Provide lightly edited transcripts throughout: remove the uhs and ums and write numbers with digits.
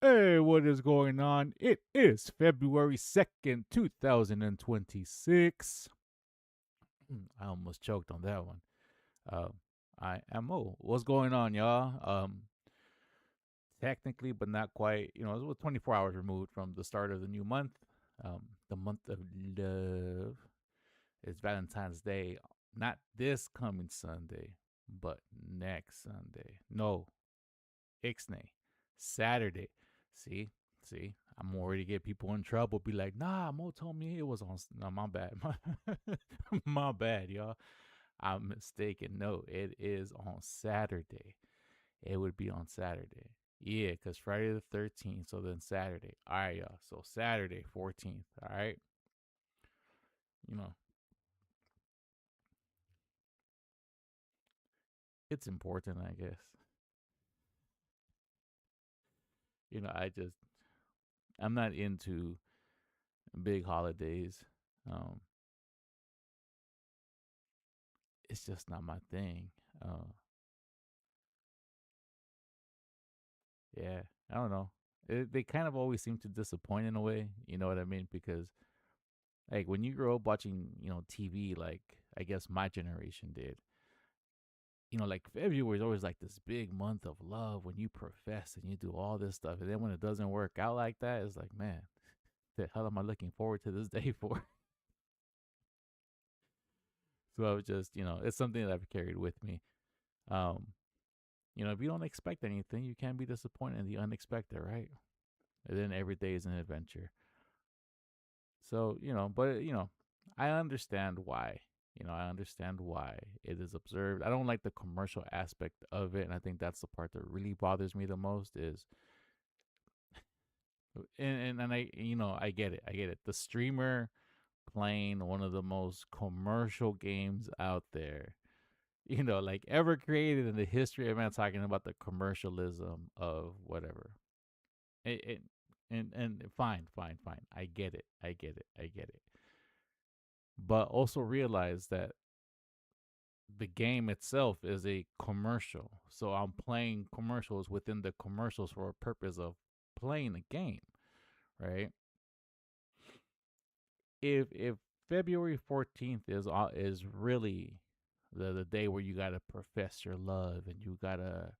Hey, what is going on? It is February 2nd, 2026. I almost choked on that one. Um, I am Mo. What's going on, y'all? Technically, but not quite. It was 24 hours removed from the start of the new month. The month of love. It's Valentine's Day. Not this coming Sunday, but next Sunday. No, Ixnay. Saturday. See, see, I'm already get people in trouble. Be like, nah, Mo told me it was on. No, my bad. My bad, y'all. I'm mistaken. No, it is on Saturday. It would be on Saturday. Yeah, because Friday the 13th. So then Saturday. All right, y'all. So Saturday 14th. All right. You know, it's important, I guess. I just, I'm not into big holidays. Um, it's just not my thing. Uh, Yeah, I don't know. They kind of always seem to disappoint in a way. You know what I mean? Because like when you grow up watching, TV, like I guess my generation did. Like February is always like this big month of love when you profess and you do all this stuff, and then when it doesn't work out like that, it's like, man, the hell am I looking forward to this day for? So I was just, it's something that I've carried with me. Um, if you don't expect anything, you can't be disappointed in the unexpected, right? And then every day is an adventure. So, but, I understand why. I understand why it is observed. I don't like the commercial aspect of it. And I think that's the part that really bothers me the most is, and I get it. I get it. The streamer playing one of the most commercial games out there, like ever created in the history of man, talking about the commercialism of whatever. It, and fine, fine, fine. I get it. I get it. I get it. But also realize that the game itself is a commercial. So I'm playing commercials within the commercials for a purpose of playing the game, right? If February 14th is really the day where you gotta profess your love and you gotta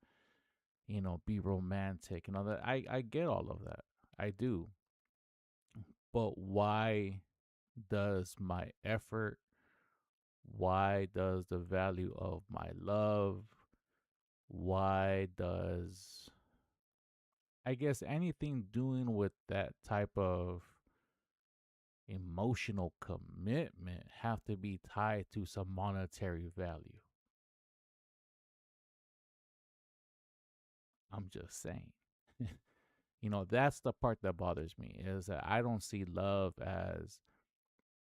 be romantic and all that, I get all of that, I do. But why does my effort, why does the value of my love, why does, I guess, anything doing with that type of emotional commitment have to be tied to some monetary value? I'm just saying. That's the part that bothers me is that I don't see love as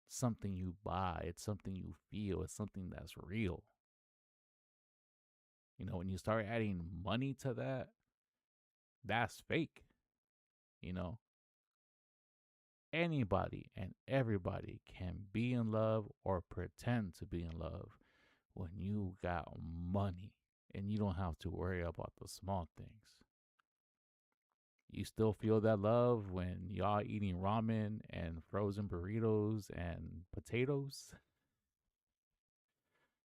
something you buy. It's something you feel. It's something that's real. When you start adding money to that, that's fake. You know, anybody and everybody can be in love or pretend to be in love when you got money and you don't have to worry about the small things. You still feel that love when y'all eating ramen and frozen burritos and potatoes.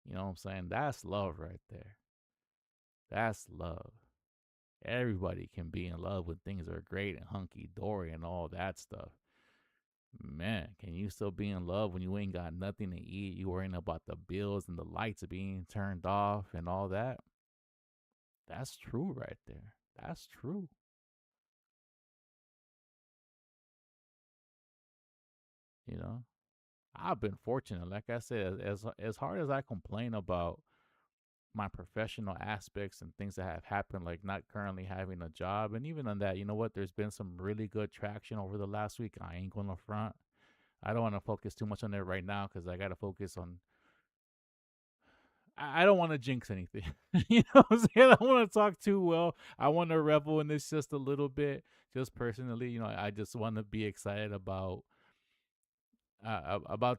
You know what I'm saying? That's love right there. That's love. Everybody can be in love when things are great and hunky dory and all that stuff. Man, can you still be in love when you ain't got nothing to eat? You worrying about the bills and the lights being turned off and all that? That's true right there. That's true. You know, I've been fortunate. Like I said, as hard as I complain about my professional aspects and things that have happened, like not currently having a job, and even on that, you know what? There's been some really good traction over the last week. I ain't gonna front. I don't want to focus too much on it right now because I gotta focus on. I don't want to jinx anything. What I'm saying? I don't want to talk too well. I want to revel in this just a little bit, just personally. I just want to be excited about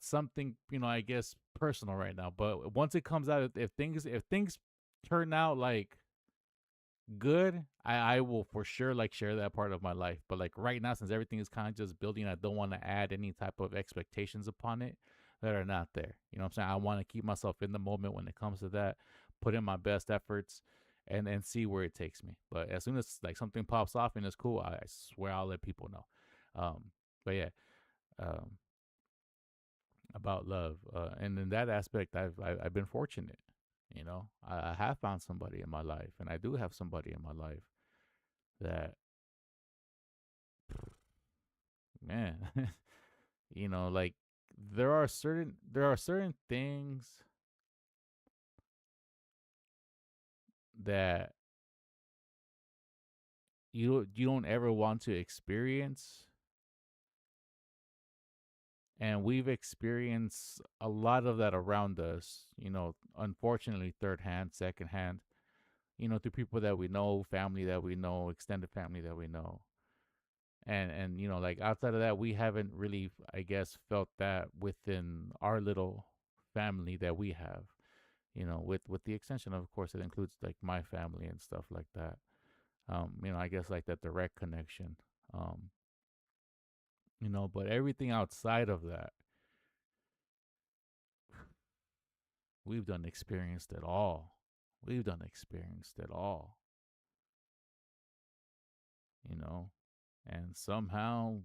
something. I guess personal right now. But once it comes out, if things turn out like good, I will for sure like share that part of my life. But like right now, since everything is kind of just building, I don't want to add any type of expectations upon it that are not there. You know what I'm saying? I want to keep myself in the moment when it comes to that, put in my best efforts, and see where it takes me. But as soon as like something pops off and it's cool, I swear I'll let people know. But yeah, um, about love, and in that aspect, I've been fortunate. You know, I have found somebody in my life, and I do have somebody in my life that, man, you know, like there are certain things that you don't ever want to experience, and we've experienced a lot of that around us. You know, unfortunately, third hand, second hand. You know, through people that we know, family that we know, extended family that we know. And you know, like outside of that, we haven't really, I guess, felt that within our little family that we have. You know, with the extension, of course, it includes like my family and stuff like that. You know, I guess like that direct connection. Um, you know, but everything outside of that, we've done experienced it all. We've done experienced it all. You know, and somehow,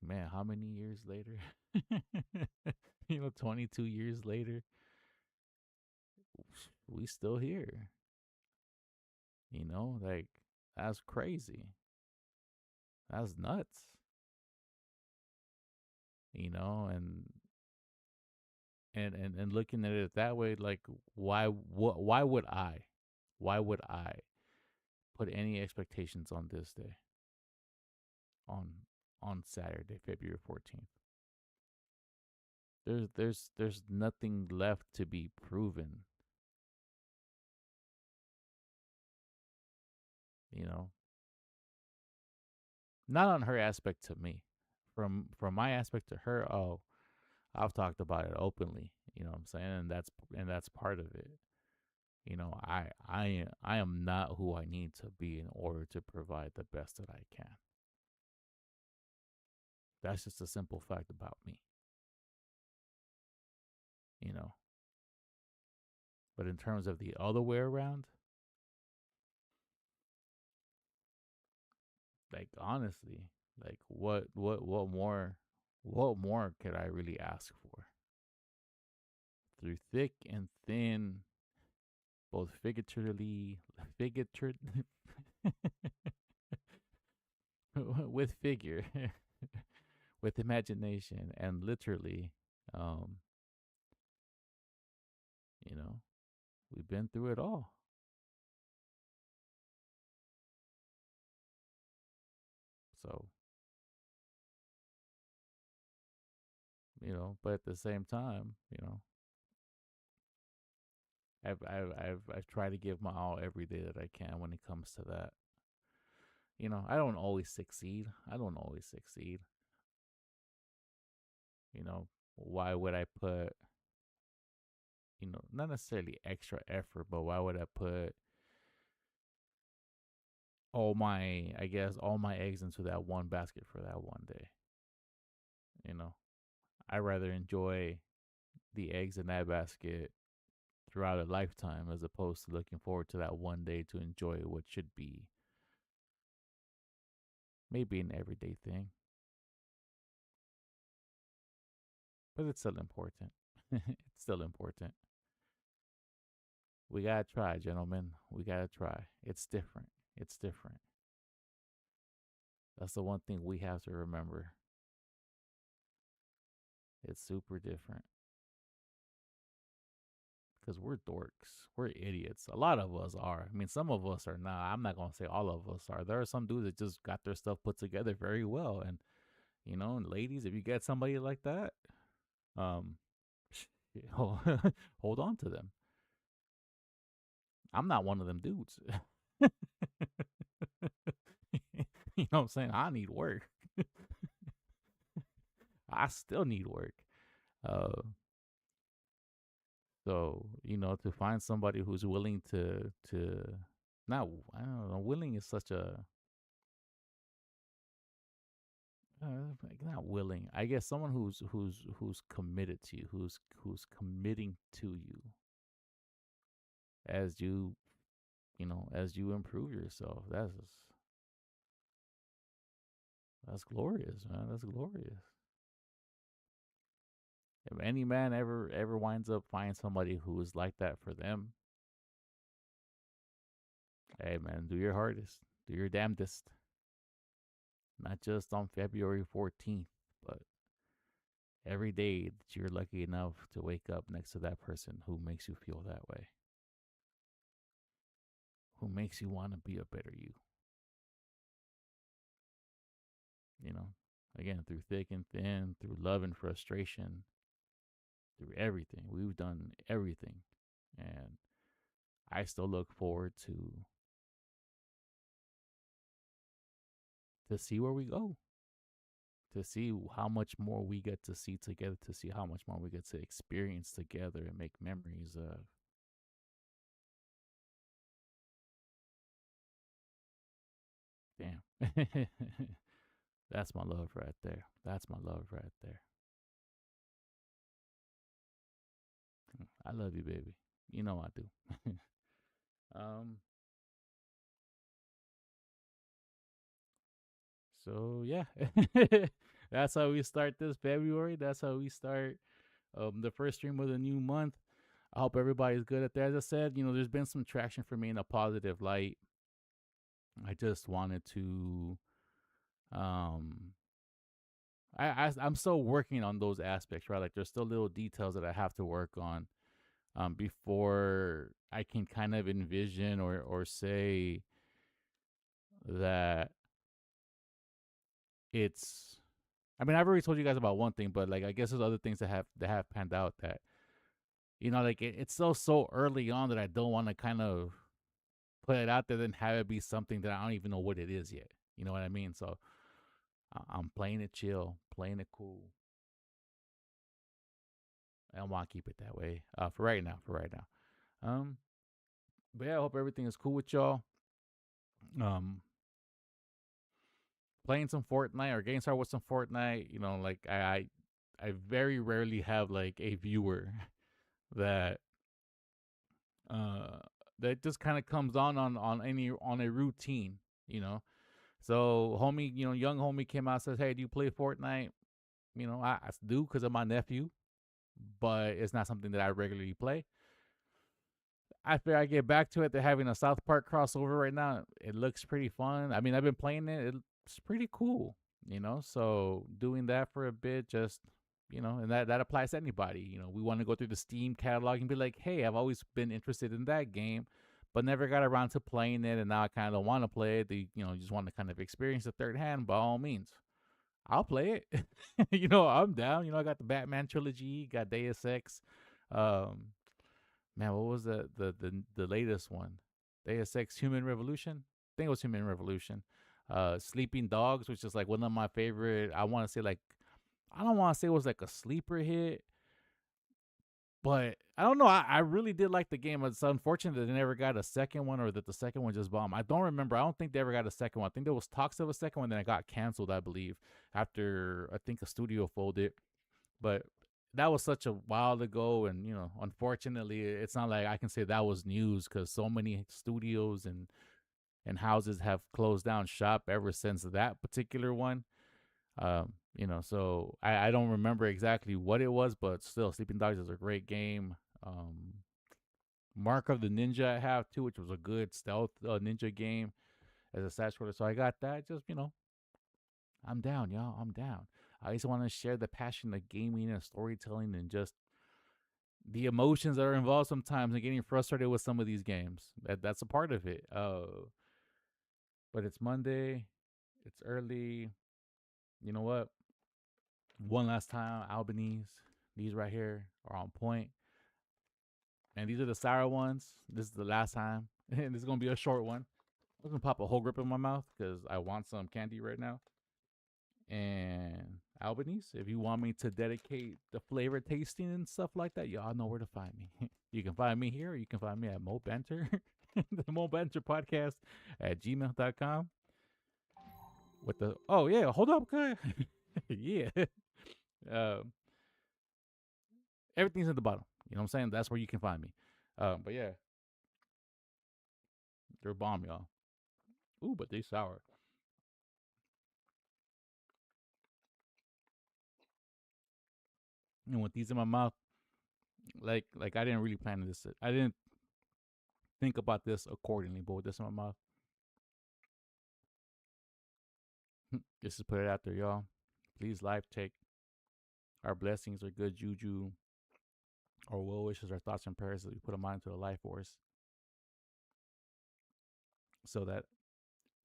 man, how many years later? You know, 22 years later, we still here. You know, like that's crazy. That's nuts. You know, and looking at it that way, like why would I put any expectations on this day, on Saturday, February 14th? There's nothing left to be proven. You know, not on her aspect to me. From my aspect to her, oh, I've talked about it openly. You know what I'm saying? And that's part of it. You know, I am not who I need to be in order to provide the best that I can. That's just a simple fact about me. You know, but in terms of the other way around, like honestly, like what more could I really ask for? Through thick and thin, both figuratively, with figure, with imagination, and literally, um, you know, we've been through it all. So, but at the same time, I've tried to give my all every day that I can when it comes to that. I don't always succeed. I don't always succeed. Why would I put, not necessarily extra effort, but why would I put all my eggs into that one basket for that one day? You know, I rather enjoy the eggs in that basket throughout a lifetime as opposed to looking forward to that one day to enjoy what should be maybe an everyday thing, but it's still important. It's still important. We gotta try, gentlemen. We gotta try. It's different. It's different. That's the one thing we have to remember. It's super different because we're dorks. We're idiots. A lot of us are. I mean, some of us are not. I'm not gonna say all of us are. There are some dudes that just got their stuff put together very well, and and ladies, if you get somebody like that, um, hold on to them. I'm not one of them dudes. You know what I'm saying? I need work. I still need work. Uh, so to find somebody who's willing to not, I don't know, willing is such a, like not willing. I guess someone who's committed to you, who's committing to you as as you improve yourself. That's glorious, man. That's glorious. If any man ever winds up finding somebody who is like that for them, hey man, do your hardest, do your damnedest. Not just on February 14th, but every day that you're lucky enough to wake up next to that person who makes you feel that way, who makes you want to be a better you. You know, again, through thick and thin, through love and frustration, through everything. We've done everything. And I still look forward to see where we go, to see how much more we get to see together, to see how much more we get to experience together and make memories of. Damn. That's my love right there. That's my love right there. I love you, baby. You know I do. um. So yeah, that's how we start this February. That's how we start the first stream of the new month. I hope everybody's good at that. As I said, there's been some traction for me in a positive light. I just wanted to um I'm still working on those aspects, right? Like there's still little details that I have to work on before I can kind of envision or say that it's. I mean, I've already told you guys about one thing, but like I guess there's other things that have panned out that like it's still so early on that I don't want to kind of put it out there and have it be something that I don't even know what it is yet. You know what I mean? So I'm playing it chill, playing it cool. I want to keep it that way for right now. For right now. But yeah, I hope everything is cool with y'all. Um, Playing some Fortnite or getting started with some Fortnite. Like I very rarely have like a viewer that uh that just kind of comes on a routine. You know, so homie, young homie came out and says, "Hey, do you play Fortnite?" I do because of my nephew, but it's not something that I regularly play. After I get back to it, they're having a South Park crossover right now. It looks pretty fun. I mean, I've been playing it. It's pretty cool, So doing that for a bit, just and that applies to anybody. We want to go through the Steam catalog and be like, hey, I've always been interested in that game, but never got around to playing it, and now I kind of want to play it. You just want to kind of experience the third hand. By all means, I'll play it. I'm down. I got the Batman trilogy, got Deus Ex. Um, Man, what was the latest one? Deus Ex Human Revolution. I think it was Human Revolution. Sleeping Dogs, which is like one of my favorite. I want to say like, I don't want to say it was like a sleeper hit, but I don't know. I really did like the game. It's unfortunate that they never got a second one, or that the second one just bombed. I don't remember. I don't think they ever got a second one. I think there was talks of a second one, then it got canceled, I believe, after I think a studio folded. But that was such a while ago, and unfortunately, it's not like I can say that was news because so many studios and houses have closed down shop ever since that particular one. So I don't remember exactly what it was, but still, Sleeping Dogs is a great game. Mark of the Ninja I have too, which was a good stealth ninja game as a side scroller. So I got that. Just I'm down, y'all. I'm down. I just want to share the passion of gaming and storytelling and just the emotions that are involved sometimes and getting frustrated with some of these games. That's a part of it. But it's Monday. It's early. You know what? One last time, Albanese. These right here are on point. And these are the sour ones. This is the last time. And this is going to be a short one. I'm going to pop a whole grip in my mouth because I want some candy right now. And Albanese, if you want me to dedicate the flavor tasting and stuff like that, y'all know where to find me. You can find me here, or you can find me at Mo Banter. the Mobile Adventure Podcast at gmail.com. With the oh yeah, hold up, guy. Yeah. Um, everything's at the bottom. You know what I'm saying? That's where you can find me. But yeah, they're bomb, y'all. Ooh, but they sour. And with these in my mouth, like I didn't really plan this. I didn't think about this accordingly, but with this in my mouth, just to put it out there, y'all. Please live take our blessings, our good juju, our well wishes, our thoughts and prayers that we put them out into the life force, so that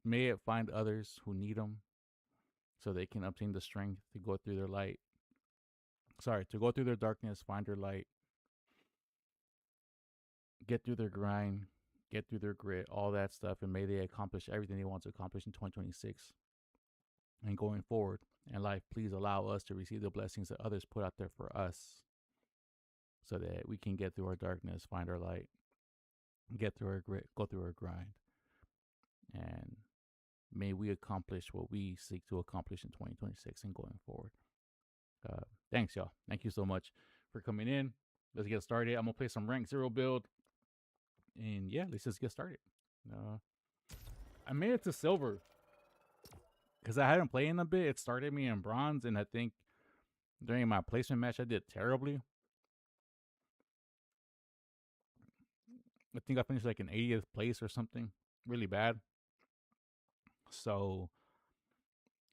may it find others who need them, so they can obtain the strength to go through their light. Sorry, to go through their darkness, find their light, get through their grind, get through their grit, all that stuff, and may they accomplish everything they want to accomplish in 2026 and going forward in life. Please allow us to receive the blessings that others put out there for us, so that we can get through our darkness, find our light, get through our grit, go through our grind, and may we accomplish what we seek to accomplish in 2026 and going forward. Thanks, y'all. Thank you so much for coming in. Let's get started. I'm gonna play some rank 0 build, and yeah, let's just get started. I made it to silver because I hadn't played in a bit. It started me in bronze, and I think during my placement match I did terribly. I think I finished like in 80th place or something, really bad. So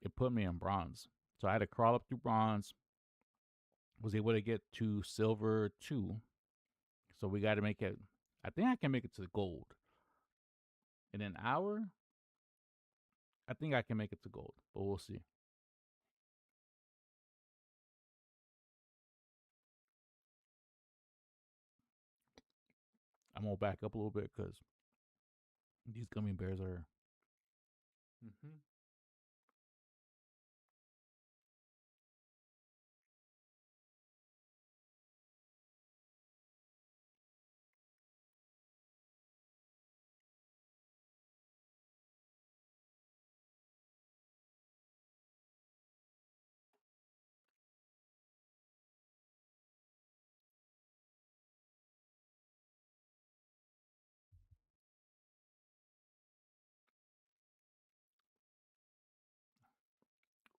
it put me in bronze. So I had to crawl up through bronze. Was able to get to silver 2. So we got to make it. I think I can make it to gold in an hour. I think I can make it to gold, but we'll see. I'm gonna back up a little bit because these gummy bears are. Mm-hmm.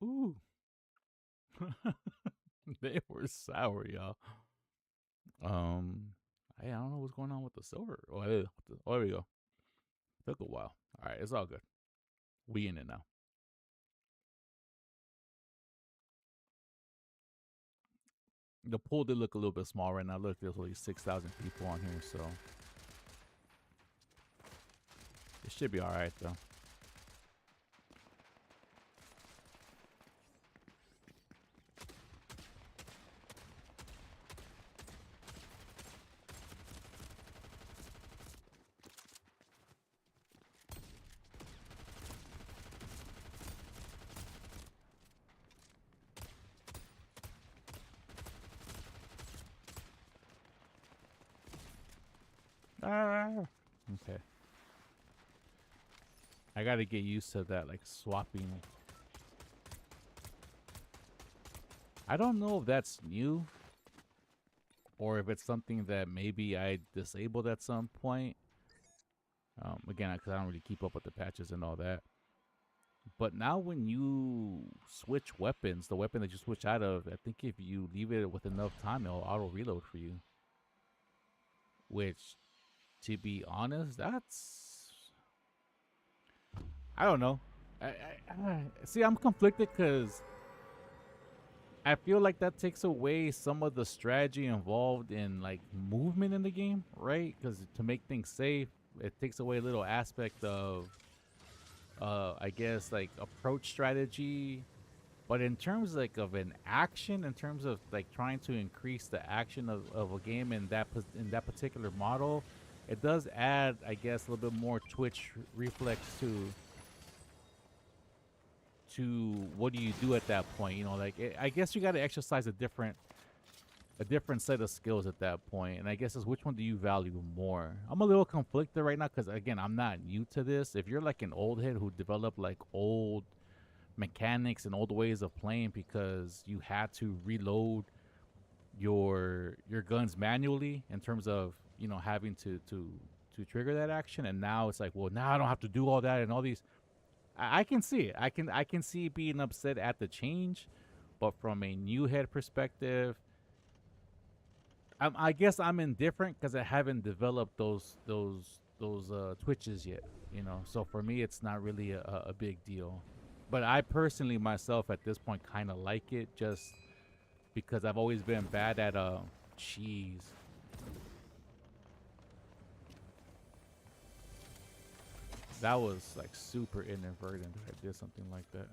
Ooh. They were sour, y'all. I don't know what's going on with the silver. Oh, there we go. Took a while. All right, it's all good. We in it now. The pool did look a little bit small right now. Look, there's only 6,000 people on here, so it should be all right though. Okay. I gotta get used to that, like swapping. I don't know if that's new or if it's something that maybe I disabled at some point. Again, because I don't really keep up with the patches and all that. But now when you switch weapons, the weapon that you switch out of, I think if you leave it with enough time, it'll auto reload for you. Which, to be honest, that's... I don't know. See, I'm conflicted because I feel like that takes away some of the strategy involved in like movement in the game, right? Because to make things safe, it takes away a little aspect of, I guess, like approach strategy. But in terms like of an action, in terms of like trying to increase the action of a game in that particular model, it does add, I guess, a little bit more twitch reflex to what do you do at that point. You know, like I guess you got to exercise a different a different set of skills at that point. And I guess is which one do you value more? I'm a little conflicted right now because again, I'm not new to this. If you're like an old head who developed like old mechanics and old ways of playing because you had to reload your guns manually in terms of having to trigger that action, and now it's like, well, now I don't have to do all that and all these. I can see it. I can see being upset at the change, but from a new head perspective, I guess I'm indifferent because I haven't developed those twitches yet. So for me, it's not really a big deal. But I personally myself at this point kind of like it just because I've always been bad at cheese. That was like super inadvertent that I did something like that.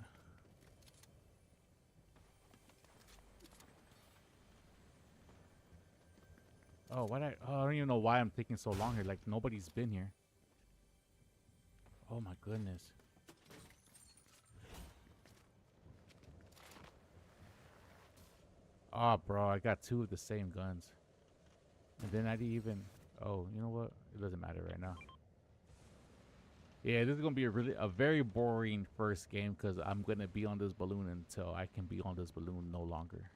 Oh, I don't even know why I'm taking so long here. Like nobody's been here. Oh my goodness. Oh, bro, I got two of the same guns. And then I didn't even. Oh, you know what? It doesn't matter right now. Yeah, this is gonna be a very boring first game because I'm gonna be on this balloon until I can be on this balloon no longer.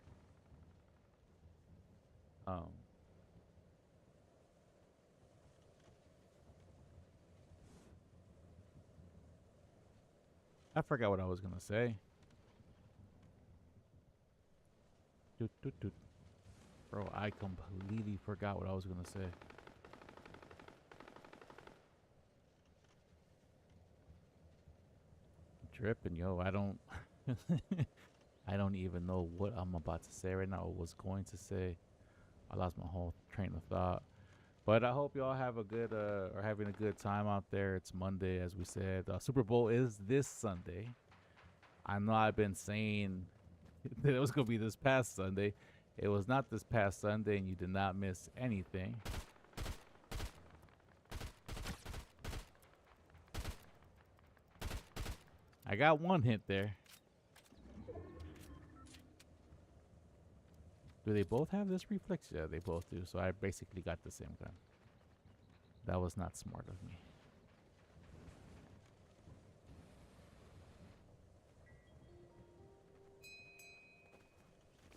Um, I forgot what I was gonna say. Doot, doot, doot. Bro, I completely forgot what I was gonna say. Tripping, yo. I don't. I don't even know what I'm about to say right now. Or was going to say. I lost my whole train of thought. But I hope y'all have a good or having a good time out there. It's Monday, as we said. Super Bowl is this Sunday. I know I've been saying that it was gonna be this past Sunday. It was not this past Sunday, and you did not miss anything. I got one hit there. Do they both have this reflex? Yeah, they both do. So I basically got the same gun. That was not smart of me.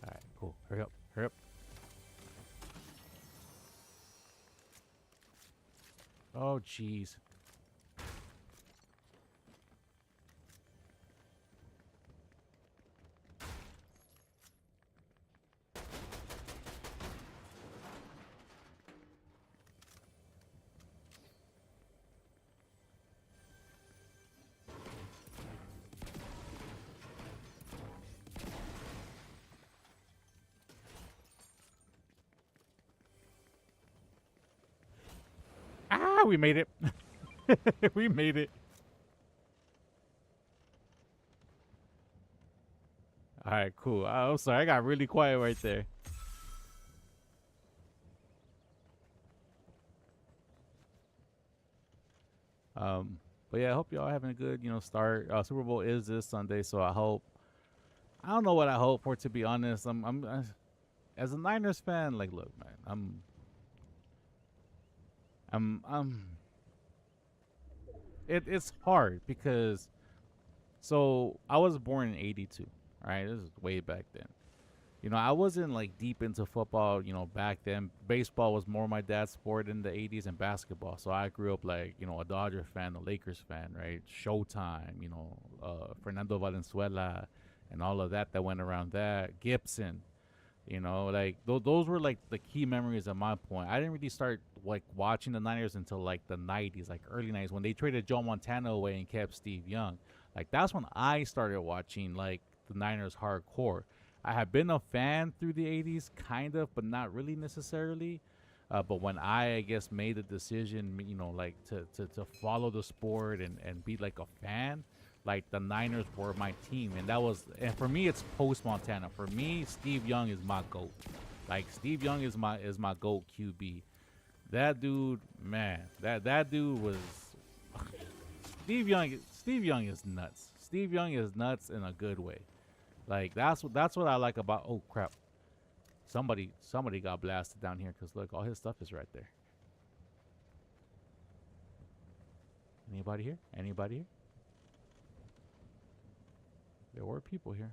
Alright, cool. Hurry up. Hurry up. Oh, jeez. Ah, we made it. We made it. All right, cool. I'm sorry, I got really quiet right there. But yeah, I hope y'all having a good, start. Super Bowl is this Sunday, so I hope. I don't know what I hope for, to be honest. As a Niners fan, like, look, man, I'm. It's hard because, so I was born in '82. Right, this is way back then. I wasn't like deep into football, back then. Baseball was more my dad's sport in the 80s and basketball. So I grew up like, a Dodger fan, a Lakers fan, right? Showtime, Fernando Valenzuela and all of that went around that. Gibson, like those were like the key memories at my point. I didn't really start like watching the Niners until like the 90s, like early 90s when they traded Joe Montana away and kept Steve Young. Like that's when I started watching like the Niners hardcore. I have been a fan through the 80s, kind of, but not really necessarily. But when I guess, made the decision, like to follow the sport and be like a fan, like the Niners were my team. And for me, it's post Montana. For me, Steve Young is my GOAT. Like, Steve Young is my GOAT QB. That dude, man, that dude was. Steve Young is nuts. Steve Young is nuts in a good way. Like that's what I like about. Oh crap! Somebody got blasted down here because look, all his stuff is right there. Anybody here? Anybody here? There were people here.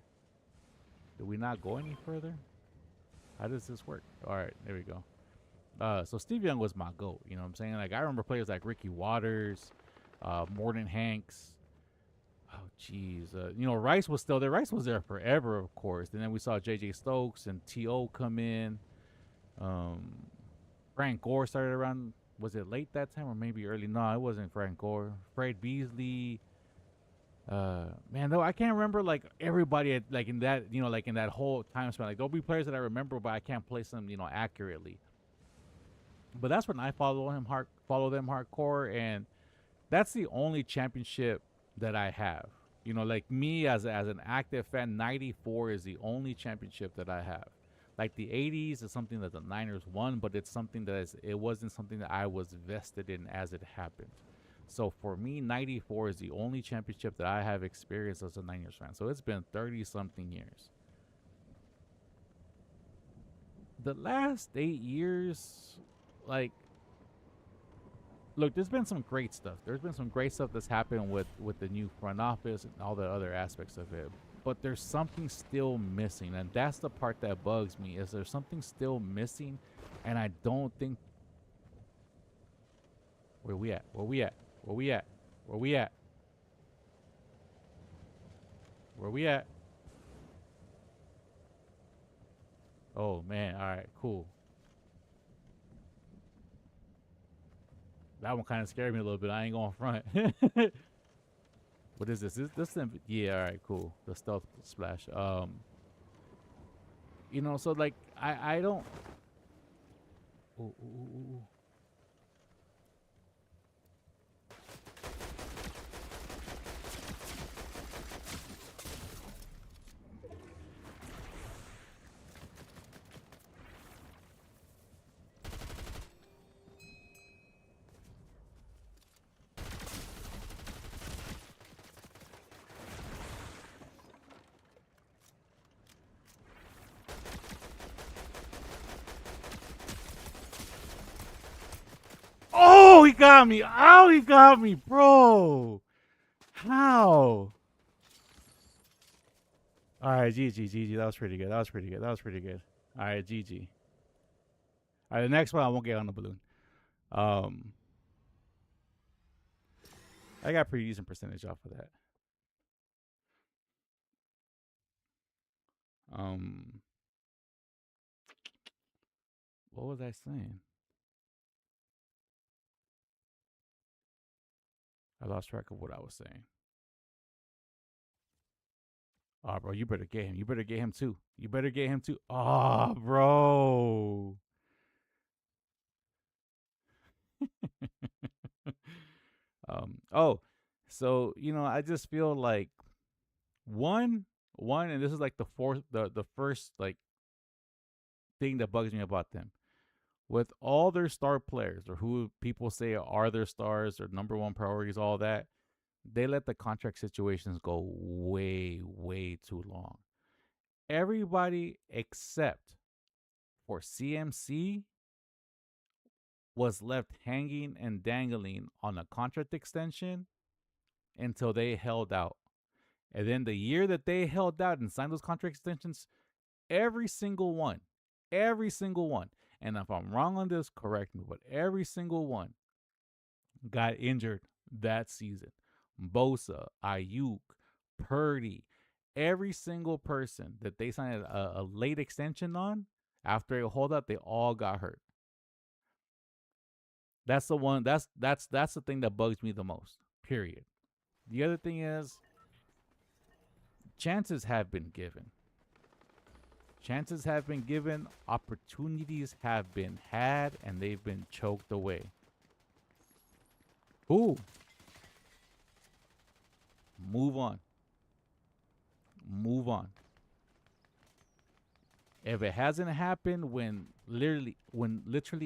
Did we not go any further? How does this work? All right, there we go. So Steve Young was my GOAT. You know what I'm saying? Like, I remember players like Ricky Waters, Morton Hanks. Oh, jeez. You know, Rice was still there. Rice was there forever, of course. And then we saw J.J. Stokes and T.O. come in. Frank Gore started around, was it late that time or maybe early? No, it wasn't Frank Gore. Fred Beasley. Man, though, I can't remember, like, everybody, like, in that, you know, like, in that whole time span. Like, there'll be players that I remember, but I can't place them, you know, accurately. But that's when I follow them hardcore, and that's the only championship that I have. You know, like me as an active fan, 94 is the only championship that I have. Like the 80s is something that the Niners won, but it's something it wasn't something that I was vested in as it happened. So for me, 94 is the only championship that I have experienced as a Niners fan. So it's been 30-something years. The last 8 years, like, look, there's been some great stuff. There's been some great stuff that's happened with the new front office and all the other aspects of it. But there's something still missing, and that's the part that bugs me. Is there something still missing? And I don't think. Where we at? Where we at? Where we at? Where we at? Where we at? Oh man! All right, cool. That one kind of scared me a little bit. I ain't going front. What is this? Yeah, all right, cool. The stealth splash. You know, so like I don't. Ooh, ooh, ooh, ooh. Oh, he got me. Oh, he got me, bro. How? All right, GG. That was pretty good. All right, GG. All right, the next one I won't get on the balloon. I got pretty decent percentage off of that. What was I saying? I lost track of what I was saying. Oh, bro, you better get him. You better get him too. Oh, bro. Oh, so you know, I just feel like one, and this is like the first like thing that bugs me about them. With all their star players, or who people say are their stars or number one priorities, all that, they let the contract situations go way too long. Everybody except for CMC was left hanging and dangling on a contract extension until they held out. And then the year that they held out and signed those contract extensions, every single one, and if I'm wrong on this, correct me, but every single one got injured that season. Bosa, Ayuk, Purdy, every single person that they signed a late extension on after a holdout, they all got hurt. That's the one. That's the thing that bugs me the most. Period. The other thing is, chances have been given. Opportunities have been had, and they've been choked away. Ooh. Move on. If it hasn't happened when literally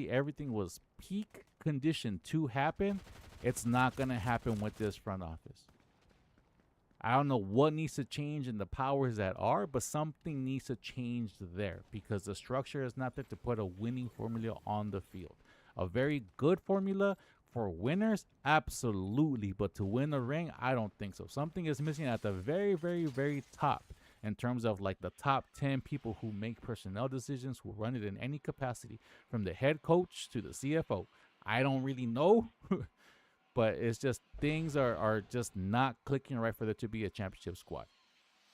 everything was peak condition to happen, it's not going to happen with this front office. I don't know what needs to change in the powers that are, but something needs to change there because the structure is not there to put a winning formula on the field. A very good formula for winners, absolutely, but to win a ring, I don't think so. Something is missing at the very, very, very top in terms of like the top 10 people who make personnel decisions, who run it in any capacity, from the head coach to the CFO. I don't really know. But it's just things are just not clicking right for there to be a championship squad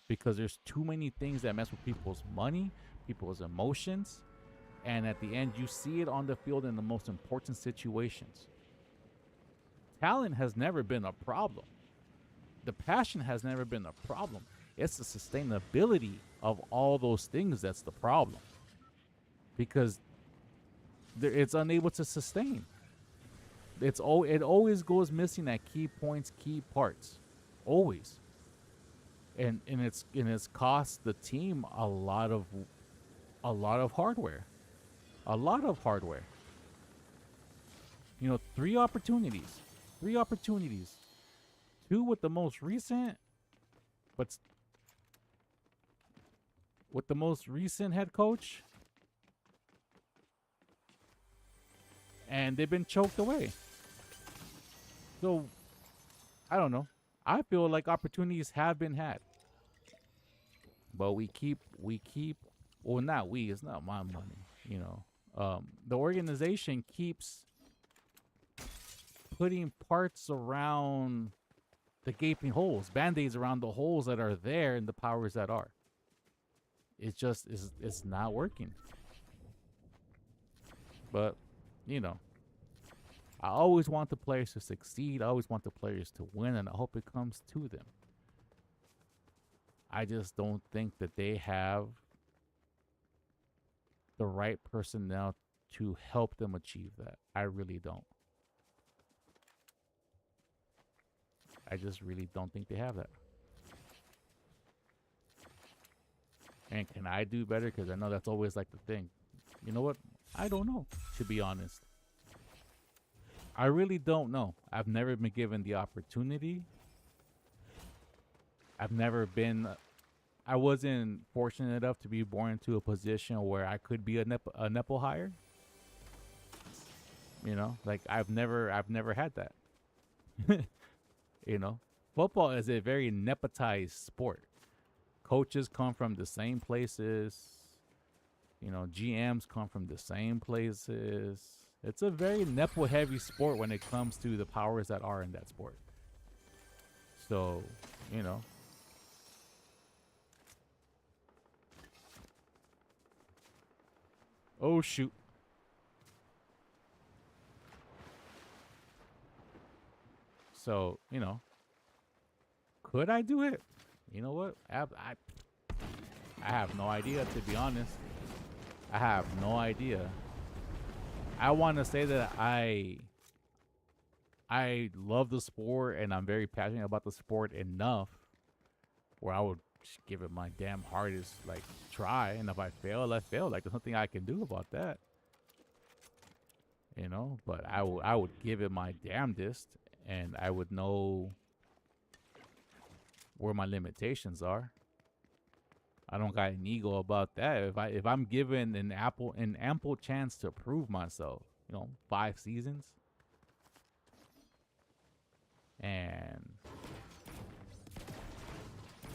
because there's too many things that mess with people's money, people's emotions, and at the end you see it on the field in the most important situations. Talent has never been a problem. The passion has never been a problem. It's the sustainability of all those things that's the problem because it's unable to sustain. It always goes missing at key points, key parts, always, and it's cost the team a lot of hardware, a lot of hardware. You know, three opportunities, two with the most recent, but with the most recent head coach, and they've been choked away. So, I don't know. I feel like opportunities have been had. But we keep, well, not we, it's not my money, you know. The organization keeps putting parts around the gaping holes, band-aids around the holes that are there in the powers that are. It just it's not working. But, you know, I always want the players to succeed. I always want the players to win, and I hope it comes to them. I just don't think that they have the right personnel to help them achieve that. I really don't. I just really don't think they have that. And can I do better? Because I know that's always like the thing. You know what? I don't know, to be honest. I really don't know. I've never been given the opportunity. I wasn't fortunate enough to be born into a position where I could be a Nepo hire. You know, like I've never had that. You know, football is a very nepotized sport. Coaches come from the same places. You know, GMs come from the same places. It's a very Nepo-heavy sport when it comes to the powers that are in that sport. So, you know. Oh, shoot. So, you know. Could I do it? You know what? I have no idea, to be honest. I have no idea. I want to say that I love the sport and I'm very passionate about the sport enough where I would just give it my damn hardest like try, and if I fail, I fail. Like there's nothing I can do about that. You know, but I would give it my damnedest, and I would know where my limitations are. I don't got an ego about that. If I'm given an ample chance to prove myself, you know, 5 seasons, and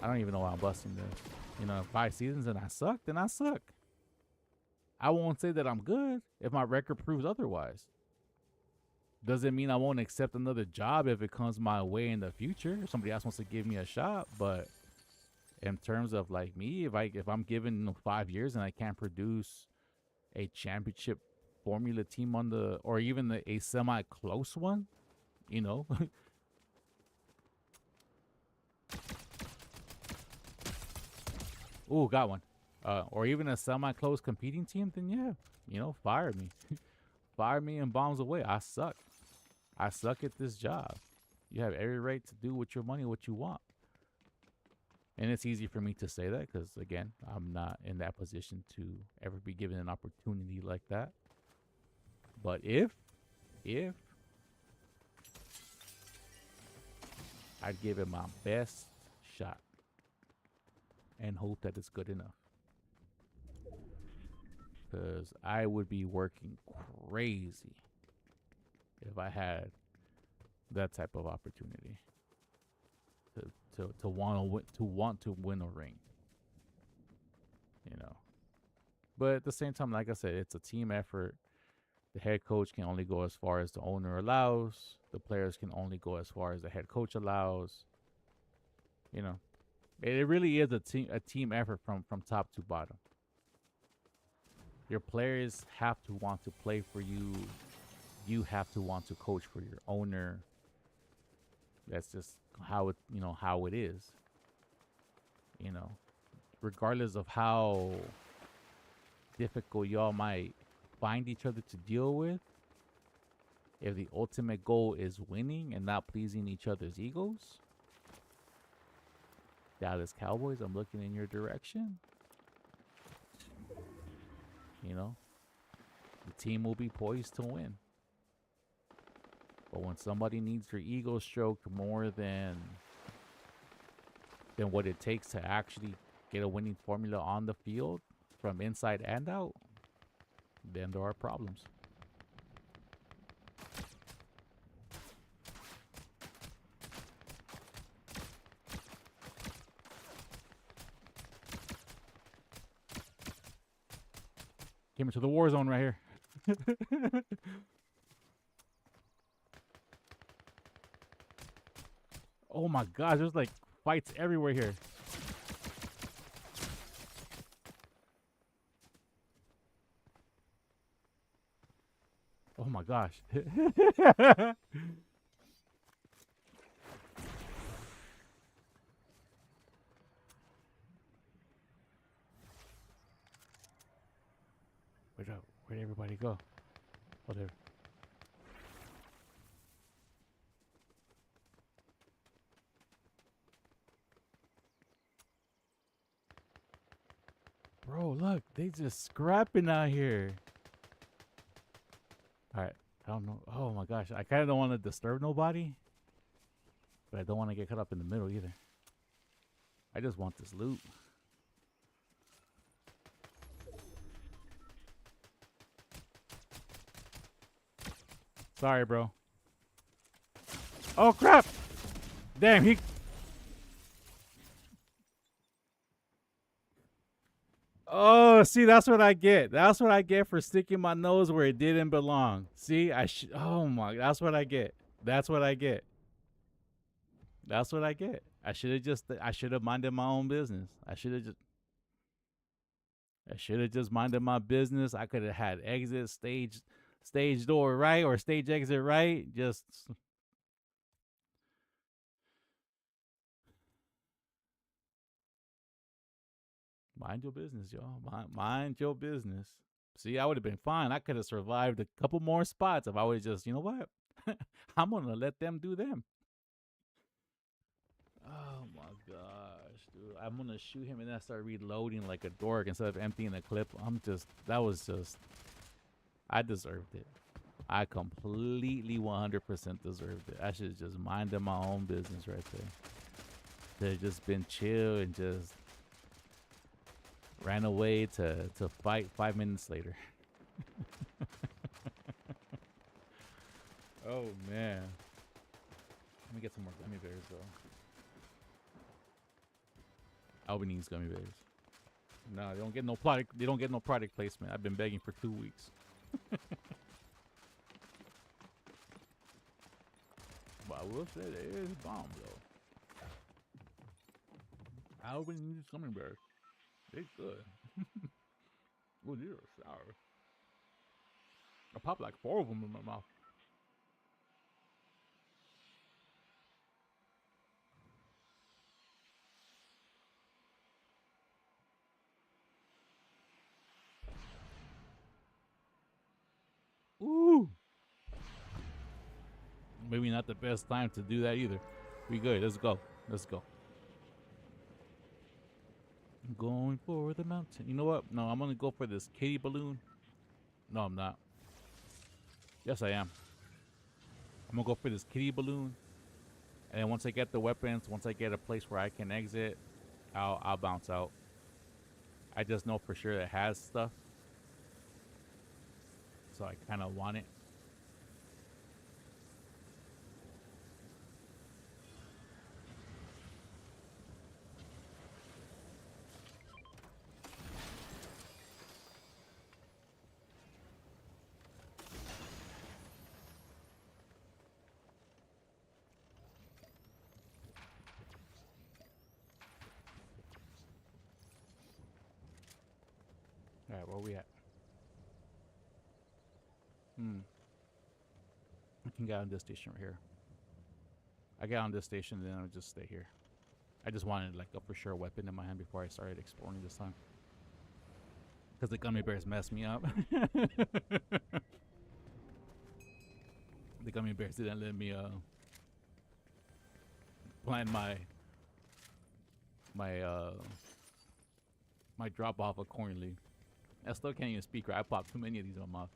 I don't even know why I'm busting this. You know, 5 seasons and I suck, then I suck. I won't say that I'm good if my record proves otherwise. Doesn't mean I won't accept another job if it comes my way in the future. If somebody else wants to give me a shot, but in terms of like me, if I'm given 5 years and I can't produce a championship formula team on the, or even a semi close one, you know. Ooh, got one. Or even a semi close competing team, then yeah, you know, fire me. Fire me and bombs away. I suck. I suck at this job. You have every right to do with your money what you want. And it's easy for me to say that because, again, I'm not in that position to ever be given an opportunity like that. But if I'd give it my best shot and hope that it's good enough. Because I would be working crazy if I had that type of opportunity to want to win a ring. You know, but at the same time, like I said, it's a team effort. The head coach can only go as far as the owner allows. The players can only go as far as the head coach allows. You know, it really is a team effort from top to bottom. Your players have to want to play for you. You have to want to coach for your owner. That's just how it is. You know, regardless of how difficult y'all might find each other to deal with, if the ultimate goal is winning and not pleasing each other's egos, Dallas Cowboys, I'm looking in your direction. You know, the team will be poised to win. But when somebody needs their ego stroked more than what it takes to actually get a winning formula on the field from inside and out, then there are problems. Came into the war zone right here. Oh my gosh, there's like fights everywhere here. Oh my gosh. Where'd everybody go? Oh, there. Bro, look, they just scrapping out here. Alright, I don't know. Oh my gosh, I kind of don't want to disturb nobody, but I don't want to get caught up in the middle either. I just want this loot. Sorry, bro. Oh, crap! Damn, he... Oh, see, that's what I get. That's what I get for sticking my nose where it didn't belong. See, oh my, that's what I get. That's what I get. That's what I get. I should have minded my own business. I should have just minded my business. I could have had exit stage door right or stage exit right. Just mind your business, y'all. Mind your business. See, I would have been fine. I could have survived a couple more spots if I would just, you know what? I'm gonna let them do them. Oh my gosh, dude. I'm gonna shoot him and then start reloading like a dork instead of emptying the clip. I deserved it. I completely 100% deserved it. I should have just minded my own business right there. Should have just been chill and just ran away to fight 5 minutes later. Oh man. Let me get some more gummy bears though. Albanese gummy bears. No, they don't get no product. They don't get no product placement. I've been begging for 2 weeks. But I will say it is bomb though. Albanese gummy bears. They good. Oh, these are sour. I popped like 4 of them in my mouth. Ooh. Maybe not the best time to do that either. We good. Let's go. Let's go. I'm going for the mountain. You know what? No, I'm gonna go for this kitty balloon. No, I'm not. Yes, I am. I'm gonna go for this kitty balloon. And then once I get the weapons, once I get a place where I can exit, I'll bounce out. I just know for sure it has stuff, so I kind of want it. All right, where we at? I can get on this station right here. I get on this station, then I'll just stay here. I just wanted like a for sure weapon in my hand before I started exploring this time. Because the gummy bears messed me up. The gummy bears didn't let me plan my my drop off accordingly. I still can't even speak right. I popped too many of these in my mouth.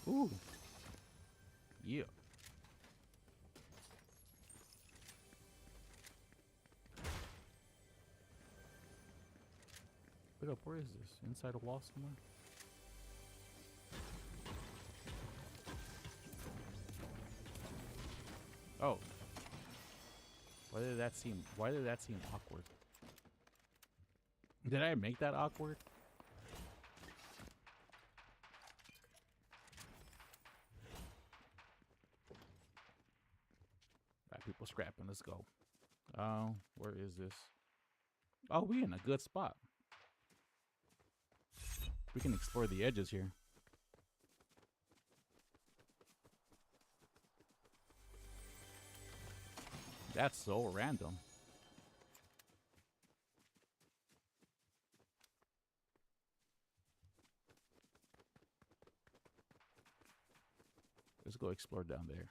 Ooh. Yeah. Wait up, where is this? Inside a wall somewhere? Oh. Why did that seem awkward? Did I make that awkward? Alright, people scrapping, let's go. Oh, where is this? Oh, we in a good spot. We can explore the edges here. That's so random. Let's go explore down there.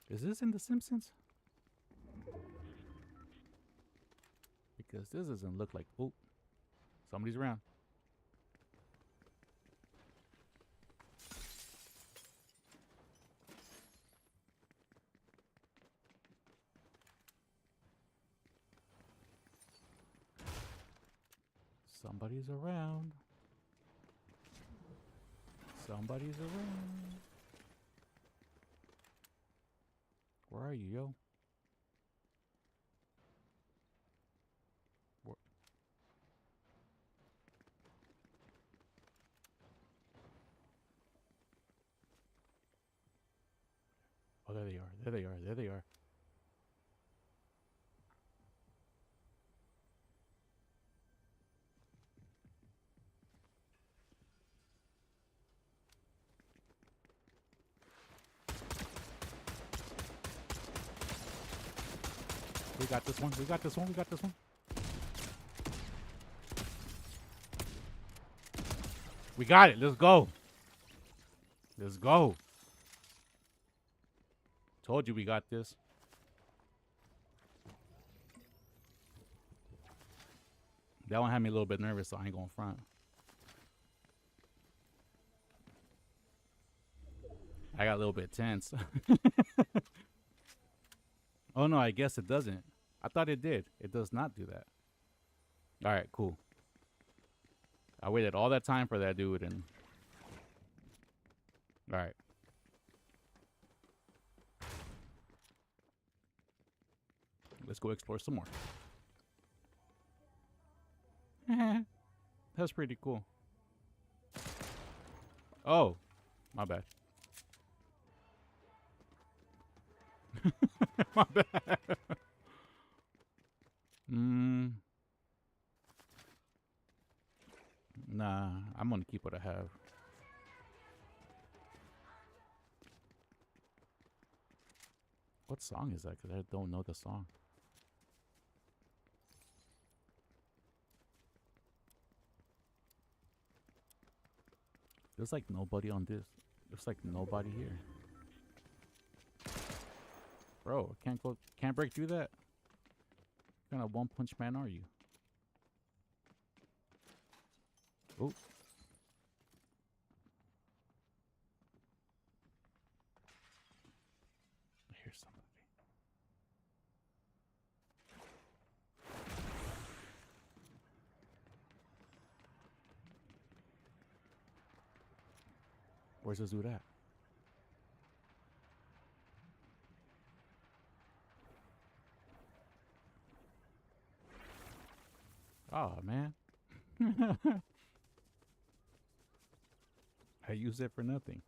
Is this in The Simpsons? Because this doesn't look like... Oh, somebody's around. Somebody's around. Somebody's around. Where are you, yo? Where? Oh, there they are. There they are. There they are. We got this one. We got this one. We got this one. We got it. Let's go. Let's go. Told you we got this. That one had me a little bit nervous, so I ain't going front. I got a little bit tense. Oh no, I guess it doesn't. I thought it did. It does not do that. Alright, cool. I waited all that time for that dude and... Alright. Let's go explore some more. That's pretty cool. Oh, my bad. My bad. Nah, I'm gonna keep what I have. What song is that? Because I don't know the song. There's like nobody on this. There's like nobody here. Bro, can't break through that? What kind of one punch man are you? Oh. I hear somebody. Where's the dude at? Oh, man. I use it for nothing.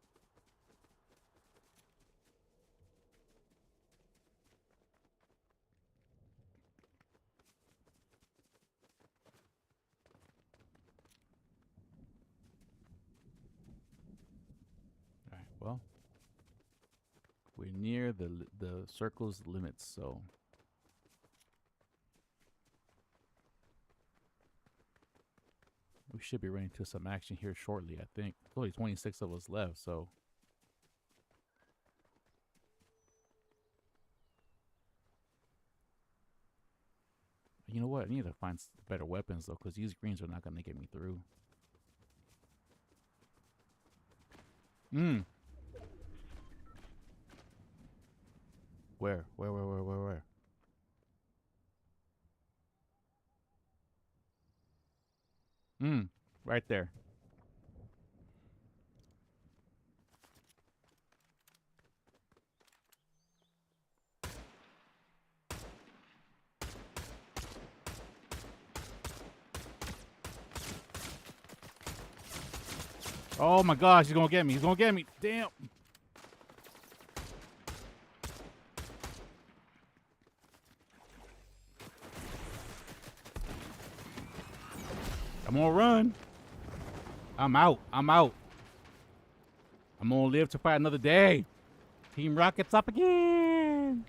Alright, well. We're near the circle's limits, so... we should be running to some action here shortly, I think. There's only 26 of us left, so... you know what? I need to find better weapons, though, because these greens are not going to get me through. Where? Where? Right there. Oh my gosh, he's gonna get me. He's gonna get me. Damn. I'm gonna run. I'm out. I'm gonna live to fight another day. Team Rocket's up again.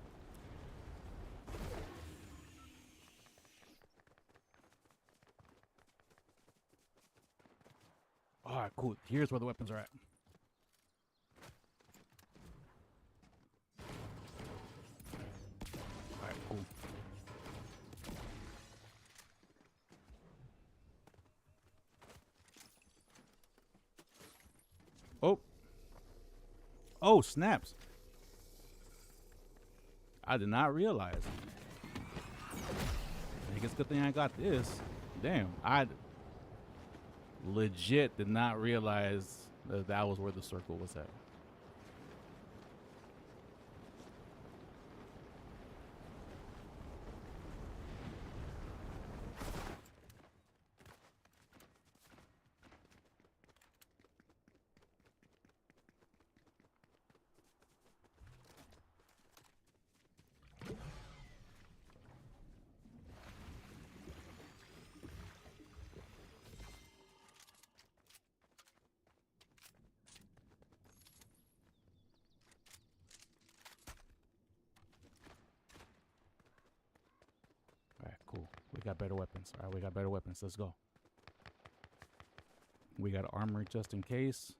Alright, cool. Here's where the weapons are at. Alright, cool. Oh, snaps. I did not realize. I think it's a good thing I got this. Damn, I legit did not realize that was where the circle was at. Cool. We got better weapons. All right, we got better weapons. Let's go. We got armor just in case.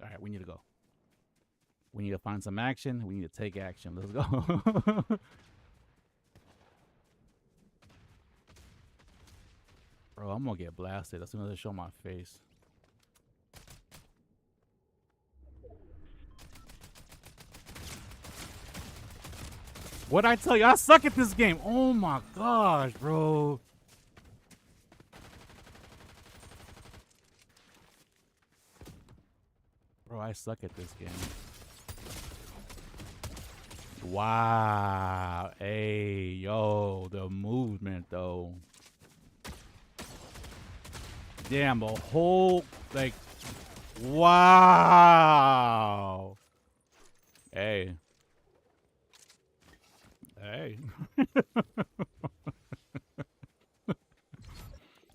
All right, we need to go. We need to find some action. We need to take action. Let's go. Bro, I'm gonna get blasted as soon as I show my face. What'd I tell you? I suck at this game. Oh my gosh, bro. Bro, I suck at this game. Wow. Hey, yo, the movement, though. Damn, the whole, like, wow. Hey. Hey.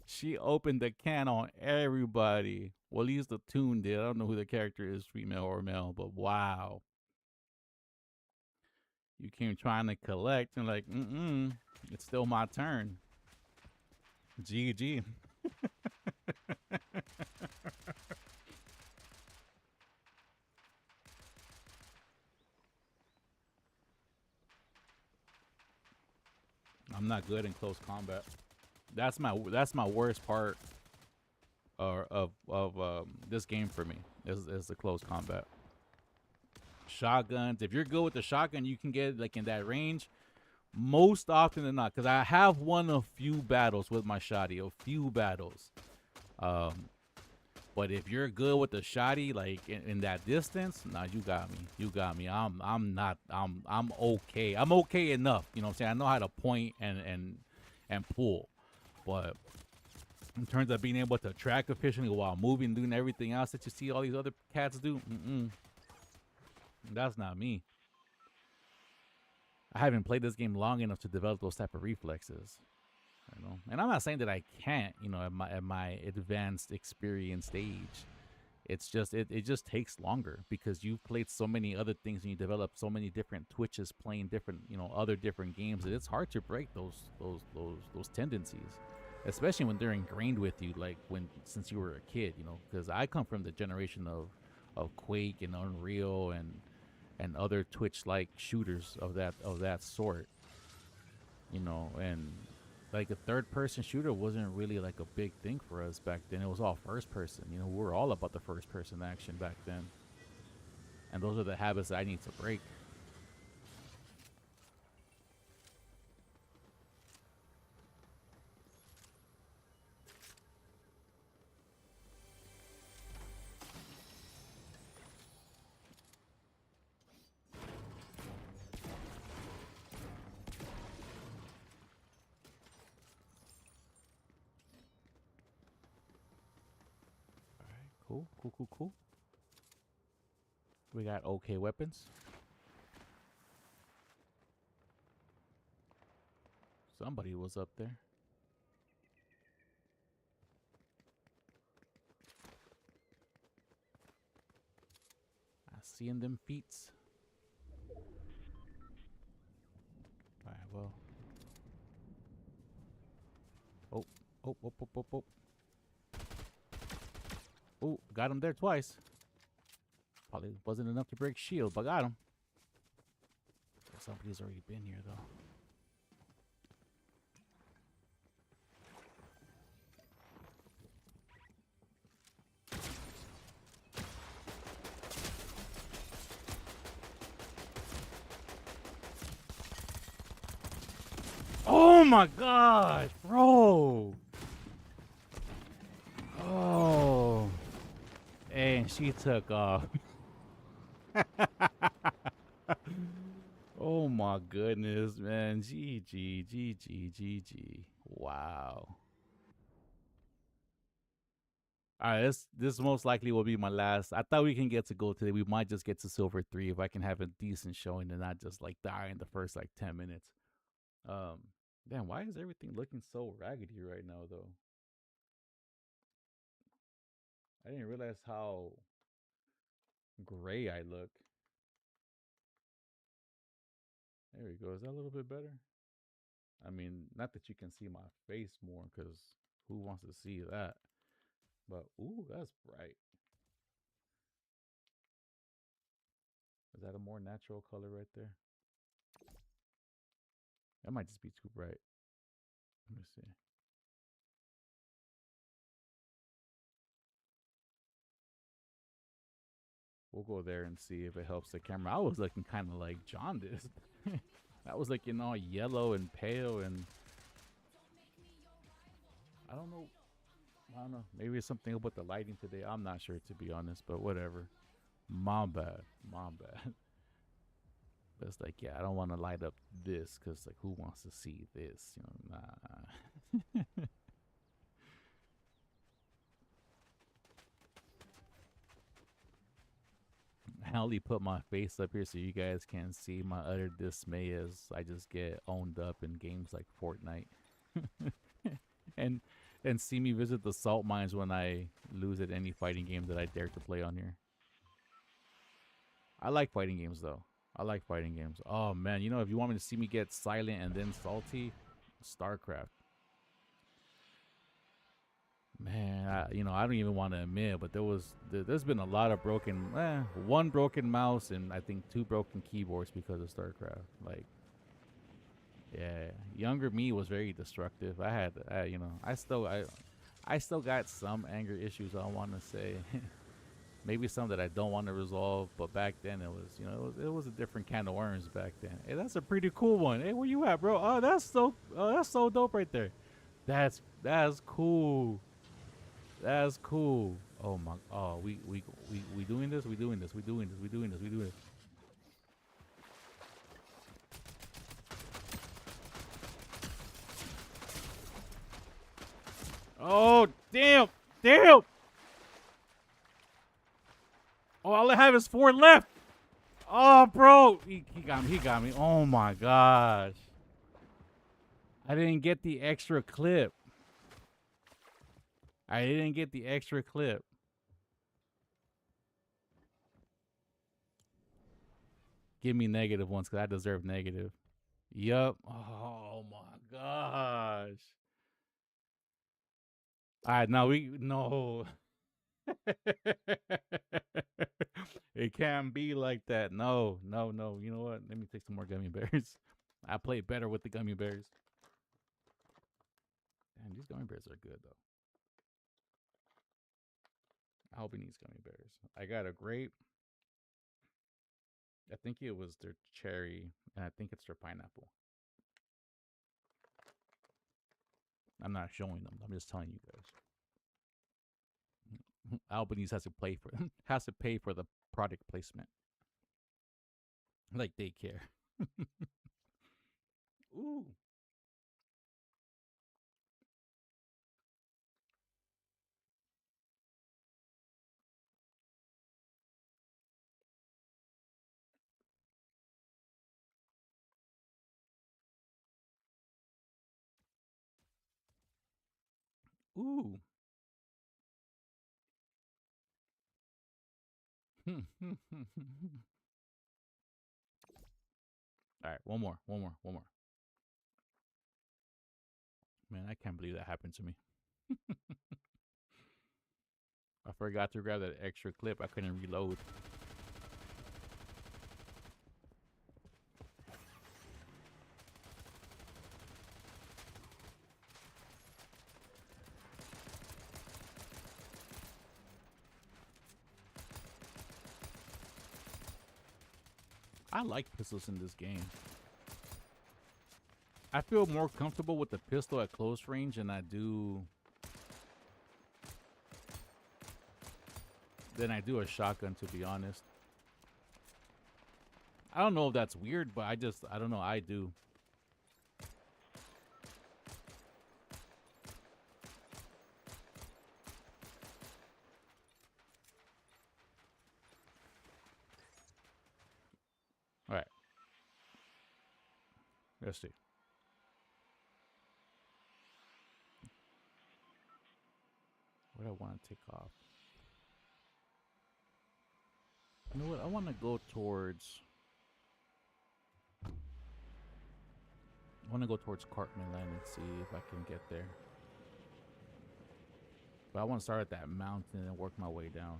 She opened the can on everybody. Well, at least the tune did. I don't know who the character is, female or male, but wow. You came trying to collect and like, it's still my turn. GG. I'm not good in close combat. That's my worst part of this game for me is the close combat. Shotguns. If you're good with the shotgun, you can get like in that range. Most often than not, because I have won a few battles with my shotty, a few battles. But if you're good with the shotty, like in that distance, nah, you got me. You got me. I'm okay. I'm okay enough. You know what I'm saying? I know how to point and pull. But in terms of being able to track efficiently while moving, doing everything else that you see all these other cats do, that's not me. I haven't played this game long enough to develop those type of reflexes. You know? And I'm not saying that I can't, you know, at my advanced experienced age. It's just it just takes longer because you've played so many other things and you develop so many different twitches playing different, you know, other different games that it's hard to break those tendencies, especially when they're ingrained with you, like since you were a kid, you know, because I come from the generation of Quake and Unreal and other Twitch-like shooters of that sort, you know, and like a third-person shooter wasn't really like a big thing for us back then. It was all first-person. You know, we were all about the first-person action back then, and those are the habits that I need to break. Cool. We got okay weapons. Somebody was up there. I seeing them feats. Alright, well. Oh. Oh, got him there twice. Probably wasn't enough to break shield, but got him. Somebody's already been here, though. Oh my god, bro. Oh. And she took off. Oh my goodness, man. GG. Wow. Alright, this most likely will be my last. I thought we can get to gold today. We might just get to silver 3 if I can have a decent showing and not just like die in the first like 10 minutes. Damn, why is everything looking so raggedy right now though? I didn't realize how gray I look. There we go. Is that a little bit better? I mean, not that you can see my face more, because who wants to see that? But, ooh, that's bright. Is that a more natural color right there? That might just be too bright. Let me see. We'll go there and see if it helps the camera. I was looking kind of like jaundiced. I was looking all yellow and pale, and I don't know. Maybe it's something about the lighting today. I'm not sure, to be honest, but whatever. My bad. But it's like, yeah, I don't want to light up this because, like, who wants to see this? You know, nah. I only put my face up here so you guys can see my utter dismay as I just get owned up in games like Fortnite. and see me visit the salt mines when I lose at any fighting game that I dare to play on here. I like fighting games though. I like fighting games. Oh man, you know, if you want me to see me get silent and then salty, StarCraft. Man, I don't even want to admit, but there's been a lot of one broken mouse and I think 2 broken keyboards because of StarCraft. Like, Yeah, younger me was very destructive. You know, I still got some anger issues. I want to say, maybe some that I don't want to resolve. But back then, it was, you know, it was a different can of worms back then. Hey, that's a pretty cool one. Hey, where you at, bro? Oh, that's so dope right there. That's cool. That's cool. Oh my. Oh, we doing this. We doing this. We doing this. We doing this. We doing this. Oh, damn. Damn. Oh, all I have is 4 left. Oh, bro. He got me. He got me. Oh, my gosh. I didn't get the extra clip. I didn't get the extra clip. Give me negative ones because I deserve negative. Yup. Oh, my gosh. All right, now we. No. It can't be like that. No, no, no. You know what? Let me take some more gummy bears. I play better with the gummy bears. Damn, these gummy bears are good though. Albanese gummy bears. I got a grape. I think it was their cherry, and I think it's their pineapple. I'm not showing them. I'm just telling you guys. Albanese has to has to pay for the product placement. Like they care. Ooh. Ooh. All right, one more, one more, one more. Man, I can't believe that happened to me. I forgot to grab that extra clip. I couldn't reload. I like pistols in this game. I feel more comfortable with the pistol at close range than I do a shotgun, to be honest. I don't know if that's weird, but I don't know. I do. All right. Let's see. What do I want to take off? You know what? I want to go towards. I want to go towards Cartman Land and see if I can get there. But I want to start at that mountain and work my way down.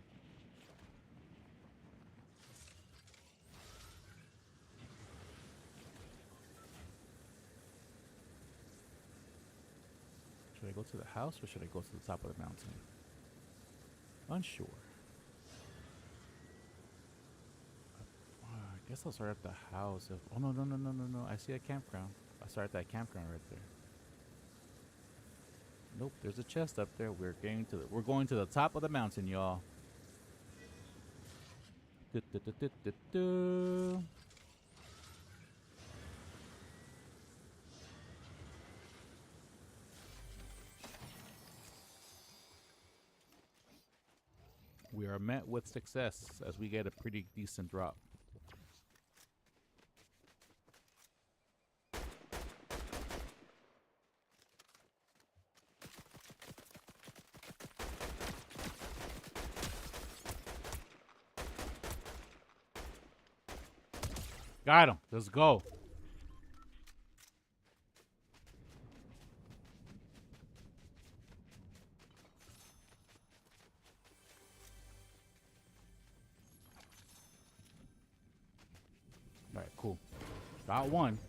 Should I go to the house or should I go to the top of the mountain? Unsure. I guess I'll start at the house. Oh, no, no, no, no, no, no. I see a campground. I'll start at that campground right there. Nope, there's a chest up there. We're going to the top of the mountain, y'all. We are met with success as we get a pretty decent drop. Got him. Let's go. All right, cool. Got one.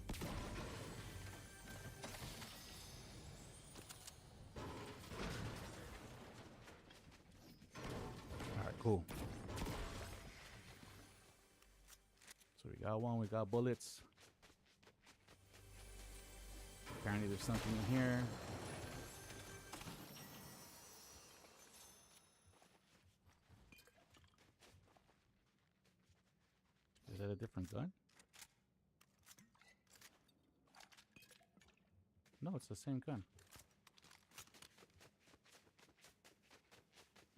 Cool. So we got one. We got bullets. Apparently there's something in here. Is that a different gun? No, it's the same gun.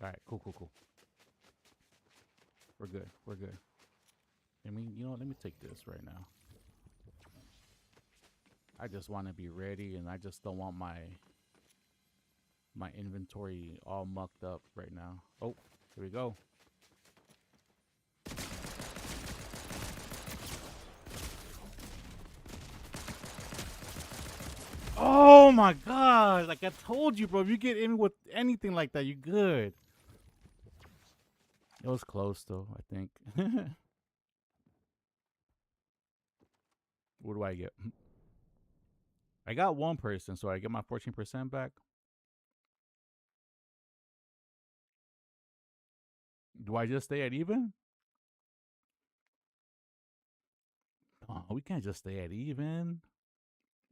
Alright, cool. We're good. I mean, you know what? Let me take this right now. I just want to be ready, and I just don't want my inventory all mucked up right now. Oh, here we go. Oh my god! Like I told you, bro, if you get in with anything like that, you're good. It was close, though, I think. What do I get? I got one person, so I get my 14% back. Do I just stay at even? Oh, we can't just stay at even.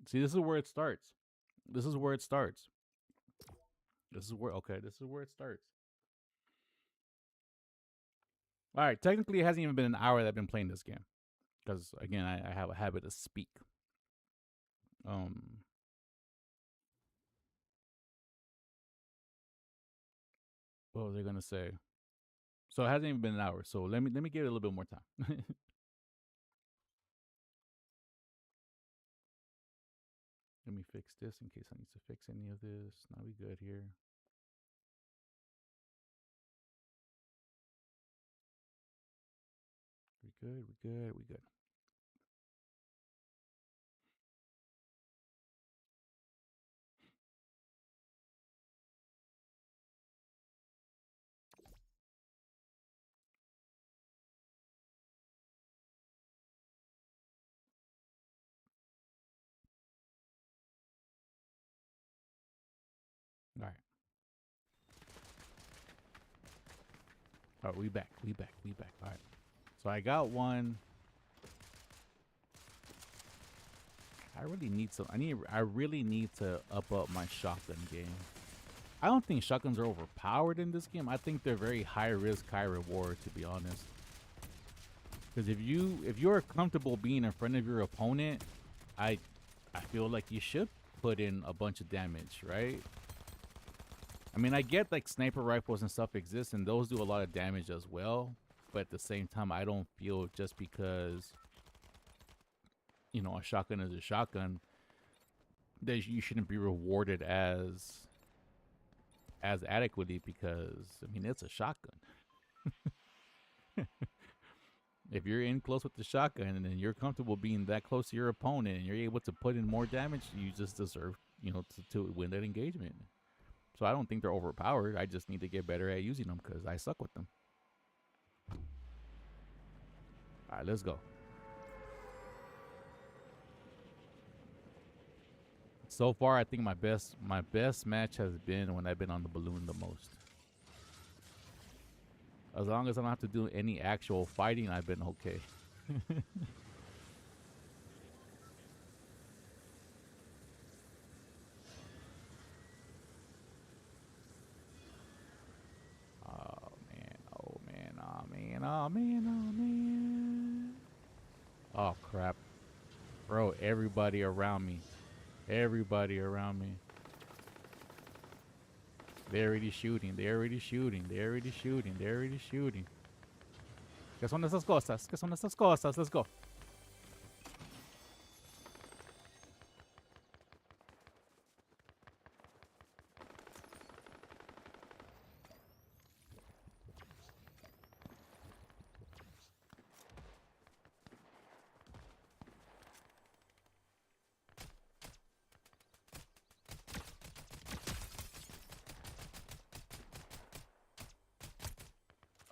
See, this is where it starts. This is where it starts. This is where it starts. All right, technically, it hasn't even been an hour that I've been playing this game. Because, again, I have a habit to speak. What was I gonna say? So it hasn't even been an hour. So let me give it a little bit more time. Let me fix this in case I need to fix any of this. Now we good here. We good. All right. All right, we back. All right. So I got one. I really need some. I really need to up my shotgun game. I don't think shotguns are overpowered in this game. I think they're very high risk, high reward, to be honest. Because if you're comfortable being in front of your opponent, I feel like you should put in a bunch of damage, right? I mean, I get like sniper rifles and stuff exist, and those do a lot of damage as well. But at the same time, I don't feel just because, you know, a shotgun is a shotgun, that you shouldn't be rewarded as adequately, because, I mean, it's a shotgun. If you're in close with the shotgun and then you're comfortable being that close to your opponent and you're able to put in more damage, you just deserve, you know, to win that engagement. So I don't think they're overpowered. I just need to get better at using them because I suck with them. All right, let's go. So far, I think my best match has been when I've been on the balloon the most. As long as I don't have to do any actual fighting, I've been okay. Oh man. Oh crap. Bro, everybody around me. They're already shooting. ¿Qué son esas cosas? Let's go.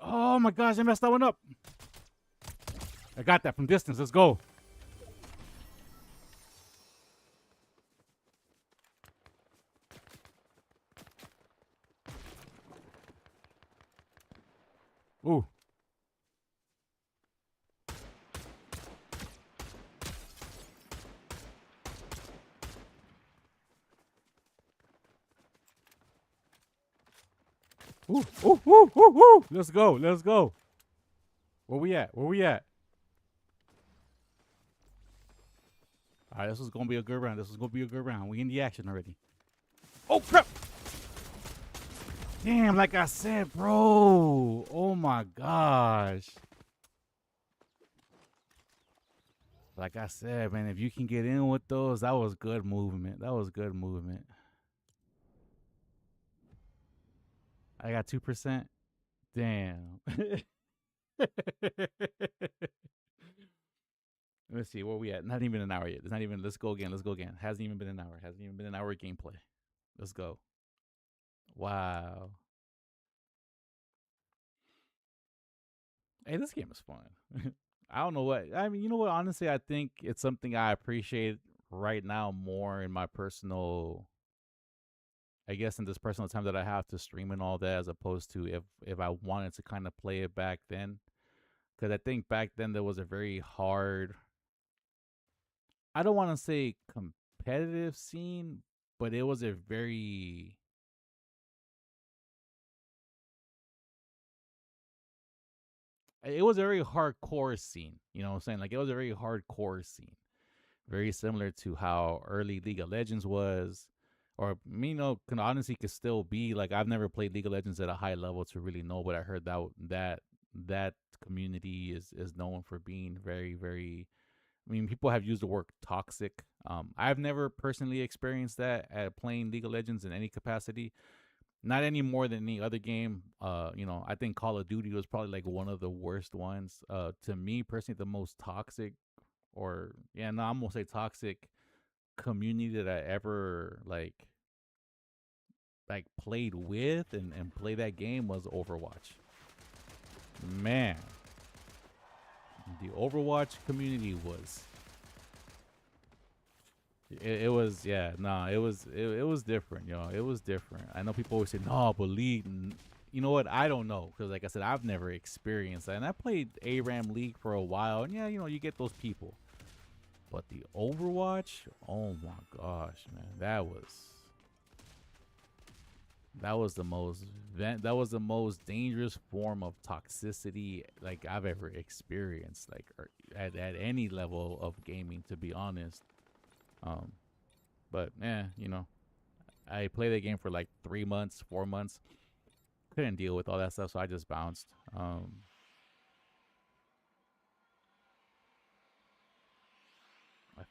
Oh my gosh, I messed that one up. I got that from distance. Let's go. Ooh. Ooh, ooh, ooh, ooh, ooh. Let's go. Let's go. Where we at? Where we at? All right, this was gonna be a good round. This was gonna be a good round. We in the action already. Oh crap! Damn, like I said, bro. Oh my gosh. Like I said, man, if you can get in with those, that was good movement. That was good movement. I got 2%. Damn. Let's see where we at. Not even an hour yet. It's not even. Let's go again. Let's go again. Hasn't even been an hour. Hasn't even been an hour of gameplay. Let's go. Wow. Hey, this game is fun. I don't know what. I mean, you know what? Honestly, I think it's something I appreciate right now more in my personal. I guess in this personal time that I have to stream and all that, as opposed to if I wanted to kind of play it back then, because I think back then there was a very hard. I don't want to say competitive scene, but it was a very hardcore scene. You know what I'm saying? Like it was a very hardcore scene. Very similar to how early League of Legends was. Or me know can honestly could still be like I've never played League of Legends at a high level to really know, but I heard that community is known for being very, very I mean, people have used the word toxic. I've never personally experienced that at playing League of Legends in any capacity. Not any more than any other game. I think Call of Duty was probably like one of the worst ones. To me personally, the most toxic, or yeah, no, I'm gonna say toxic community that I ever like played with and play that game was Overwatch. Man, the Overwatch community was it was yeah no it was different, it was different. I know people always say no, but League, you know what, I don't know, because like I said, I've never experienced that, and I played ARAM League for a while, and yeah, you get those people, but the Overwatch, oh my gosh, man, that was the most dangerous form of toxicity like I've ever experienced, like at any level of gaming, to be honest. Um, but yeah, I played that game for like 3 months, 4 months. Couldn't deal with all that stuff, so I just bounced. I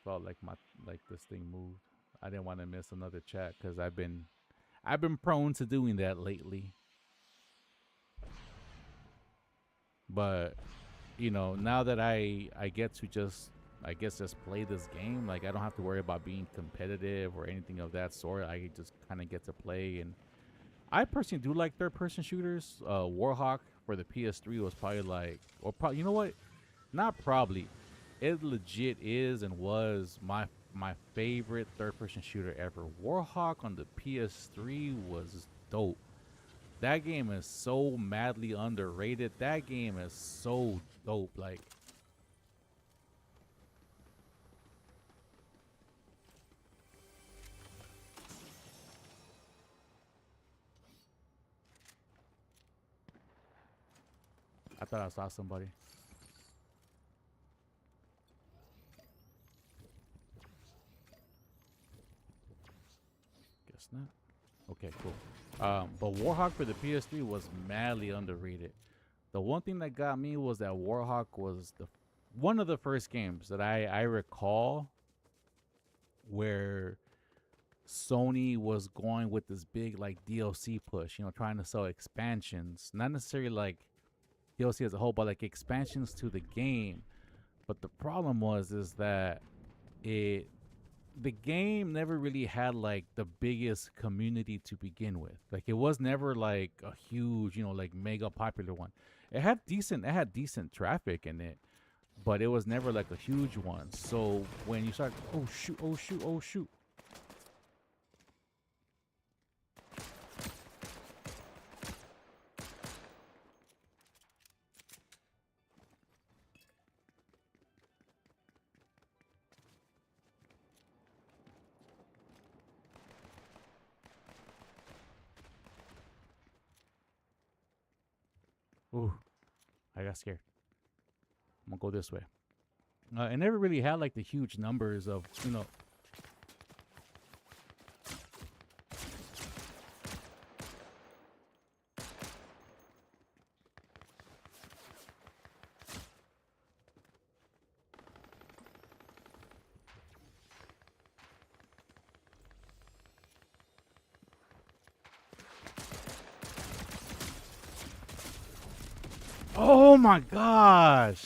felt like this thing moved. I didn't want to miss another chat because I've been prone to doing that lately. But now that I get to just I guess just play this game, like I don't have to worry about being competitive or anything of that sort. I just kind of get to play, and I personally do like third person shooters. Warhawk for the PS3 was probably like, or probably, you know what? Not probably. It legit is and was my favorite third person shooter ever. Warhawk on the PS3 was dope. That game is so madly underrated. That game is so dope. Like, I thought I saw somebody. Guess not. Okay, cool. But Warhawk for the PS3 was madly underrated. The one thing that got me was that Warhawk was the one of the first games that I recall where Sony was going with this big like DLC push, trying to sell expansions, not necessarily like DLC as a whole, but like expansions to the game. But the problem was is that it the game never really had like the biggest community to begin with. Like it was never like a huge, like mega popular one. It had decent traffic in it, but it was never like a huge one. So when you start, oh shoot, oh shoot, oh shoot. Ooh, I got scared. I'm gonna go this way. It never really had like the huge numbers of, you know. Oh my gosh.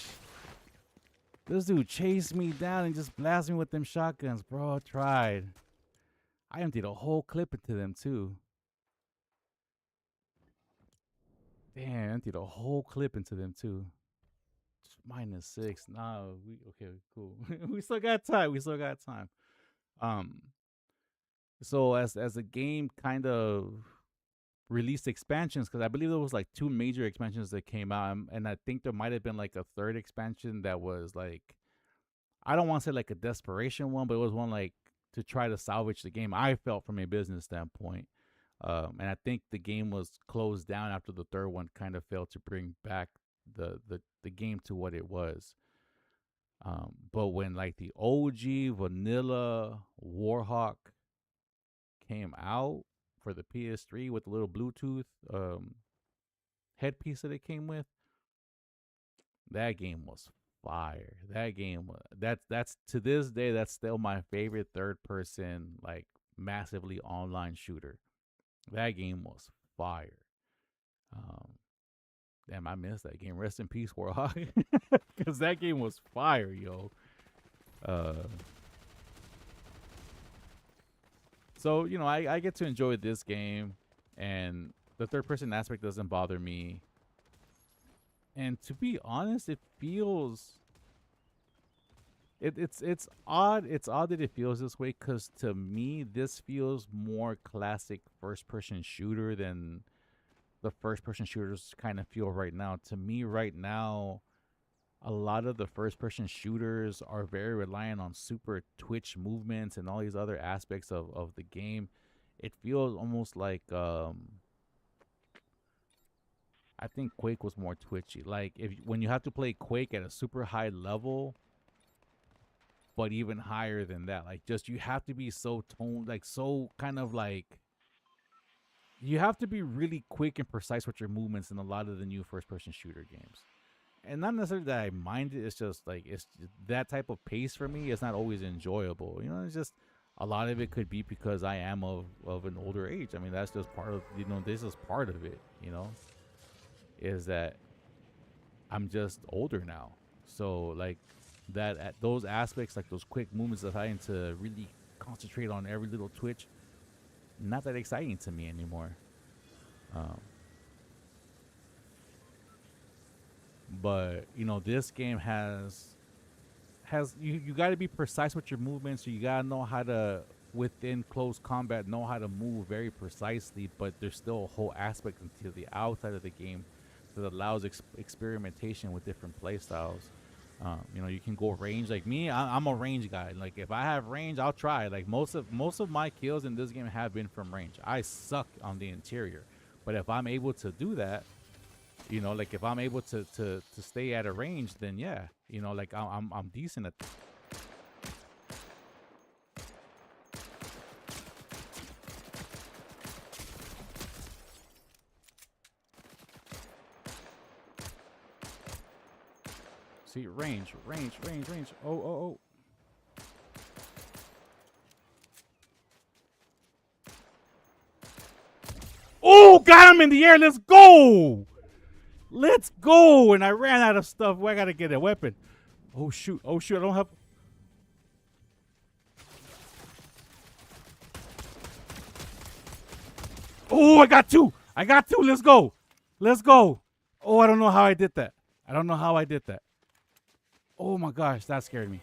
This dude chased me down and just blasted me with them shotguns, bro. I tried. I emptied a whole clip into them too. Damn, I emptied a whole clip into them too. -6. Nah, we okay, cool. We still got time. We still got time. Um, so as the game kind of released expansions, because I believe there was like 2 major expansions that came out, and I think there might have been like a third expansion that was like, I don't want to say like a desperation one, but it was one like to try to salvage the game. I felt from a business standpoint, and I think the game was closed down after the third one kind of failed to bring back the game to what it was. But when like the OG vanilla Warhawk came out for the PS3 with the little Bluetooth headpiece that it came with, that game was fire. That game was, that's to this day, that's still my favorite third person like massively online shooter. That game was fire. Um, Damn, I missed that game. Rest in peace, Warhawk, because that game was fire, yo. Uh, so you know, I get to enjoy this game, and the third person aspect doesn't bother me. And to be honest, it feels it's odd. It's odd that it feels this way, because to me, this feels more classic first person shooter than the first person shooters kind of feel right now. To me, right now, a lot of the first person shooters are very reliant on super twitch movements and all these other aspects of the game. It feels almost like I think Quake was more twitchy. Like if when you have to play Quake at a super high level, but even higher than that, like just you have to be so toned, like so kind of like you have to be really quick and precise with your movements in a lot of the new first person shooter games. And not necessarily that I mind it, it's just like it's that type of pace for me is not always enjoyable. You know, it's just a lot of it could be because I am of an older age. I mean, that's just part of, you know, this is part of it, you know, is that I'm just older now. So like that at those aspects, like those quick movements of having to really concentrate on every little twitch, not that exciting to me anymore. Um, but you know, this game has you got to be precise with your movements. So you got to know how to, within close combat, know how to move very precisely. But there's still a whole aspect into the outside of the game that allows experimentation with different play styles. You know, you can go range. Like me, I'm a range guy. Like if I have range, I'll try. Like most of my kills in this game have been from range. I suck on the interior, but if I'm able to do that, you know, like if I'm able to stay at a range, then yeah, you know, like I'm decent at. See, range. Oh. Oh, got him in the air. Let's go. Let's go. And I ran out of stuff. Well, I got to get a weapon. Oh, shoot. I don't have. Oh, I got two. Let's go. Oh, I don't know how I did that. Oh, my gosh. That scared me.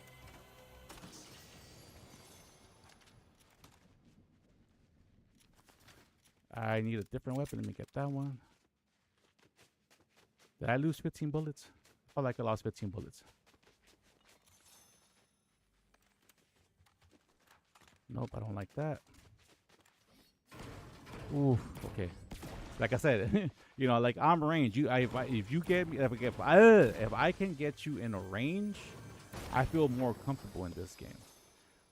I need a different weapon. Let me get that one. Did I lose 15 bullets? I felt like I lost 15 bullets. Nope, I don't like that. Ooh, okay. Like I said, like I'm range. If you get me, if I can get you in a range, I feel more comfortable in this game.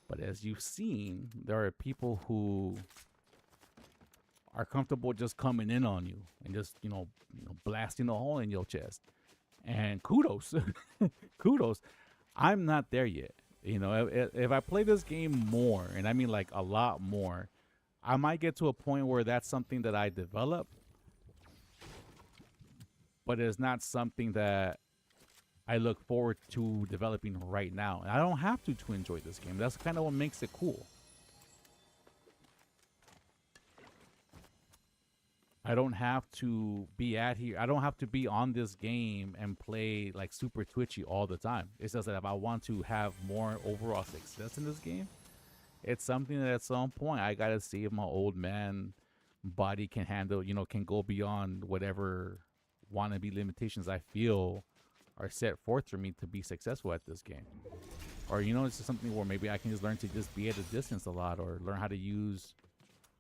But as you've seen, there are people who are comfortable just coming in on you and just blasting a hole in your chest. And kudos, kudos. I'm not there yet. If I play this game more, and I mean like a lot more, I might get to a point where that's something that I develop, but it's not something that I look forward to developing right now. And I don't have to enjoy this game. That's kind of what makes it cool. I don't have to be at here. I don't have to be on this game and play like super twitchy all the time. It's just that if I want to have more overall success in this game, it's something that at some point I gotta see if my old man body can handle, can go beyond whatever wannabe limitations I feel are set forth for me to be successful at this game. Or, it's just something where maybe I can just learn to just be at a distance a lot, or learn how to use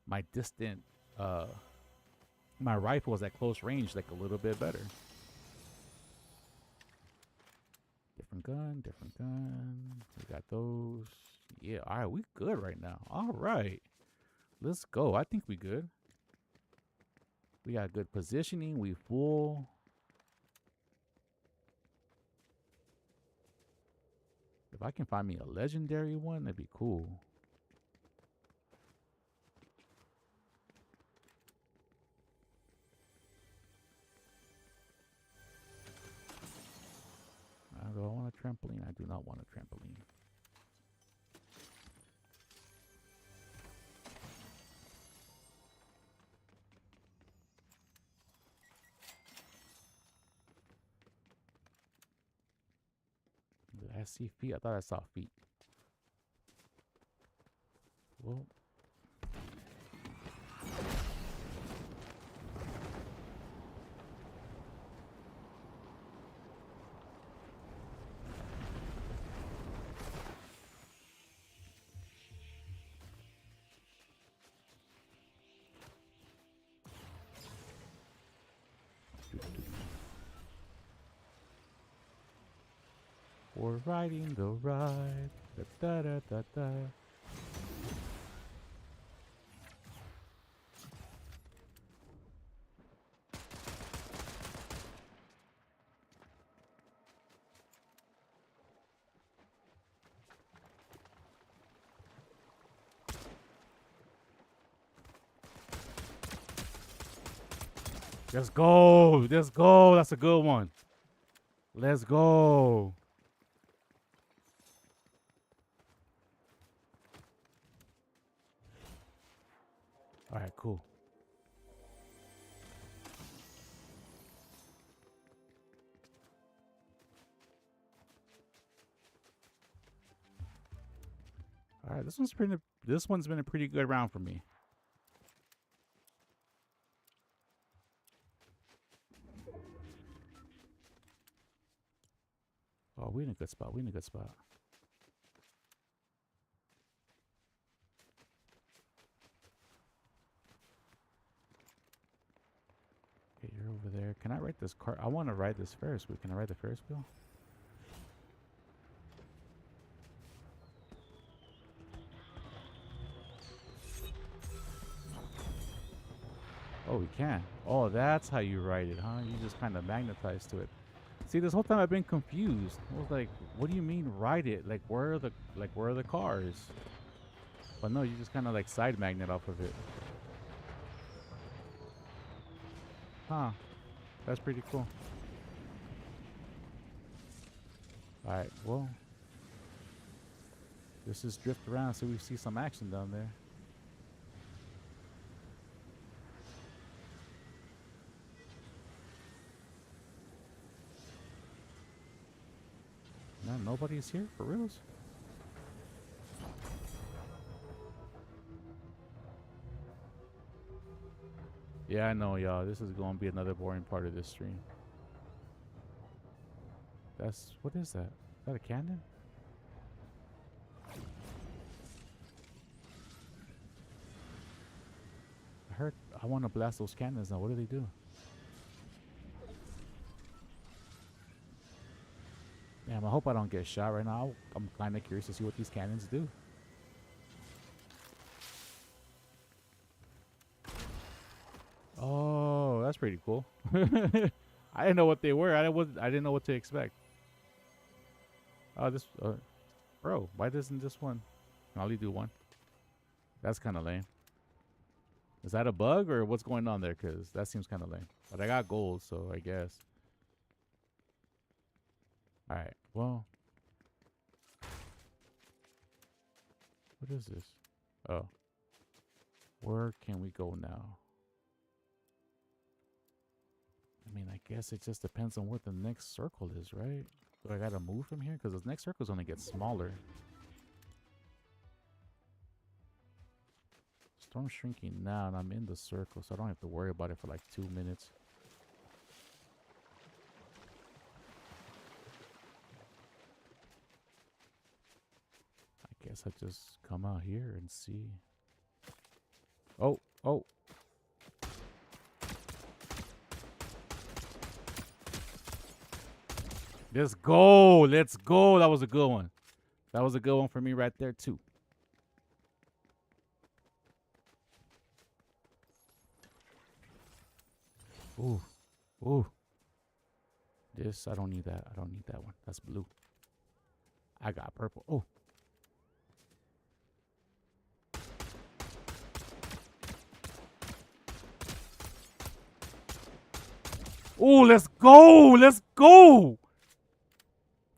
my my rifles at close range like a little bit better. Different gun. We got those. Yeah, all right, we good right now. All right, let's go. I think we good. We got good positioning. We full. If I can find me a legendary one, that'd be cool. Do I want a trampoline? I do not want a trampoline. Did I see feet? I thought I saw feet. Well. We're riding the ride. Da, da, da, da, da. Let's go. Let's go. That's a good one. Let's go. All right, cool. All right, this one's been a pretty good round for me. Oh, we in a good spot. We in a good spot. Okay, you're over there. Can I ride this car? I want to ride this Ferris wheel. Can I ride the Ferris wheel? Oh, we can. Oh, that's how you ride it, huh? You just kind of magnetize to it. See, this whole time I've been confused. I was like, what do you mean ride it? Like where are the cars? But no, you just kind of like side magnet off of it. Huh. That's pretty cool. Alright, well. Let's just drift around so we see some action down there. No, nobody's here for reals. Yeah, I know, y'all. This is going to be another boring part of this stream. What is that? Is that a cannon? I hurt. I want to blast those cannons now. What do they do? Damn, I hope I don't get shot right now. I'm kind of curious to see what these cannons do. Oh, that's pretty cool. I didn't know what they were. I didn't know what to expect. Oh, this bro, why doesn't this one only do one? That's kind of lame. Is that a bug or what's going on there? Because that seems kind of lame. But I got gold, so I guess. All right. Well, what is this? Oh, where can we go now? I mean, I guess it just depends on what the next circle is, right? Do I gotta move from here? Because the next circle's gonna get smaller. Storm shrinking now, and I'm in the circle, so I don't have to worry about it for like 2 minutes. I guess I just come out here and see. Oh, oh. Let's go. Let's go. That was a good one. That was a good one for me right there, too. Ooh. Ooh. This, I don't need that. I don't need that one. That's blue. I got purple. Oh. Oh, let's go. Let's go.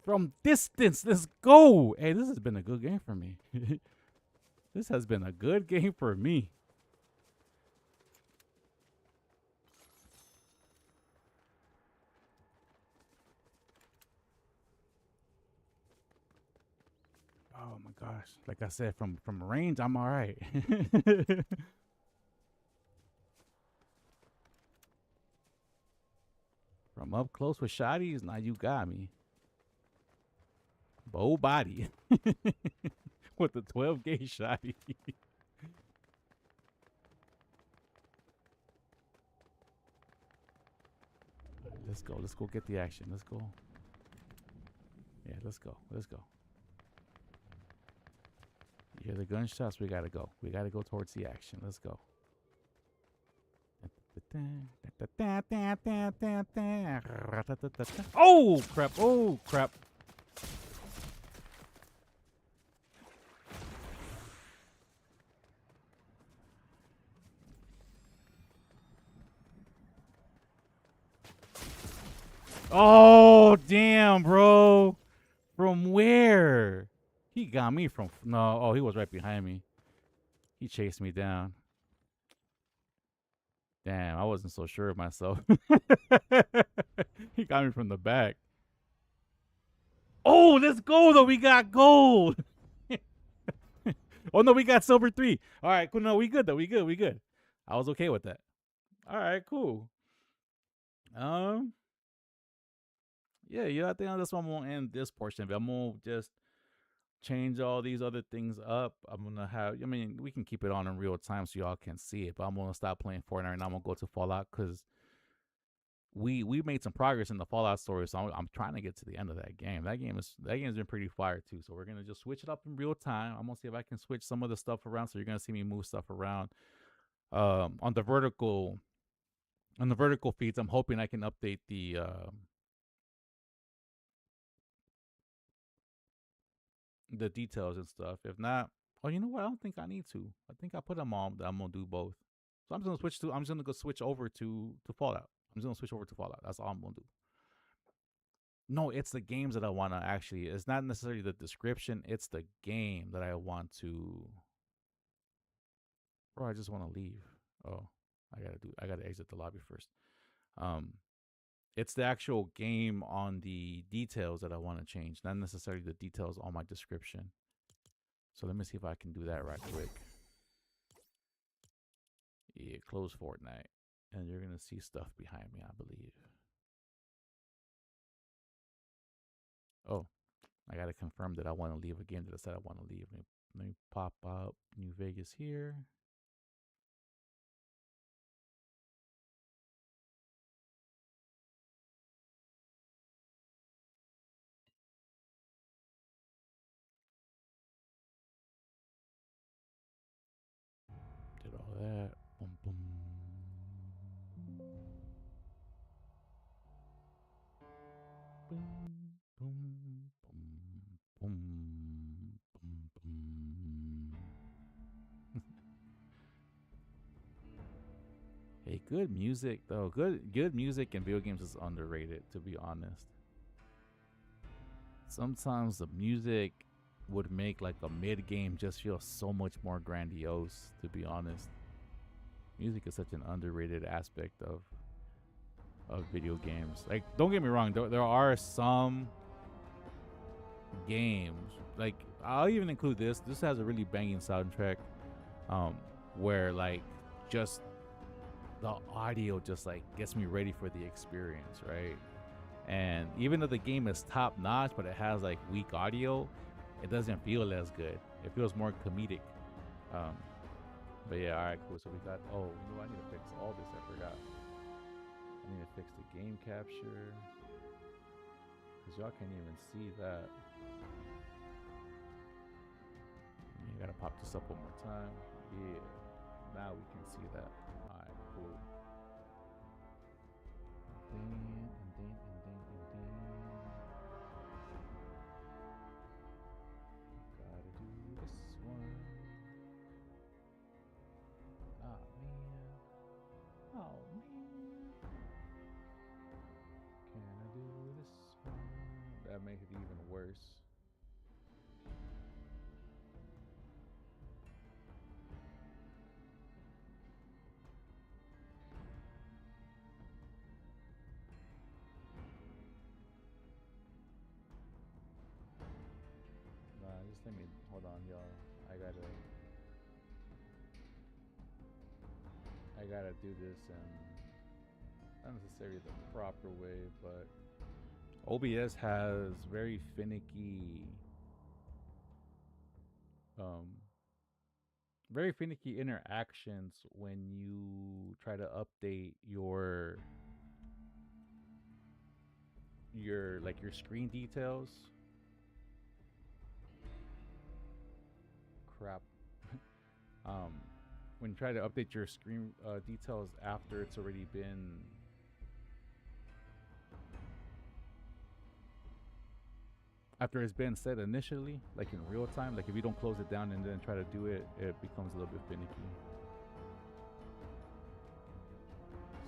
From distance, let's go. Hey, this has been a good game for me. This has been a good game for me. Oh my gosh. Like I said, from range, I'm all right. From up close with shotties, now you got me. Bow body. With the 12 gauge shotty. Let's go. Let's go get the action. Let's go. Yeah, let's go. Let's go. You hear the gunshots? We gotta go. We gotta go towards the action. Let's go. Oh crap! Oh crap! Oh damn, bro! From where? He got me from no. Oh, he was right behind me. He chased me down. Damn, I wasn't so sure of myself. He got me from the back. Oh, let's go though. We got gold. Oh no, we got silver 3. All right, cool. No, we good though. We good. We good. I was okay with that. All right, cool. Um, yeah. I think that's why I'm gonna end this portion of it. I'm gonna just change all these other things up. I'm gonna have. I mean, we can keep it on in real time so y'all can see it. But I'm gonna stop playing Fortnite and I'm gonna go to Fallout because we made some progress in the Fallout story, so I'm trying to get to the end of that game. That game's been pretty fire too. So we're gonna just switch it up in real time. I'm gonna see if I can switch some of the stuff around. So you're gonna see me move stuff around. On the vertical feeds, I'm hoping I can update the details and stuff. If not, oh, you know what? I don't think I need to. I think I put them on that I'm gonna do both. So I'm just gonna go switch over to Fallout. I'm just gonna switch over to Fallout. That's all I'm gonna do. No, it's the games that I want to actually. It's not necessarily the description. It's the game that I want to. Bro, I just want to leave. Oh, I gotta exit the lobby first. Um, it's the actual game on the details that I want to change, not necessarily the details on my description. So let me see if I can do that right quick. Yeah, close Fortnite, and you're gonna see stuff behind me, I believe. Oh, I gotta confirm that I want to leave a game that I said I want to leave. Let me pop up New Vegas here. Hey, good music though. Good music in video games is underrated, to be honest. Sometimes the music would make like a mid game just feel so much more grandiose, to be honest. Music is such an underrated aspect of video games. Like, don't get me wrong, there are some games, like I'll even include this. This has a really banging soundtrack, um, where like just the audio just like gets me ready for the experience, right? And even though the game is top notch, but it has like weak audio, it doesn't feel as good. It feels more comedic. Um, but yeah, all right, cool. So we got. Oh, you know, I need to fix all this. I forgot. I need to fix the game capture because y'all can't even see that. You gotta pop this up one more time. Yeah, now we can see that. All right, cool. Gotta do this one. Oh man. Oh man. Can I do this one? That makes it even worse. Nah, just let me hold on, y'all. I gotta do this in not necessarily the proper way, but OBS has very um finicky interactions when you try to update your screen details. Crap. um when you try to update your screen details after it's already been set initially, like in real time, like if you don't close it down and then try to do it, it becomes a little bit finicky.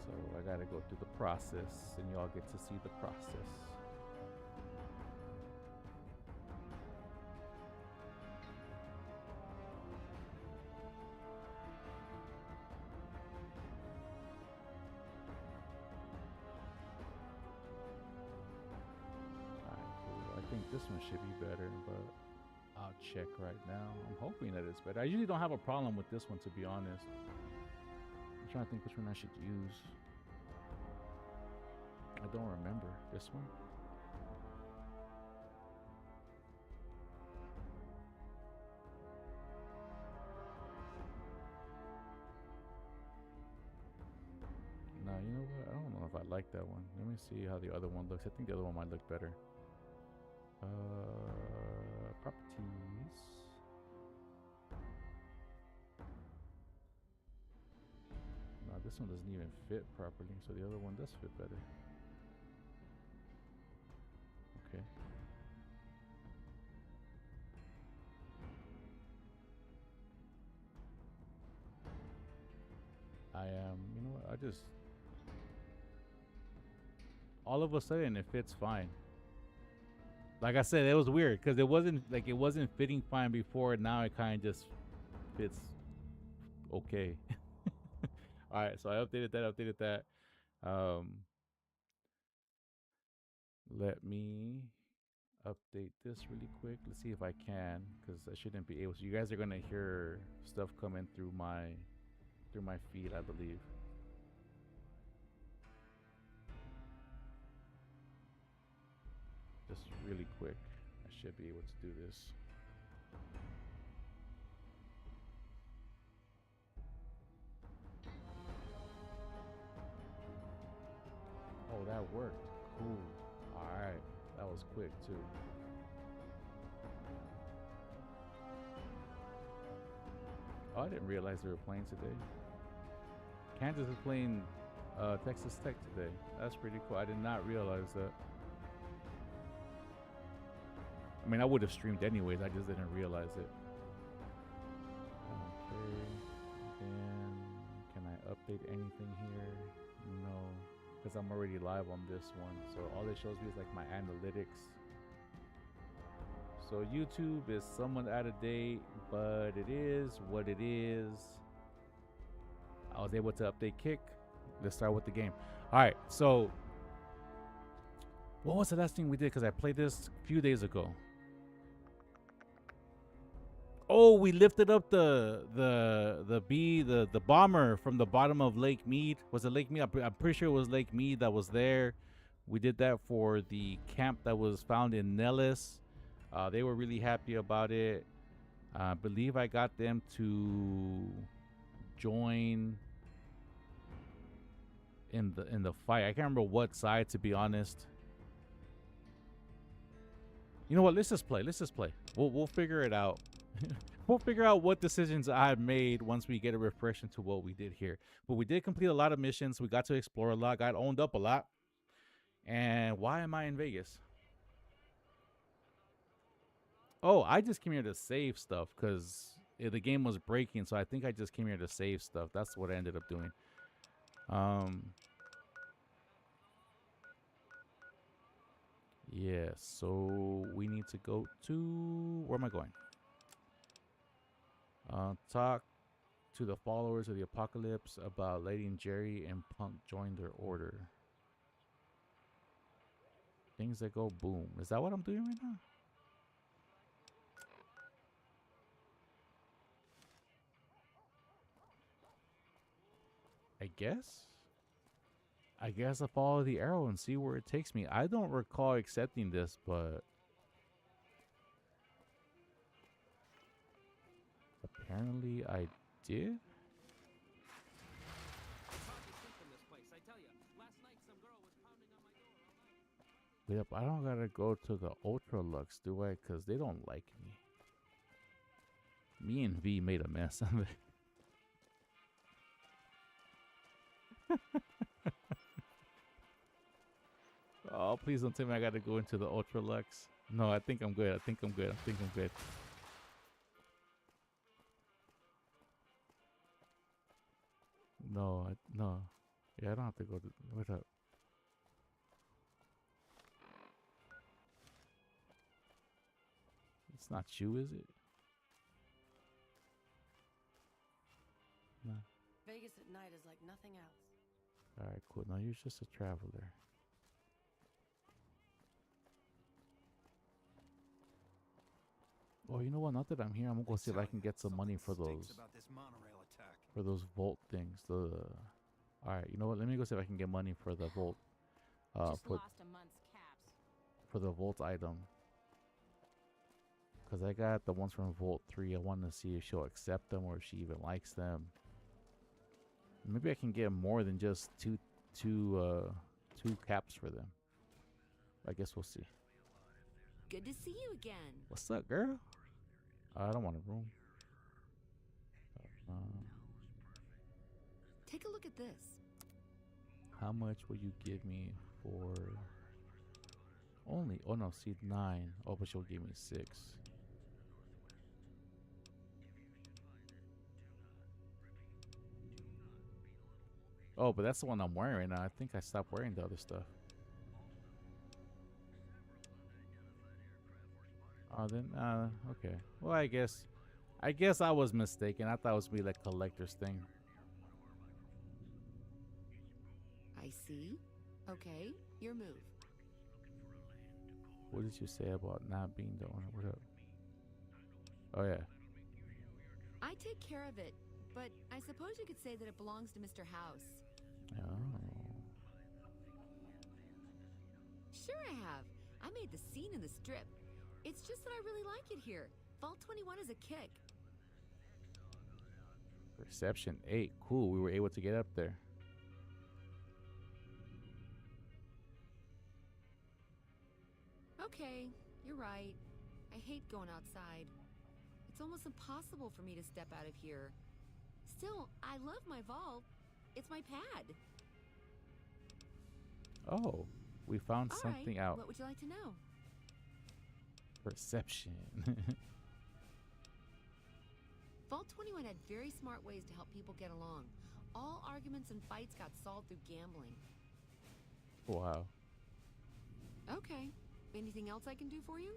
So I gotta go through the process and y'all get to see the process. This one should be better, but I'll check right now. I'm hoping that it's better. I usually don't have a problem with this one, to be honest. I'm trying to think which one I should use. I don't remember. This one? No, you know what? I don't know if I like that one. Let me see how the other one looks. I think the other one might look better. Properties. No, this one doesn't even fit properly, so the other one does fit better. Okay. I am, you know what? all of a sudden it fits fine. Like I said, it was weird because it wasn't fitting fine before. Now it kind of just fits okay. All right, so I updated that. Let me update this really quick. Let's see if I can, because I shouldn't be able. So you guys are gonna hear stuff coming through my feed, I believe. Just really quick, I should be able to do this. Oh, that worked. Cool. All right, that was quick too. Oh, I didn't realize they were playing today. Kansas is playing Texas Tech today. That's pretty cool. I did not realize that. I mean, I would have streamed anyways. I just didn't realize it. Okay. Then can I update anything here? No, because I'm already live on this one. So all it shows me is like my analytics. So YouTube is somewhat out of date, but it is what it is. I was able to update Kick. Let's start with the game. All right, so what was the last thing we did? Because I played this a few days ago. Oh, we lifted up the bomber from the bottom of Lake Mead. Was it Lake Mead? I'm pretty sure it was Lake Mead that was there. We did that for the camp that was found in Nellis. They were really happy about it. I believe I got them to join in the fight. I can't remember what side, to be honest. You know what? Let's just play. We'll figure it out. We'll figure out what decisions I made once we get a refresh into what we did here. But we did complete a lot of missions. We got to explore a lot. Got owned up a lot. And why am I in Vegas? Oh, I just came here to save stuff because the game was breaking. So I think I just came here to save stuff. That's what I ended up doing. Yeah, so we need to go to... Where am I going? Talk to the followers of the Apocalypse about letting Jerry and Punk join their order. Things that go boom. Is that what I'm doing right now? I guess I follow the arrow and see where it takes me. I don't recall accepting this, but apparently I did. Wait up, I don't gotta go to the Ultra Lux, do I? Because they don't like me. Me and V made a mess of it. Oh, please don't tell me I gotta go into the Ultra Lux. No, I think I'm good. I think I'm good. No, no. Yeah, I don't have to go to... What up? It's not you, is it? No. Vegas at night is like nothing else. Alright, cool. No, you're just a traveler. Oh, you know what? Not that I'm here, I'm gonna go see if I can get some money for those vault things. Alright, you know what? Let me go see if I can get money for the vault. For the vault item. Because I got the ones from Vault 3. I want to see if she'll accept them or if she even likes them. Maybe I can get more than just two caps for them. I guess we'll see. Good to see you again. What's up, girl? I don't want a room. Take a look at this. How much will you give me for only? Oh no, see 9. Oh, but she'll give me 6. Oh, but that's the one I'm wearing right now. I think I stopped wearing the other stuff. Oh, then, okay. Well, I guess I was mistaken. I thought it was be like collector's thing. I see. Okay, your move. What did you say about not being the owner? What up? Oh, yeah. I take care of it, but I suppose you could say that it belongs to Mr. House. Oh. Sure I have. I made the scene in the strip. It's just that I really like it here. Vault 21 is a kick. Perception 8. Cool. We were able to get up there. Okay, you're right. I hate going outside. It's almost impossible for me to step out of here. Still, I love my vault. It's my pad. Oh, we found something out. What would you like to know? Perception. Vault 21 had very smart ways to help people get along. All arguments and fights got solved through gambling. Wow. Okay. Anything else I can do for you?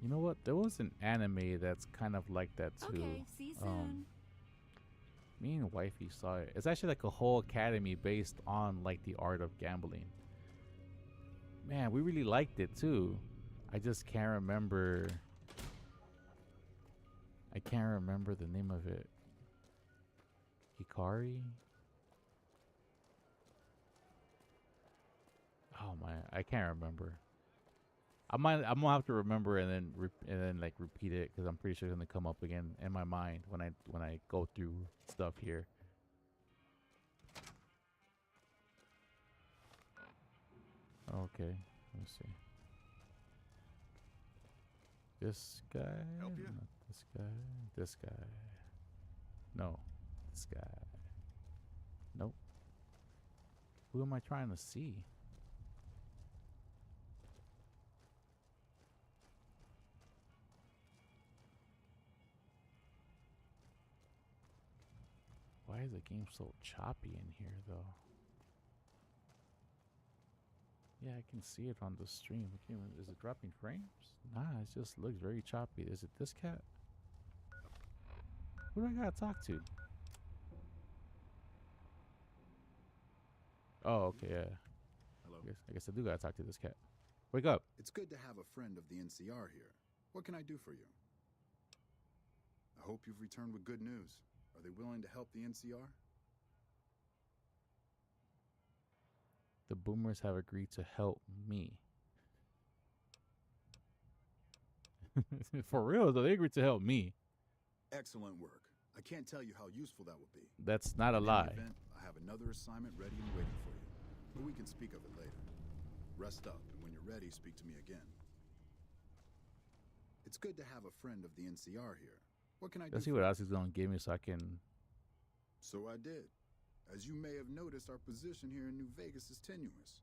You know what? There was an anime that's kind of like that too. Okay, see you soon. Me and wifey saw it. It's actually like a whole academy based on like the art of gambling. Man, we really liked it too. I just can't remember. I can't remember the name of it. Hikari? Oh man, I can't remember. I'm gonna have to remember and then like repeat it because I'm pretty sure it's gonna come up again in my mind when I go through stuff here. Okay, let's see. This guy? Help you? Not this guy. This guy. No, this guy. Nope. Who am I trying to see? Why is the game so choppy in here, though? Yeah, I can see it on the stream. Is it dropping frames? Nah, it just looks very choppy. Is it this cat? Who do I gotta talk to? Oh, okay, yeah. Hello. I guess I do gotta talk to this cat. Wake up. It's good to have a friend of the NCR here. What can I do for you? I hope you've returned with good news. Are they willing to help the NCR? The boomers have agreed to help me. For real, though, they agreed to help me. Excellent work. I can't tell you how useful that will be. That's not a In any lie. event, I have another assignment ready and waiting for you. But we can speak of it later. Rest up, and when you're ready, speak to me again. It's good to have a friend of the NCR here. What can I do? Let's see what else he's gonna give me so I can. So I did. As you may have noticed, our position here in New Vegas is tenuous.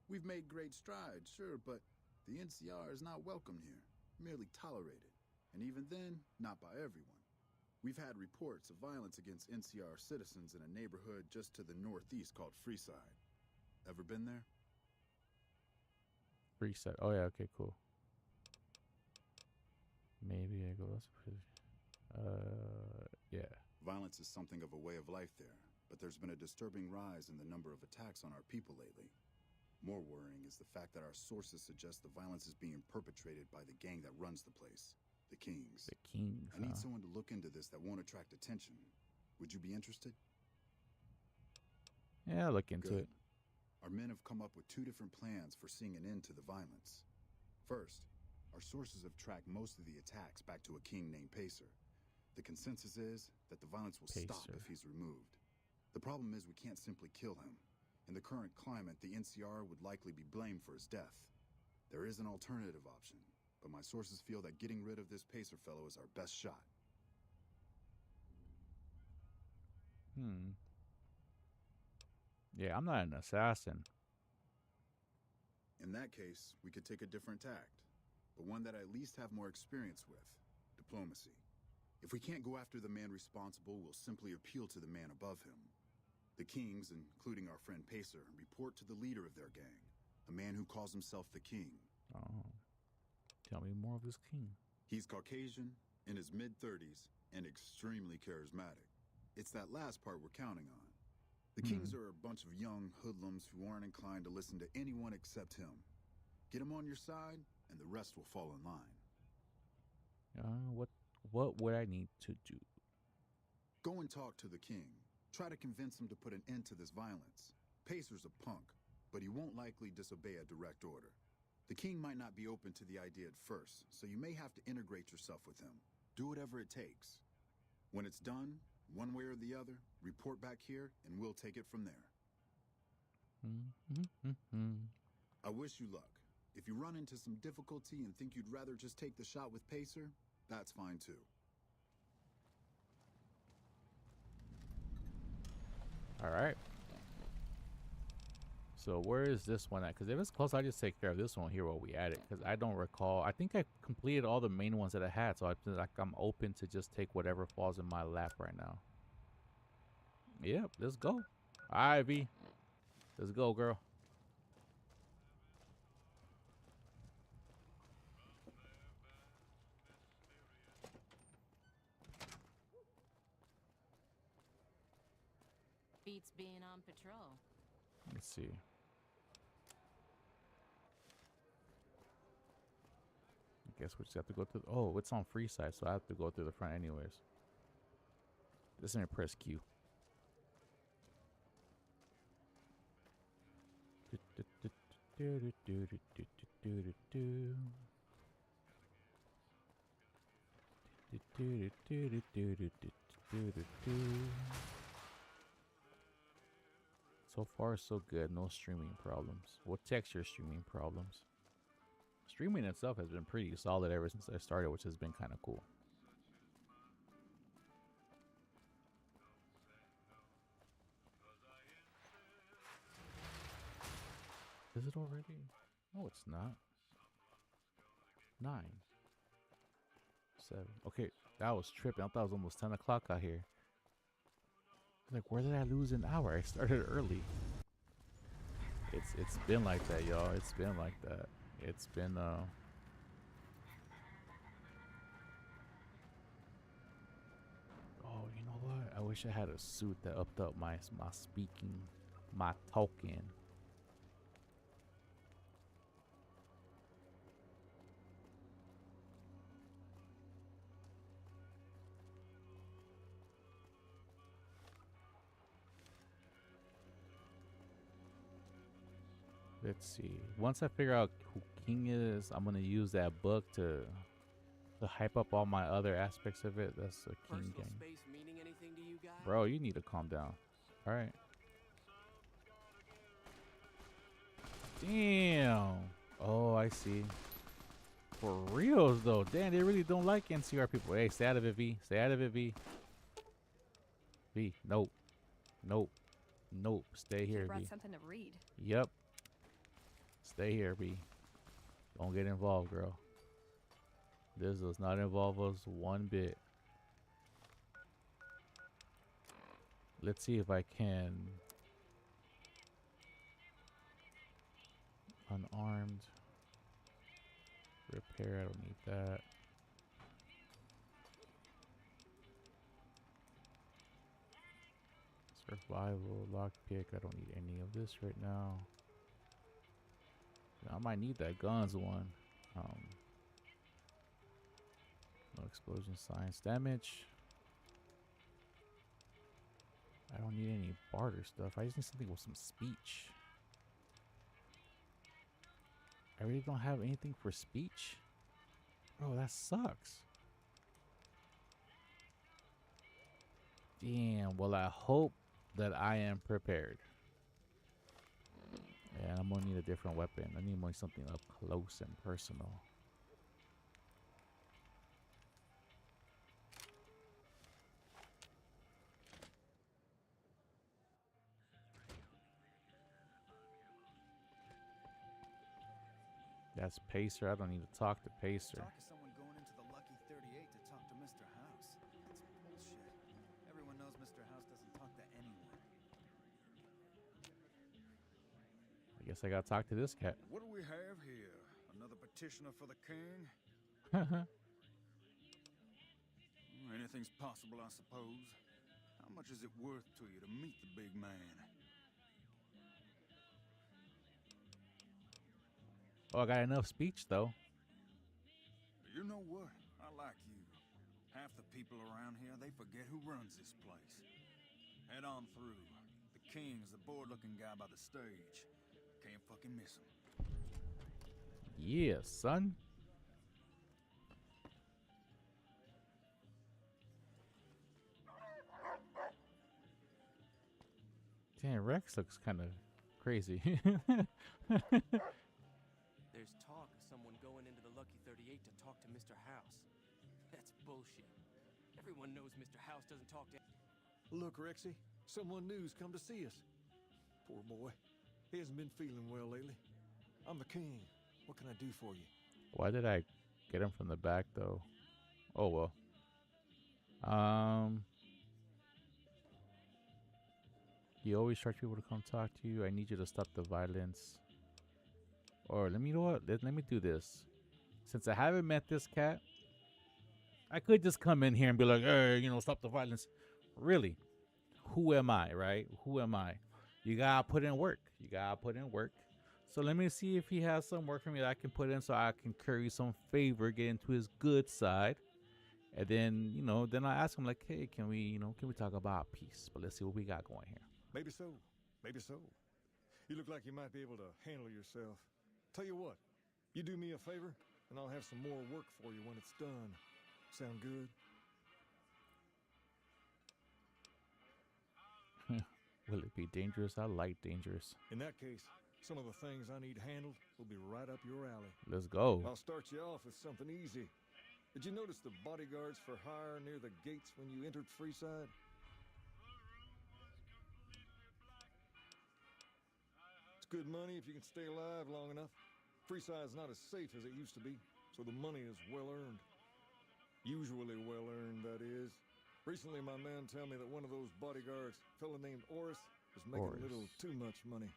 We've made great strides, sure, but the NCR is not welcome here, merely tolerated. And even then, not by everyone. We've had reports of violence against NCR citizens in a neighborhood just to the northeast called Freeside. Ever been there? Reset. Oh yeah. Okay. Cool. Maybe I go. Yeah. Violence is something of a way of life there, but there's been a disturbing rise in the number of attacks on our people lately. More worrying is the fact that our sources suggest the violence is being perpetrated by the gang that runs the place, the Kings. The Kings. I need someone to look into this that won't attract attention. Would you be interested? Yeah, I'll look into it. Our men have come up with two different plans for seeing an end to the violence. First, our sources have tracked most of the attacks back to a king named Pacer. The consensus is that the violence will stop if he's removed. The problem is we can't simply kill him. In the current climate, the NCR would likely be blamed for his death. There is an alternative option, but my sources feel that getting rid of this Pacer fellow is our best shot. Yeah, I'm not an assassin. In that case, we could take a different tact, but one that I at least have more experience with: diplomacy. If we can't go after the man responsible, we'll simply appeal to the man above him. The Kings, including our friend Pacer, report to the leader of their gang, a man who calls himself the King. Oh. Tell me more of this king. He's Caucasian, in his mid-30s, and extremely charismatic. It's that last part we're counting on. The Kings are a bunch of young hoodlums who aren't inclined to listen to anyone except him. Get him on your side, and the rest will fall in line. What would I need to do? Go and talk to the King. Try to convince him to put an end to this violence. Pacer's a punk, but he won't likely disobey a direct order. The King might not be open to the idea at first, so you may have to integrate yourself with him. Do whatever it takes. When it's done, one way or the other, report back here, and we'll take it from there. I wish you luck. If you run into some difficulty and think you'd rather just take the shot with Pacer, that's fine too. All right. So where is this one at? Because if it's close, I just take care of this one here while we at it. Because I don't recall. I think I completed all the main ones that I had, so I'm open to just take whatever falls in my lap right now. Yep, let's go. Ivy, let's go, girl. Beats being on patrol. Let's see. I guess we just have to go through. Oh, it's on free side, so I have to go through the front anyways. This is press Q. So far, so good. No streaming problems. What texture streaming problems? Streaming itself has been pretty solid ever since I started, which has been kind of cool. Is it already? No, it's not. 9. 7. Okay, that was tripping. I thought it was almost 10 o'clock out here. Like, where did I lose an hour? I started early. It's been like that, y'all. It's been like that. It's been Oh, you know what? I wish I had a suit that upped up my speaking, my talking. Let's see. Once I figure out who King is, I'm gonna use that book to hype up all my other aspects of it. That's a King gang. Space meaning anything to you guys? Bro, you need to calm down. All right. Damn. Oh, I see. For reals though. Damn, they really don't like NCR people. Hey, stay out of it, V. Stay out of it, V. V. Nope. Nope. Nope. Stay here, brought V. something to read. Yep. Stay here, B. Don't get involved, girl. This does not involve us one bit. Let's see if I can. Unarmed. Repair, I don't need that. Survival, lockpick, I don't need any of this right now. I might need that guns one. No explosion science damage. I don't need any barter stuff. I just need something with some speech. I really don't have anything for speech. Bro, that sucks. Damn, well I hope that I am prepared. And I'm gonna need a different weapon. I need more something up close and personal. That's Pacer. I don't need to talk to Pacer. Talk to someone going into the Lucky 38 to talk to Mr. House. That's bullshit. Everyone knows Mr. House doesn't talk to anyone. I guess I gotta talk to this cat. What do we have here? Another petitioner for the king? Anything's possible, I suppose. How much is it worth to you to meet the big man? Oh, I got enough speech though. You know what? I like you. Half the people around here, they forget who runs this place. Head on through. The king's the bored-looking guy by the stage. Can't fucking miss him. Yeah, son. Damn, Rex looks kind of crazy. There's talk of someone going into the Lucky 38 to talk to Mr. House. That's bullshit. Everyone knows Mr. House doesn't talk to... Look, Rexy, someone new's come to see us. Poor boy. He hasn't been feeling well lately. I'm the king. What can I do for you? Why did I get him from the back though? Oh well. You always charge people to come talk to you. I need you to stop the violence. Or let me, you know what? Let me do this. Since I haven't met this cat, I could just come in here and be like, hey, you know, stop the violence. Really? Who am I, right? Who am I? You gotta put in work. You gotta put in work. So let me see if he has some work for me that I can put in so I can curry some favor, get into his good side. And then, you know, then I ask him like, hey, can we talk about peace? But let's see what we got going here. Maybe so. Maybe so. You look like you might be able to handle yourself. Tell you what, you do me a favor, and I'll have some more work for you when it's done. Sound good? Will it be dangerous? I like dangerous. In that case, some of the things I need handled will be right up your alley. Let's go. I'll start you off with something easy. Did you notice the bodyguards for hire near the gates when you entered Freeside? It's good money if you can stay alive long enough. Freeside's not as safe as it used to be, so the money is well earned. Usually well earned, that is. Recently, my man told me that one of those bodyguards, a fella named Oris, was making a little too much money.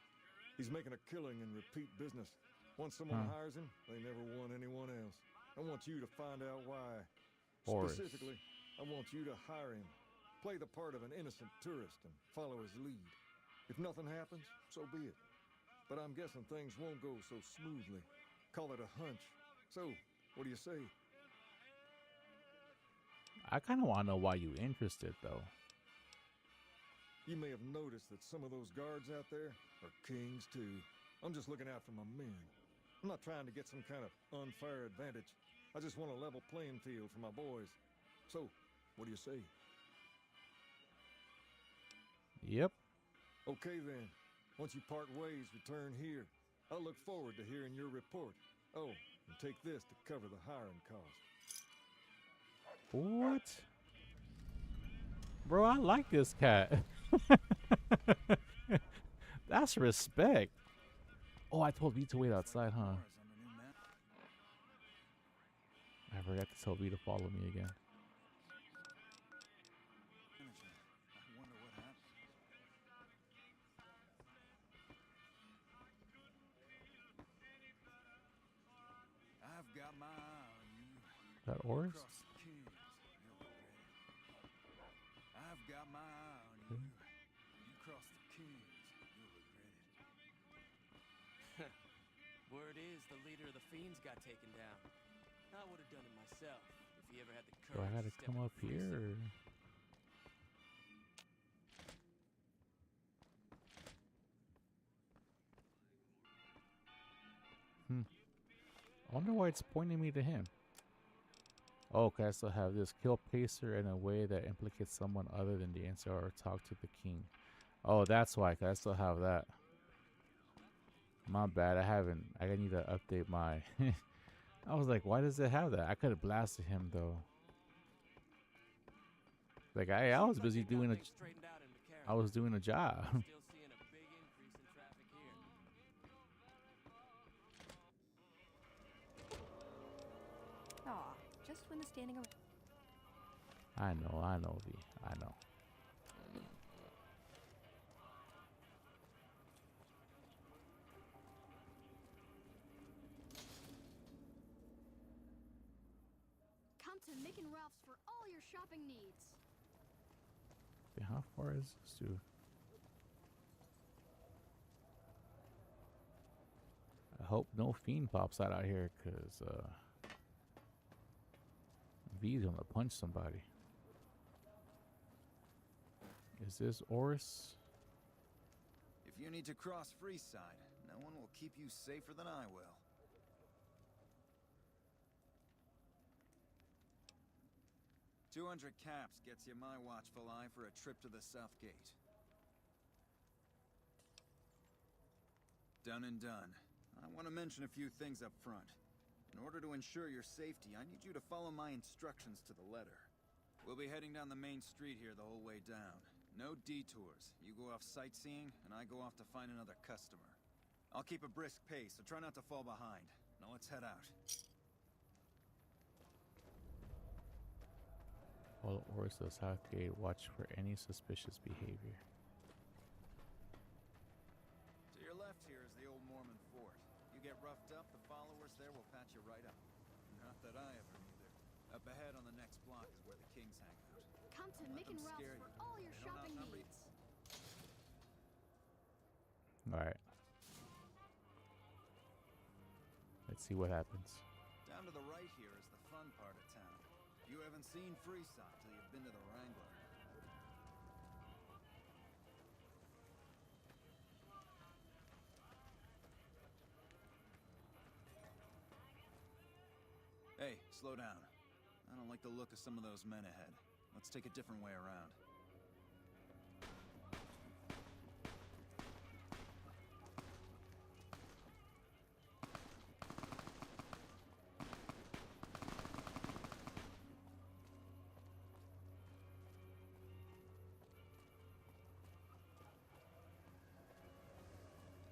He's making a killing in repeat business. Once someone hires him, they never want anyone else. I want you to find out why. Oris. Specifically, I want you to hire him. Play the part of an innocent tourist and follow his lead. If nothing happens, so be it. But I'm guessing things won't go so smoothly. Call it a hunch. So, what do you say? I kind of want to know why you interested, though. You may have noticed that some of those guards out there are kings, too. I'm just looking out for my men. I'm not trying to get some kind of unfair advantage. I just want a level playing field for my boys. So, what do you say? Yep. Okay, then. Once you part ways, return here. I'll look forward to hearing your report. Oh, and take this to cover the hiring cost. What? Bro, I like this cat. That's respect. Oh, I told V to wait outside, huh? I forgot to tell V to follow me again. I've got my eye on you. That Oris? I've got my eye on you. You cross the Kings, you'll regret it. Word is the leader of the Fiends got taken down. I would have done it myself if he ever had the Do I courage gotta to step come in up the here? Freeside. I wonder why it's pointing me to him. Oh, okay, I still have this. Kill Pacer in a way that implicates someone other than the NCR or talk to the king. Oh, that's why. 'Cause I still have that. My bad. I haven't. I need to update my... I was like, why does it have that? I could have blasted him, though. Like, I was busy doing a... I was doing a job. Still seeing a big increase in traffic here. Aw, just when the standing around. I know, V. I know. Come to Mick and Ralph's for all your shopping needs. Okay, how far is this, dude? I hope no fiend pops out here, because V's gonna punch somebody. Is this Oris? If you need to cross Freeside, no one will keep you safer than I will. $200 caps gets you my watchful eye for a trip to the South Gate. Done and done. I want to mention a few things up front. In order to ensure your safety, I need you to follow my instructions to the letter. We'll be heading down the main street here the whole way down. No detours. You go off sightseeing, and I go off to find another customer. I'll keep a brisk pace, so try not to fall behind. Now let's head out. Follow Oris to the South Gate. Watch for any suspicious behavior. left here is the old Mormon fort. You get roughed up, the followers there will patch you right up. Not that I ever neither. Up ahead on the next block is where the kings hang out. Come to Let Mick them and Ralph's scare for you. all your They don't shopping outnumber you. needs. All right. Let's see what happens. Down to the right here is the fun part of town. You haven't seen Freeside till you've been to the Wrangler. Hey, slow down. I don't like the look of some of those men ahead. Let's take a different way around.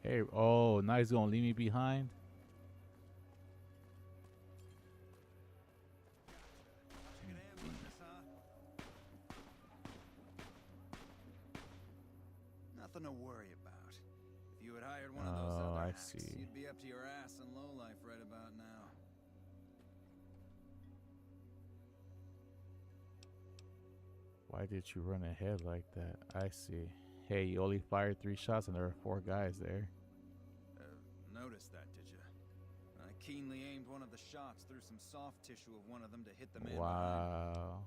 Hey, oh, now he's gonna leave me behind. Taking a hand with this, huh? Nothing to worry about. If you had hired one of those Oh, other I hacks, see. you'd be up to your ass in lowlife right about now. Why did you run ahead like that? I see. Hey, you only fired 3 shots and there were 4 guys there. Noticed that, did you? I keenly aimed one of the shots through some soft tissue of one of them to hit the man behind. Wow.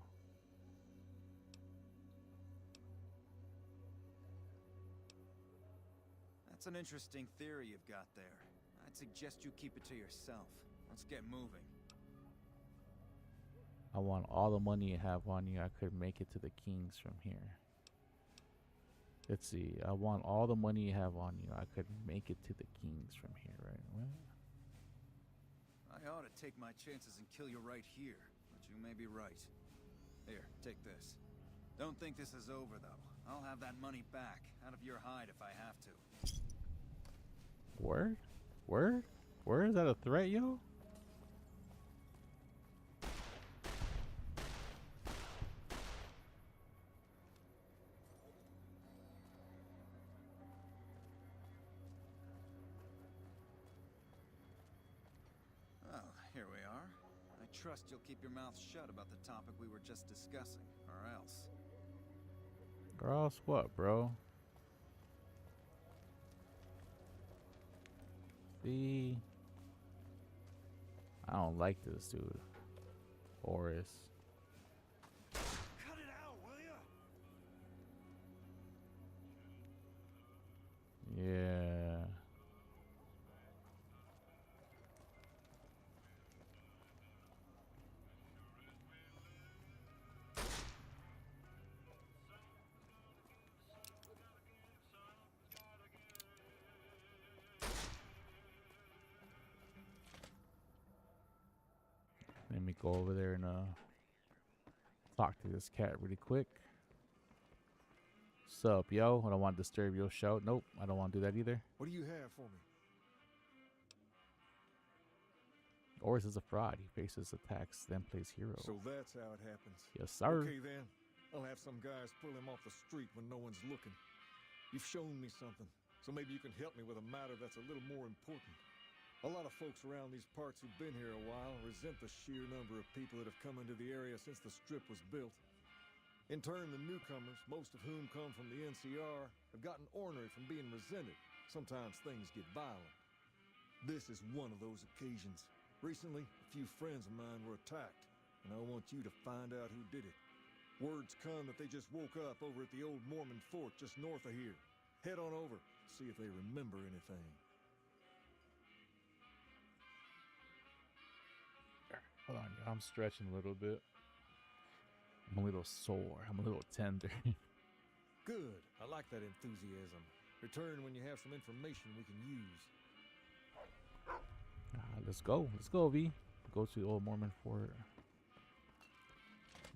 That's an interesting theory you've got there. I'd suggest you keep it to yourself. Let's get moving. I want all the money you have on you. I could make it to the Kings from here. Let's see. I want all the money you have on you. I could make it to the Kings from here, right? What? I ought to take my chances and kill you right here, but you may be right. Here, take this. Don't think this is over, though. I'll have that money back, out of your hide if I have to. Word? Word? Word? Is that a threat, yo? Well, here we are. I trust you'll keep your mouth shut about the topic we were just discussing, or else. Girls, what, bro? See? I don't like this dude. Boris. Cut it out, will ya? Yeah. Let me go over there and talk to this cat really quick. Sup, yo? I don't want to disturb your show. Nope, I don't want to do that either. What do you have for me? Oris is a fraud. He faces attacks, then plays hero. So that's how it happens. Yes, sir. Okay, then. I'll have some guys pull him off the street when no one's looking. You've shown me something, so maybe you can help me with a matter that's a little more important. A lot of folks around these parts who've been here a while resent the sheer number of people that have come into the area since the Strip was built. In turn, the newcomers, most of whom come from the NCR, have gotten ornery from being resented. Sometimes things get violent. This is one of those occasions. Recently, a few friends of mine were attacked, and I want you to find out who did it. Word's come that they just woke up over at the old Mormon fort just north of here. Head on over, see if they remember anything. Hold on, I'm stretching a little bit. I'm a little sore. I'm a little tender. Good. I like that enthusiasm. Return when you have some information we can use. Let's go. Let's go, V. Go to the old Mormon fort.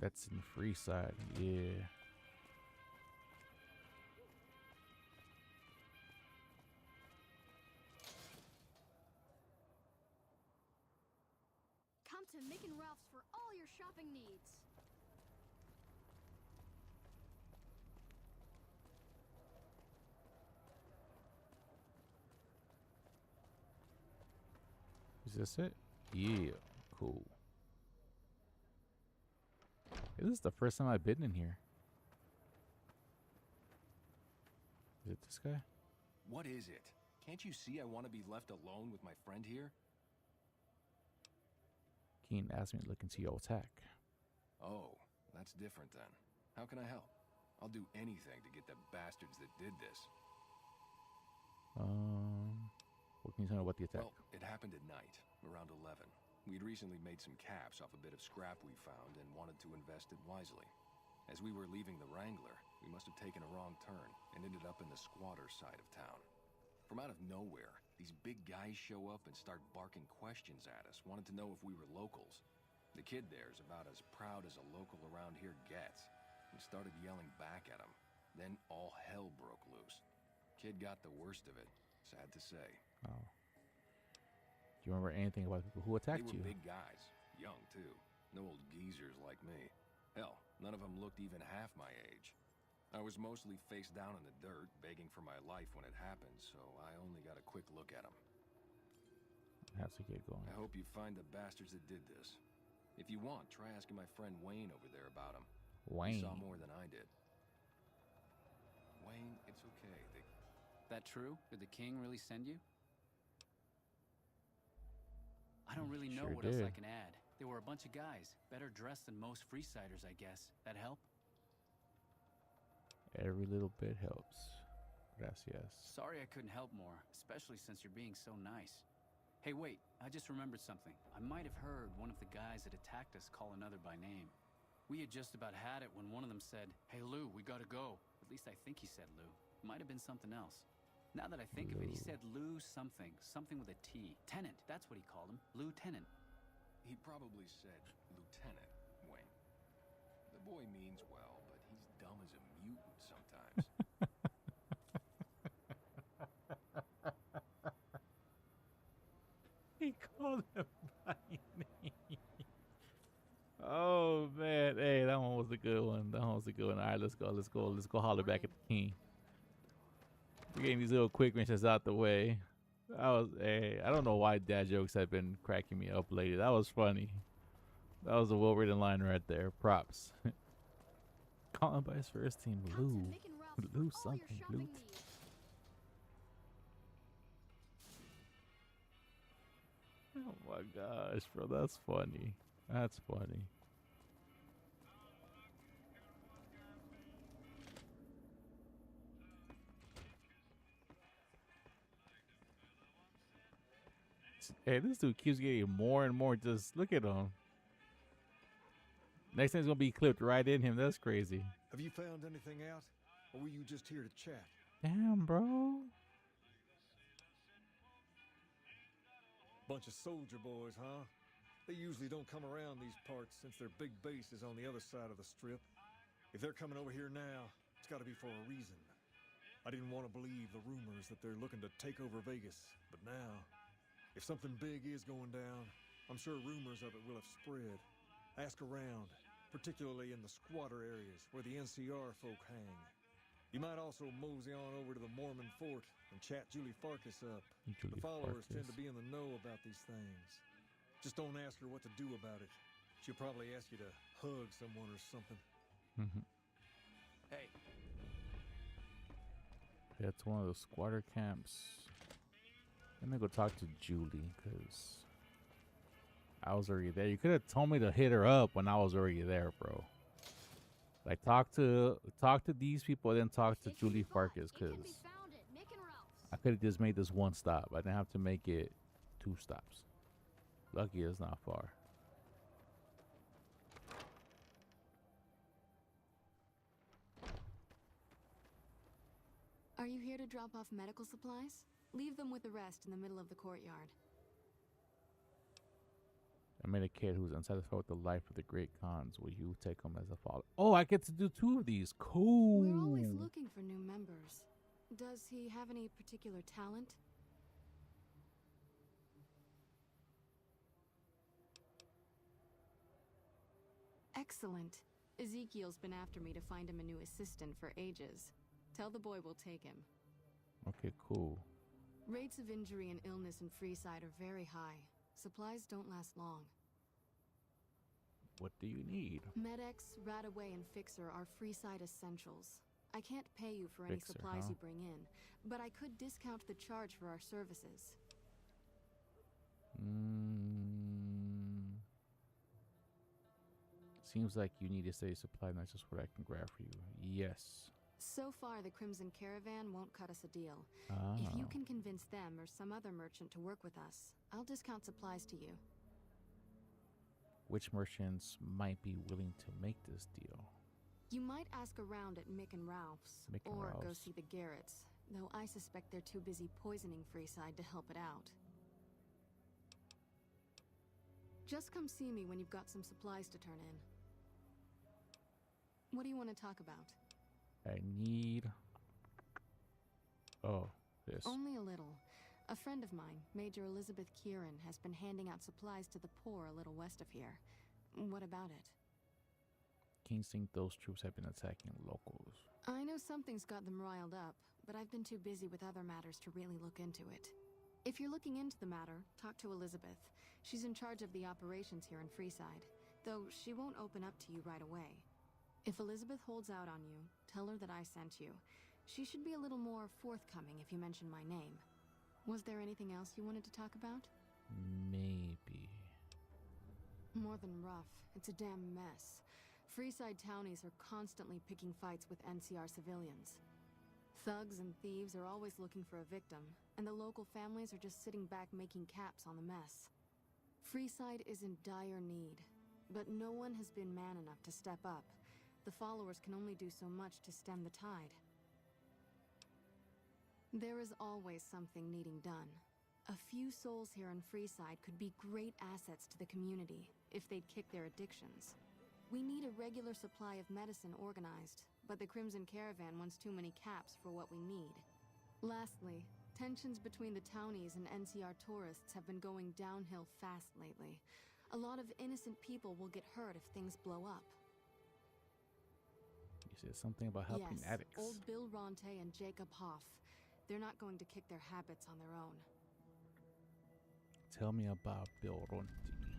That's in Freeside. Yeah. Come to Mick and Ralph's for all your shopping needs. Is this it? Yeah. Cool. Hey, this is the first time I've been in here. Is it this guy? What is it? Can't you see I want to be left alone with my friend here? Keen asked me to look into your attack. Oh, that's different then. How can I help? I'll do anything to get the bastards that did this. What can you tell me about the attack? Well, it happened at night, around 11. We'd recently made some caps off a bit of scrap we found and wanted to invest it wisely. As we were leaving the Wrangler, we must have taken a wrong turn and ended up in the squatter side of town. From out of nowhere, these big guys show up and start barking questions at us, wanted to know if we were locals. The kid there's about as proud as a local around here gets, and started yelling back at him. Then all hell broke loose. Kid got the worst of it, sad to say. Oh. Do you remember anything about people who attacked They were you? big guys, young too. No old geezers like me. Hell, none of them looked even half my age. I was mostly face down in the dirt, begging for my life when it happened, so I only got a quick look at them. Has to get going. I hope you find the bastards that did this. If you want, try asking my friend Wayne over there about him. Wayne. He saw more than I did. Wayne, it's okay. That true? Did the king really send you? I don't really know Sure what else I did. can add. They were a bunch of guys, better dressed than most Freesiders, I guess. That help? Every little bit helps. Gracias. Sorry I couldn't help more, especially since you're being so nice. Hey, wait, I just remembered something. I might have heard one of the guys that attacked us call another by name. We had just about had it when one of them said, "Hey, Lou, we gotta go." At least I think he said Lou. Might have been something else. Now that I think of it, he Lou. said Lou something. Something with a T. Tenant, that's what he called him. Lieutenant. He probably said Lieutenant Wayne. The boy means well, but he's dumb as a mutant sometimes. He called him by name. Oh man, hey, that one was a good one. That one was a good one. All right, let's go holler back at the king. We're getting these little quick mentions out the way. Hey, I don't know why dad jokes have been cracking me up lately. That was funny. That was a well-written line right there. Props. Call him by his first team, Come to Lou. Mick and Ralph's for Lou all your something, shopping Lou. needs. Oh my gosh, bro, that's funny. That's funny. Hey, this dude keeps getting more and more. Just look at him. Next thing's gonna be clipped right in him. That's crazy. Have you found anything out? Or were you just here to chat? Damn, bro. Bunch of soldier boys, huh? They usually don't come around these parts since their big base is on the other side of the strip. If they're coming over here now, it's gotta be for a reason. I didn't want to believe the rumors that they're looking to take over Vegas, but now, if something big is going down, I'm sure rumors of it will have spread. Ask around, particularly in the squatter areas where the NCR folk hang. You might also mosey on over to the Mormon fort and chat Julie Farkas up. Julie The followers tend Farkas. to be in the know about these things. Just don't ask her what to do about it. She'll probably ask you to hug someone or something. Hey, That's one of the squatter camps. Let me go talk to Julie, because I was already there. You could have told me to hit her up when I was already there, bro. Like, talk to these people, then talk to It can be Julie bought. Farkas, It can because be found at Mick and Ralph's. I could have just made this one stop. I didn't have to make it 2 stops. Lucky it's not far. Are you here to drop off medical supplies? Leave them with the rest in the middle of the courtyard. I met a kid who's unsatisfied with the life of the great Khans. Will you take him as a father? Oh, I get to do 2 of these. Cool. We're always looking for new members. Does he have any particular talent? Excellent. Ezekiel's been after me to find him a new assistant for ages. Tell the boy we'll take him. Okay, cool. Rates of injury and illness in Freeside are very high. Supplies don't last long. What do you need? Med-X, Radaway, and Fixer are Freeside essentials. I can't pay you for any Fixer, supplies huh? you bring in, but I could discount the charge for our services. Seems like you need to stay supply, not just what I can grab for you. Yes. So far, the Crimson Caravan won't cut us a deal. Ah. If you can convince them or some other merchant to work with us, I'll discount supplies to you. Which merchants might be willing to make this deal? You might ask around at Mick and Ralph's, Mick and or go Ralph's. see the Garretts, though I suspect they're too busy poisoning Freeside to help it out. Just come see me when you've got some supplies to turn in. What do you want to talk about? I need... Oh, this. Only a little. A friend of mine, Major Elizabeth Kieran, has been handing out supplies to the poor a little west of here. What about it? Kings think those troops have been attacking locals. I know something's got them riled up, but I've been too busy with other matters to really look into it. If you're looking into the matter, talk to Elizabeth. She's in charge of the operations here in Freeside, though she won't open up to you right away. If Elizabeth holds out on you, tell her that I sent you. She should be a little more forthcoming if you mention my name. Was there anything else you wanted to talk about? Maybe. More than rough. It's a damn mess. Freeside townies are constantly picking fights with NCR civilians. Thugs and thieves are always looking for a victim, and the local families are just sitting back making caps on the mess. Freeside is in dire need, but no one has been man enough to step up. The followers can only do so much to stem the tide. There is always something needing done. A few souls here in Freeside could be great assets to the community if they'd kick their addictions. We need a regular supply of medicine organized, but the Crimson Caravan wants too many caps for what we need. Lastly, tensions between the townies and NCR tourists have been going downhill fast lately. A lot of innocent people will get hurt if things blow up. You said something about helping Yes, addicts. old Bill Ronte and Jacob Hoff. They're not going to kick their habits on their own. Tell me about Bill Ronti.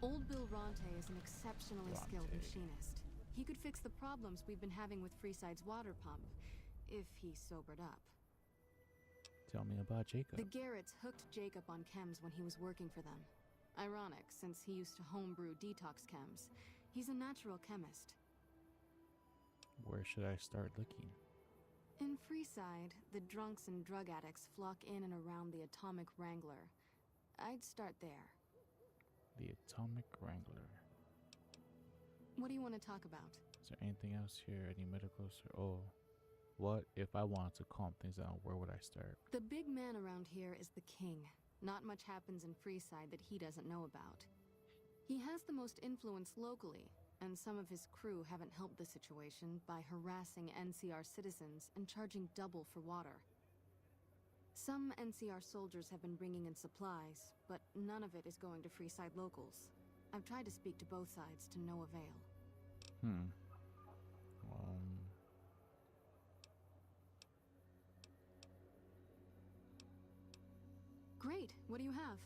Old Bill Ronte is an exceptionally skilled Ronte. machinist. He could fix the problems we've been having with Freeside's water pump, if he sobered up. Tell me about Jacob. The Garretts hooked Jacob on chems when he was working for them. Ironic, since he used to homebrew detox chems. He's a natural chemist. Where should I start looking? In Freeside, the drunks and drug addicts flock in and around the Atomic Wrangler. I'd start there. The Atomic Wrangler. What do you want to talk about? Is there anything else here? Any medical? Oh, what if I wanted to calm things down? Where would I start? The big man around here is the king. Not much happens in Freeside that he doesn't know about. He has the most influence locally, and some of his crew haven't helped the situation by harassing NCR citizens and charging double for water. Some NCR soldiers have been bringing in supplies, but none of it is going to Freeside locals. I've tried to speak to both sides to no avail. Great, what do you have?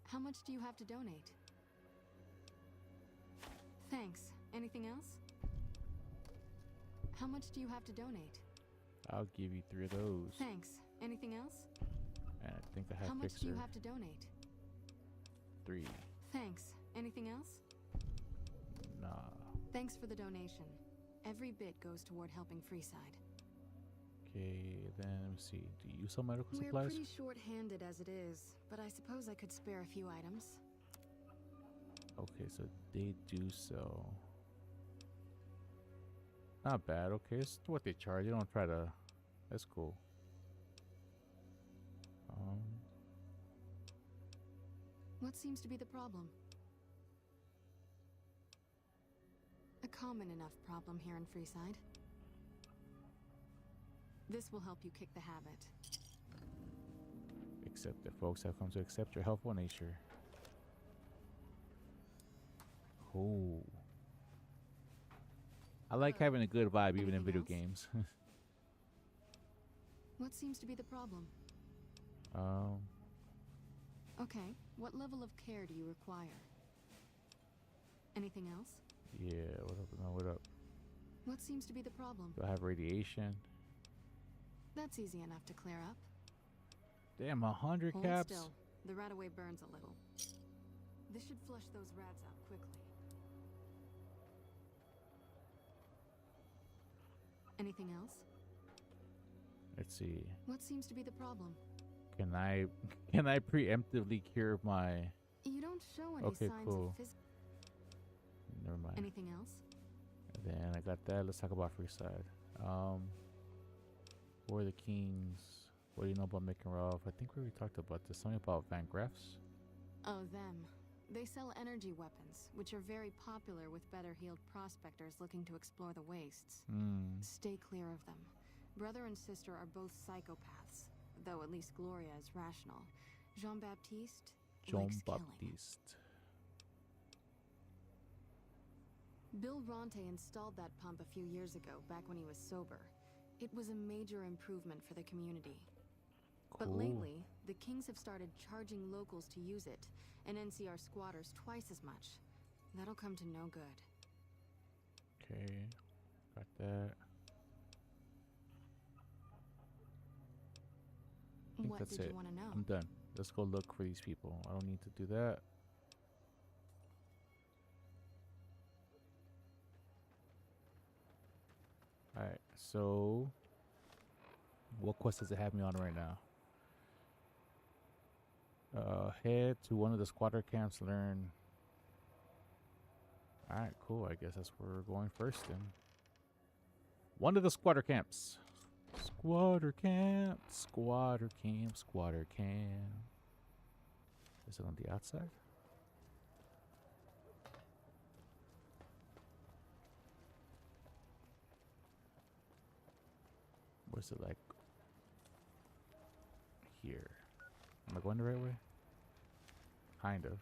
How much do you have to donate? Thanks. Anything else? How much do you have to donate? I'll give you 3 of those. Thanks. Anything else? And I think I have How much Fixer. do you have to donate? 3. Thanks. Anything else? Nah. Thanks for the donation. Every bit goes toward helping Freeside. Okay, then let me see. Do you sell medical We're supplies? pretty short-handed as it is, but I suppose I could spare a few items. Okay, so they do sell. Not bad. Okay, it's what they charge. You don't try to. That's cool. What seems to be the problem? A common enough problem here in Freeside. This will help you kick the habit. Except that folks have come to accept your helpful nature. Oh. I like having a good vibe even in Anything video else? games. What seems to be the problem? Okay, what level of care do you require? Anything else? Yeah, what up? No, what up? What seems to be the problem? Do I have radiation? That's easy enough to clear up. Damn, 100 Hold caps? still. The Radaway burns a little. This should flush those rats out quickly. Anything else? Let's see. What seems to be the problem? Can I preemptively cure my... You don't show any Okay, signs cool. of physical... Never mind. Anything else? And then I got that. Let's talk about Freeside. Who are the kings? What do you know about Makarov? I think we already talked about this. Something about Van Graffs? Oh, them. They sell energy weapons, which are very popular with better-heeled prospectors looking to explore the wastes. Stay clear of them. Brother and sister are both psychopaths, though at least Gloria is rational. Jean-Baptiste likes killing. Jean-Baptiste. Bill Ronte installed that pump a few years ago, back when he was sober. It was a major improvement for the community. But Cool. lately, the Kings have started charging locals to use it, and NCR squatters twice as much. That'll come to no good. Okay. Got that. I think What that's did it. you want to know? I'm done. Let's go look for these people. I don't need to do that. Alright, so what quest does it have me on right now? Head to one of the squatter camps, learn. Alright, cool. I guess that's where we're going first then. One of the squatter camps. Squatter camp, squatter camp, squatter camp. Is it on the outside? Where's it like? Here. Am I going the right way? Kind of.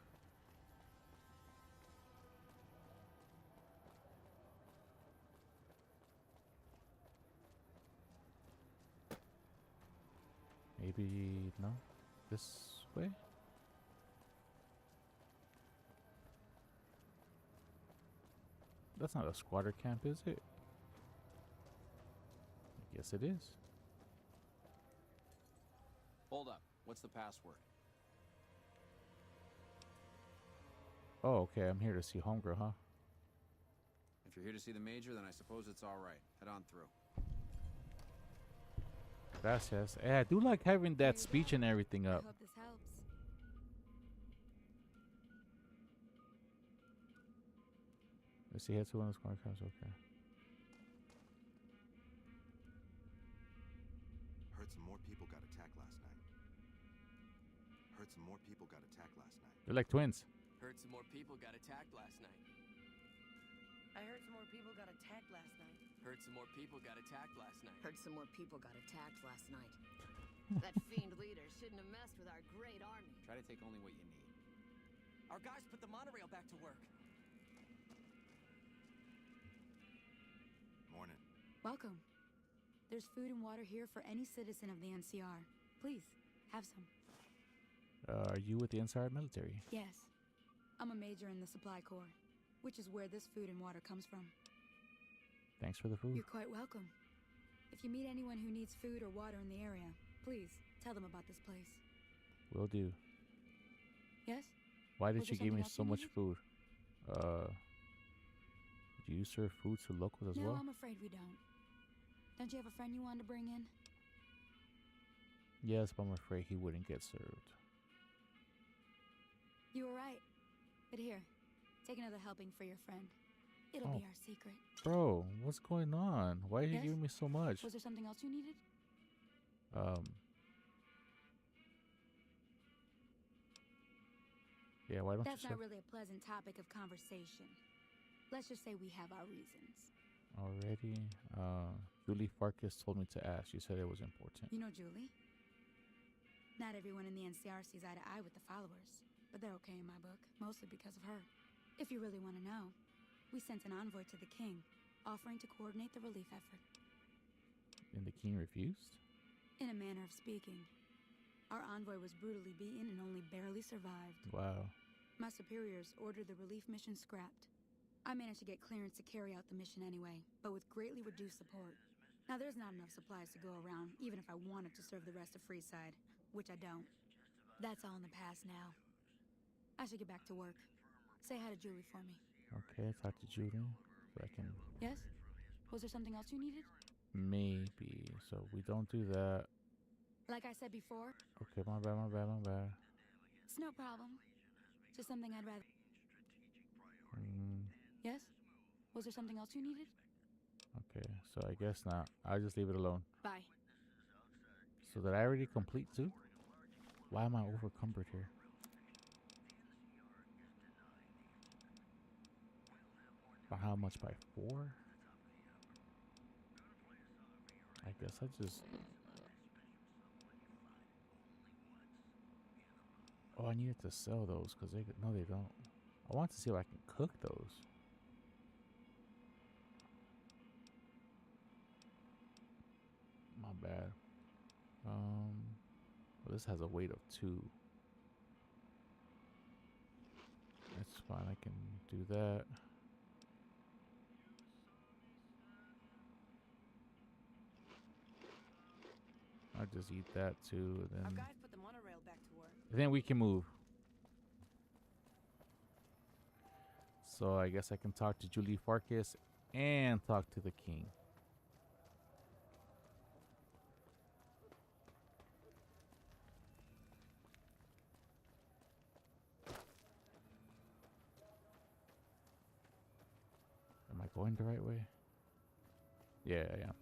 Maybe no? This way? That's not a squatter camp, is it? I guess it is. Hold up. What's the password? Oh, okay. I'm here to see Homegirl, huh? If you're here to see the Major, then I suppose it's all right. Head on through. Gracias. Hey, I do like having that speech and everything I up. hope this helps. Let's see. Head to one of the squatter camps. Okay. Heard some more people got attacked last night. Heard some more people got attacked last night. They're like twins. Heard some more people got attacked last night. I heard some more people got attacked last night. Heard some more people got attacked last night. Heard some more people got attacked last night. That fiend leader shouldn't have messed with our great army. Try to take only what you need. Our guys put the monorail back to work. Morning. Welcome. There's food and water here for any citizen of the NCR. Please, have some. Are you with the NCR military? Yes. I'm a major in the Supply Corps, which is where this food and water comes from. Thanks for the food. You're quite welcome. If you meet anyone who needs food or water in the area, please tell them about this place. Will do. Yes? Why did Was you there give me something else so you much needed? food? Do you serve food to locals as No, well? I'm afraid we don't. Don't you have a friend you wanted to bring in? Yes, but I'm afraid he wouldn't get served. You were right. But here, take another helping for your friend. It'll Oh. be our secret. Bro, what's going on? Why are you Yes? giving me so much? Was there something else you needed? Yeah, why don't That's you not say really a pleasant topic of conversation. Let's just say we have our reasons. already? Julie Farkas told me to ask. She said it was important. You know Julie? Not everyone in the NCR sees eye to eye with the followers, but they're okay in my book, mostly because of her. If you really want to know, we sent an envoy to the king, offering to coordinate the relief effort. And the king refused? In a manner of speaking. Our envoy was brutally beaten and only barely survived. Wow. My superiors ordered the relief mission scrapped. I managed to get clearance to carry out the mission anyway, but with greatly reduced support. Now there's not enough supplies to go around, even if I wanted to serve the rest of Freeside, which I don't. That's all in the past now. I should get back to work. Say hi to Julie for me. Okay, talk to Julie. So I can. Yes? Was there something else you needed? Maybe. So we don't do that. Like I said before, Okay, my bad, my bad, my bad. it's no problem. Just something I'd rather... Mm, Yes? Was there something else you needed? okay, so I guess not. I'll just leave it alone. Bye. So did I already complete too? Why am I overcumbered here? By how much? By 4? I guess I just... Oh, I needed to sell those because they... No, they don't. I want to see if I can cook those. My bad. Well, this has a weight of 2. That's fine. I can do that. I'll just eat that too. Our Then, guys put the monorail back to work. then we can move. So I guess I can talk to Julie Farkas and talk to the king. Am I going the right way? Yeah, I am.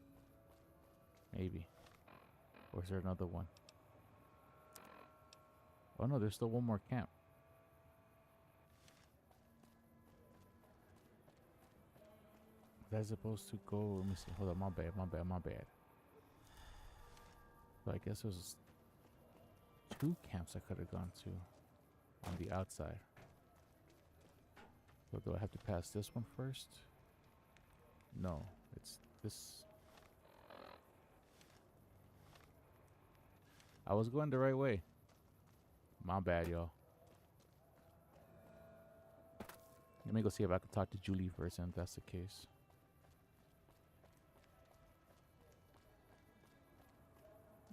Maybe. Or is there another one? Oh no, there's still one more camp. Was I supposed to go? Let me see. Hold on, my bad, my bad, my bad. So I guess there's 2 camps I could have gone to on the outside. So do I have to pass this one first? No, it's this. I was going the right way. My bad, y'all. Let me go see if I can talk to Julie first, and if that's the case.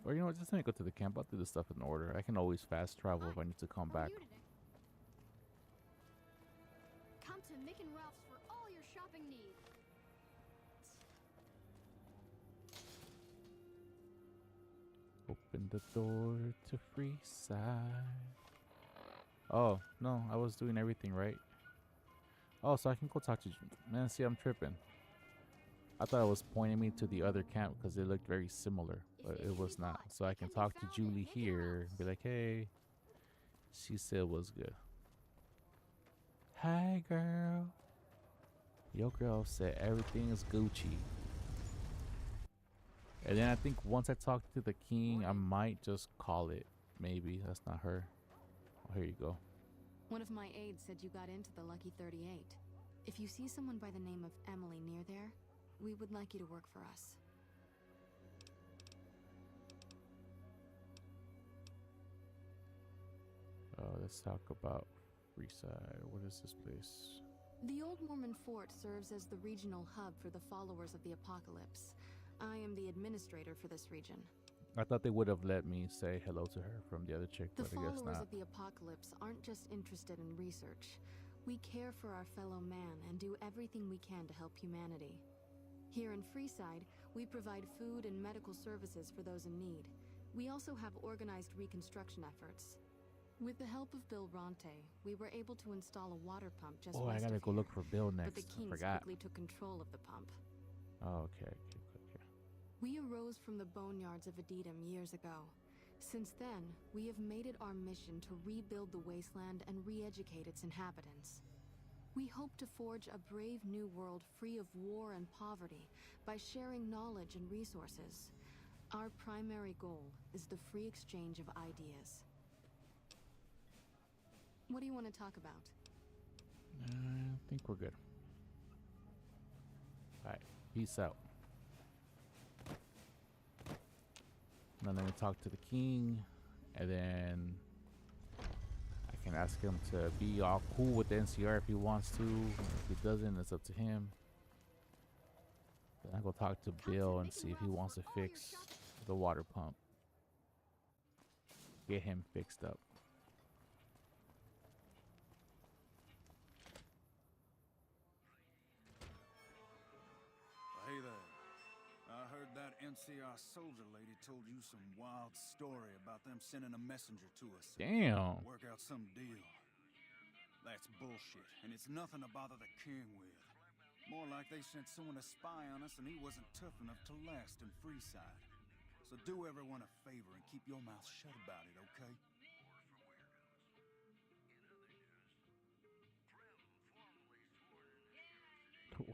Or you know what, just let me go to the camp. I'll do the stuff in order. I can always fast travel if I need to come back. Come to Mick and Ralph's for all your shopping needs. Open the door to Freeside. Oh, no, I was doing everything right. Oh, so I can go talk to... Man, see, I'm tripping. I thought it was pointing me to the other camp because they looked very similar, but it was not. So I can talk to Julie here and be like, hey, she said was good. Hi, girl. Your girl said everything is Gucci. And then I think once I talk to the king, I might just call it. Maybe. That's not her. Oh, here you go. One of my aides said you got into the Lucky 38. If you see someone by the name of Emily near there, we would like you to work for us. Let's talk about Freeside. What is this place? The Old Mormon Fort serves as the regional hub for the followers of the Apocalypse. I am the administrator for this region. I thought they would have let me say hello to her from the other chick, The but I guess followers not. of the Apocalypse aren't just interested in research. We care for our fellow man and do everything we can to help humanity. Here in Freeside, we provide food and medical services for those in need. We also have organized reconstruction efforts. With the help of Bill Ronte, we were able to install a water pump just Oh, I west gotta of go here. look for Bill But next. the I Kings forgot. quickly took control of the pump. Oh, okay. We arose from the boneyards of Edidam years ago. Since then, we have made it our mission to rebuild the wasteland and re-educate its inhabitants. We hope to forge a brave new world free of war and poverty by sharing knowledge and resources. Our primary goal is the free exchange of ideas. What do you want to talk about? I think we're good. Alright, peace out. Now let me talk to the king And then I can ask him to be all cool with the NCR if he wants to. If he doesn't, it's up to him. Then I go talk to Bill and see if he wants to fix the water pump. Get him fixed up. Hey there. I heard that NCR soldier lady told you some wild story about them sending a messenger to us. Damn. Work out some deal. That's bullshit, and it's nothing to bother the king with. More like they sent someone to spy on us and he wasn't tough enough to last in Freeside. So do everyone a favor and keep your mouth shut about it, okay?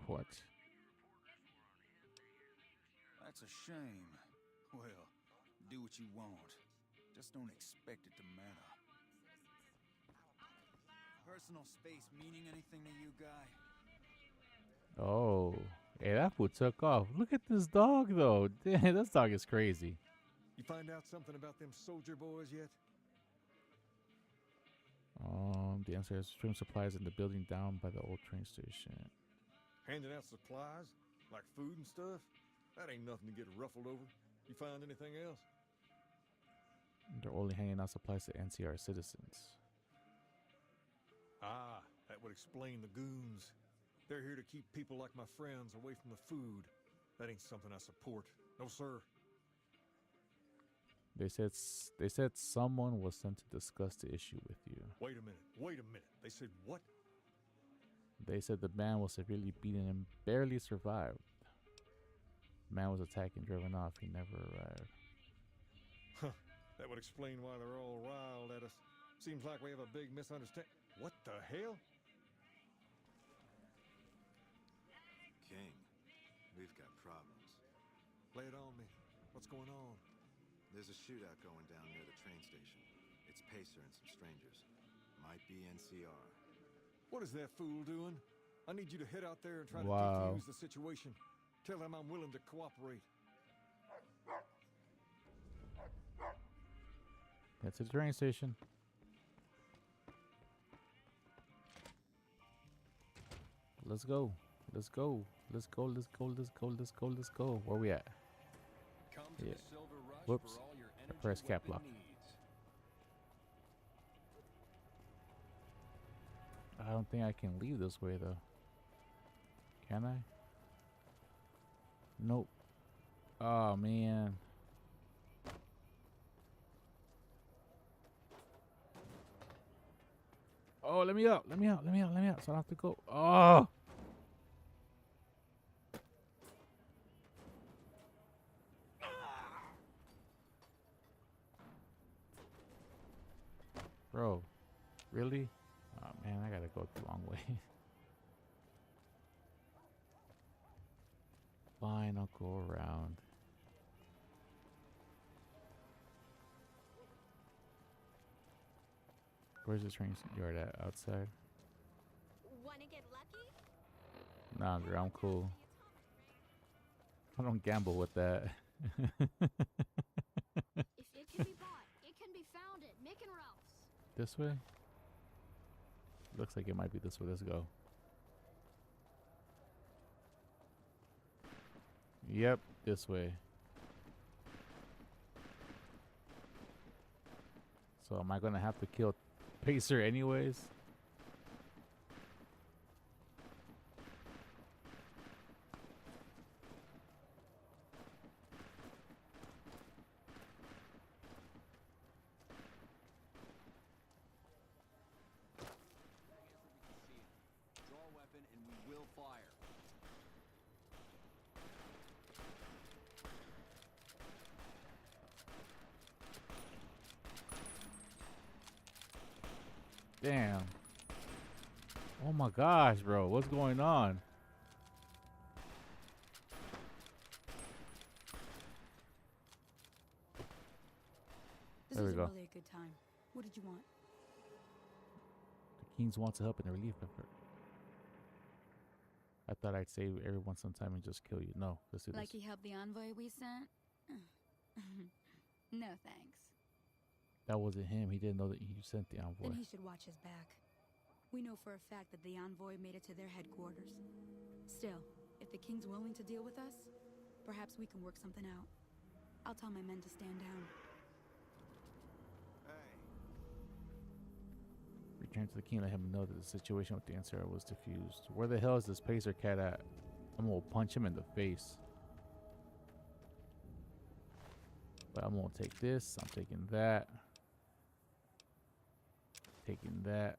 What? That's a shame. Well, do what you want. Just don't expect it to matter. Personal space meaning anything to you, guy? Oh, hey, that fool took off. Look at this dog, though. Damn, this dog is crazy. You find out something about them soldier boys yet? The answer is stream supplies in the building down by the old train station. Handing out supplies? Like food and stuff? That ain't nothing to get ruffled over. You find anything else? They're only handing out supplies to NCR citizens. Ah, that would explain the goons. They're here to keep people like my friends away from the food. That ain't something I support. No, sir. They said someone was sent to discuss the issue with you. Wait a minute. They said what? They said the man was severely beaten and barely survived. The man was attacked and driven off. He never arrived. Huh. That would explain why they're all riled at us. Seems like we have a big misunderstanding. What the hell? King, we've got problems. Lay it on me. What's going on? There's a shootout going down near the train station. It's Pacer and some strangers. Might be NCR. What is that fool doing? I need you to head out there and try to defuse the situation. Tell them I'm willing to cooperate. That's the train station. Let's go. Let's go. Let's go. Let's go. Let's go. Let's go. Let's go. Where we at? Yeah. Whoops. I pressed cap lock. I don't think I can leave this way though. Can I? Nope. Oh man. Oh, let me out. Let me out. Let me out. Let me out. So I don't have to go. Oh. Bro, really? Oh man, I gotta go the long way. Fine, I'll go around. Where's the train yard at? Outside? Wanna get lucky? Nah, girl, I'm cool. I don't gamble with that. If it can be bought, it can be found at Mick and Ralph's. This way? Looks like it might be this way. Let's go. Yep, this way. So am I gonna have to kill Pacer anyways? Draw a weapon and we will fire. Damn. Oh my gosh, bro. What's going on? This There we isn't go. really a good time. What did you want? The Kings wants to help in the relief effort. I thought I'd save everyone some time and just kill you. No, let's do Like this. he helped the envoy we sent? No thanks. That wasn't him. He didn't know that you sent the envoy. Then he should watch his back. We know for a fact that the envoy made it to their headquarters. Still, if the king's willing to deal with us, perhaps we can work something out. I'll tell my men to stand down. Return to the king, let him know that the situation with the Ansara was diffused. Where the hell is this Pacer cat at? I'm gonna punch him in the face. But I'm gonna take this. I'm taking that. Taking that.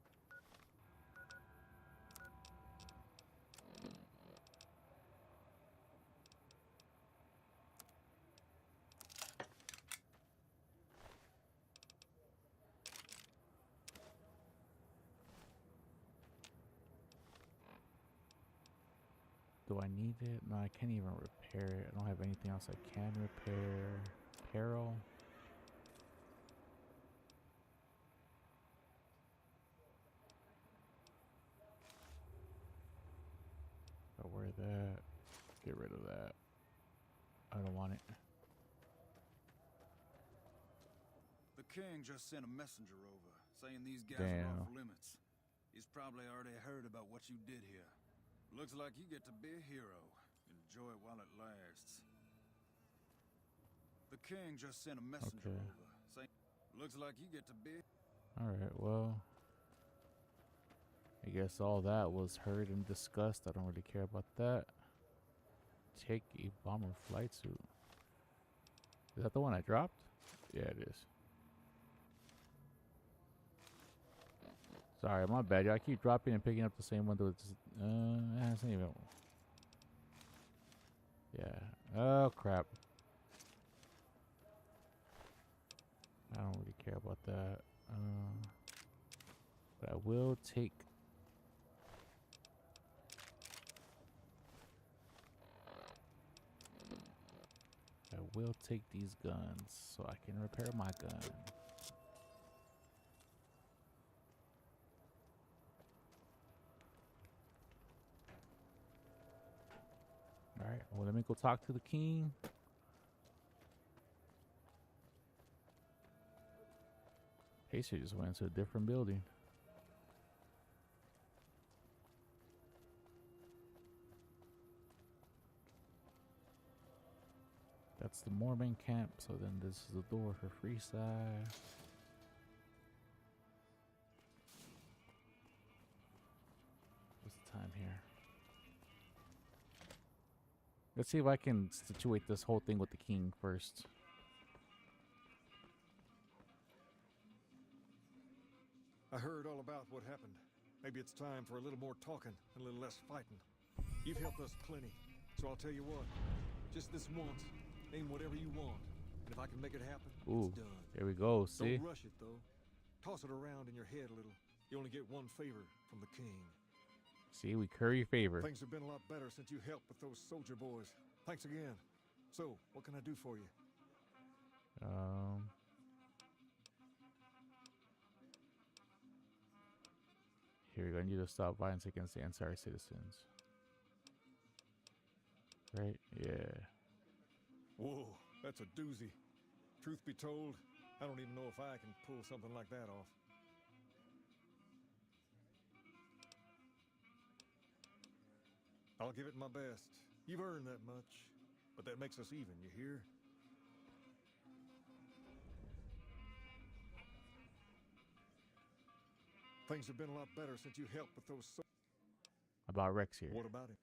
Do I need it? No, I can't even repair it. I don't have anything else I can repair. Apparel. I'll wear that. Get rid of that. I don't want it. The king just sent a messenger over, saying these guys are off limits. He's probably already heard about what you did here. Looks like you get to be a hero. Enjoy it while it lasts. The king just sent a messenger over, saying, looks like you get to be... Alright, well... I guess all that was heard and discussed. I don't really care about that. Take a bomber flight suit. Is that the one I dropped? Yeah, it is. Sorry, my bad. I keep dropping and picking up the same one that was it's not even... Yeah. Oh, crap. I don't really care about that. But I will take... I will take these guns so I can repair my gun. Alright, well, let me go talk to the king. Pacer just went into a different building. That's the Mormon camp, so then this is the door for Freeside. What's the time here? Let's see if I can situate this whole thing with the king first. I heard all about what happened. Maybe it's time for a little more talking and a little less fighting. You've helped us plenty, so I'll tell you what. Just this once, name whatever you want. And if I can make it happen, it's done. There we go, see? Don't rush it, though. Toss it around in your head a little. You only get one favor from the king. See, we curry favor. Things have been a lot better since you helped with those soldier boys. Thanks again. So, what can I do for you? Here we go. I need to stop violence against the Ansari citizens. Right? Yeah. Whoa, that's a doozy. Truth be told, I don't even know if I can pull something like that off. I'll give it my best. You've earned that much, but that makes us even, you hear? Things have been a lot better since you helped with those... About Rex here. What about him?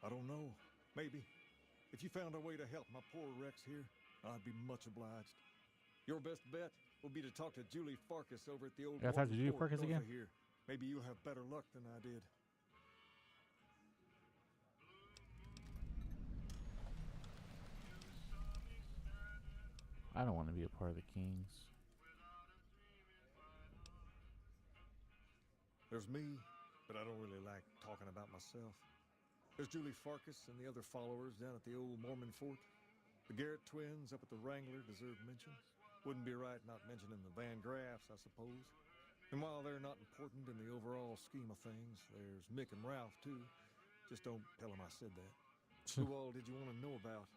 I don't know. Maybe. If you found a way to help my poor Rex here, I'd be much obliged. Your best bet will be to talk to Julie Farkas over at the old... I talk to Julie Farkas again? Here. Maybe you'll have better luck than I did. I don't want to be a part of the Kings. There's me, but I don't really like talking about myself. There's Julie Farkas and the other followers down at the old Mormon fort. The Garrett twins up at the Wrangler deserve mention. Wouldn't be right not mentioning the Van Graffs, I suppose. And while they're not important in the overall scheme of things, there's Mick and Ralph, too. Just don't tell them I said that. Who all did you want to know about?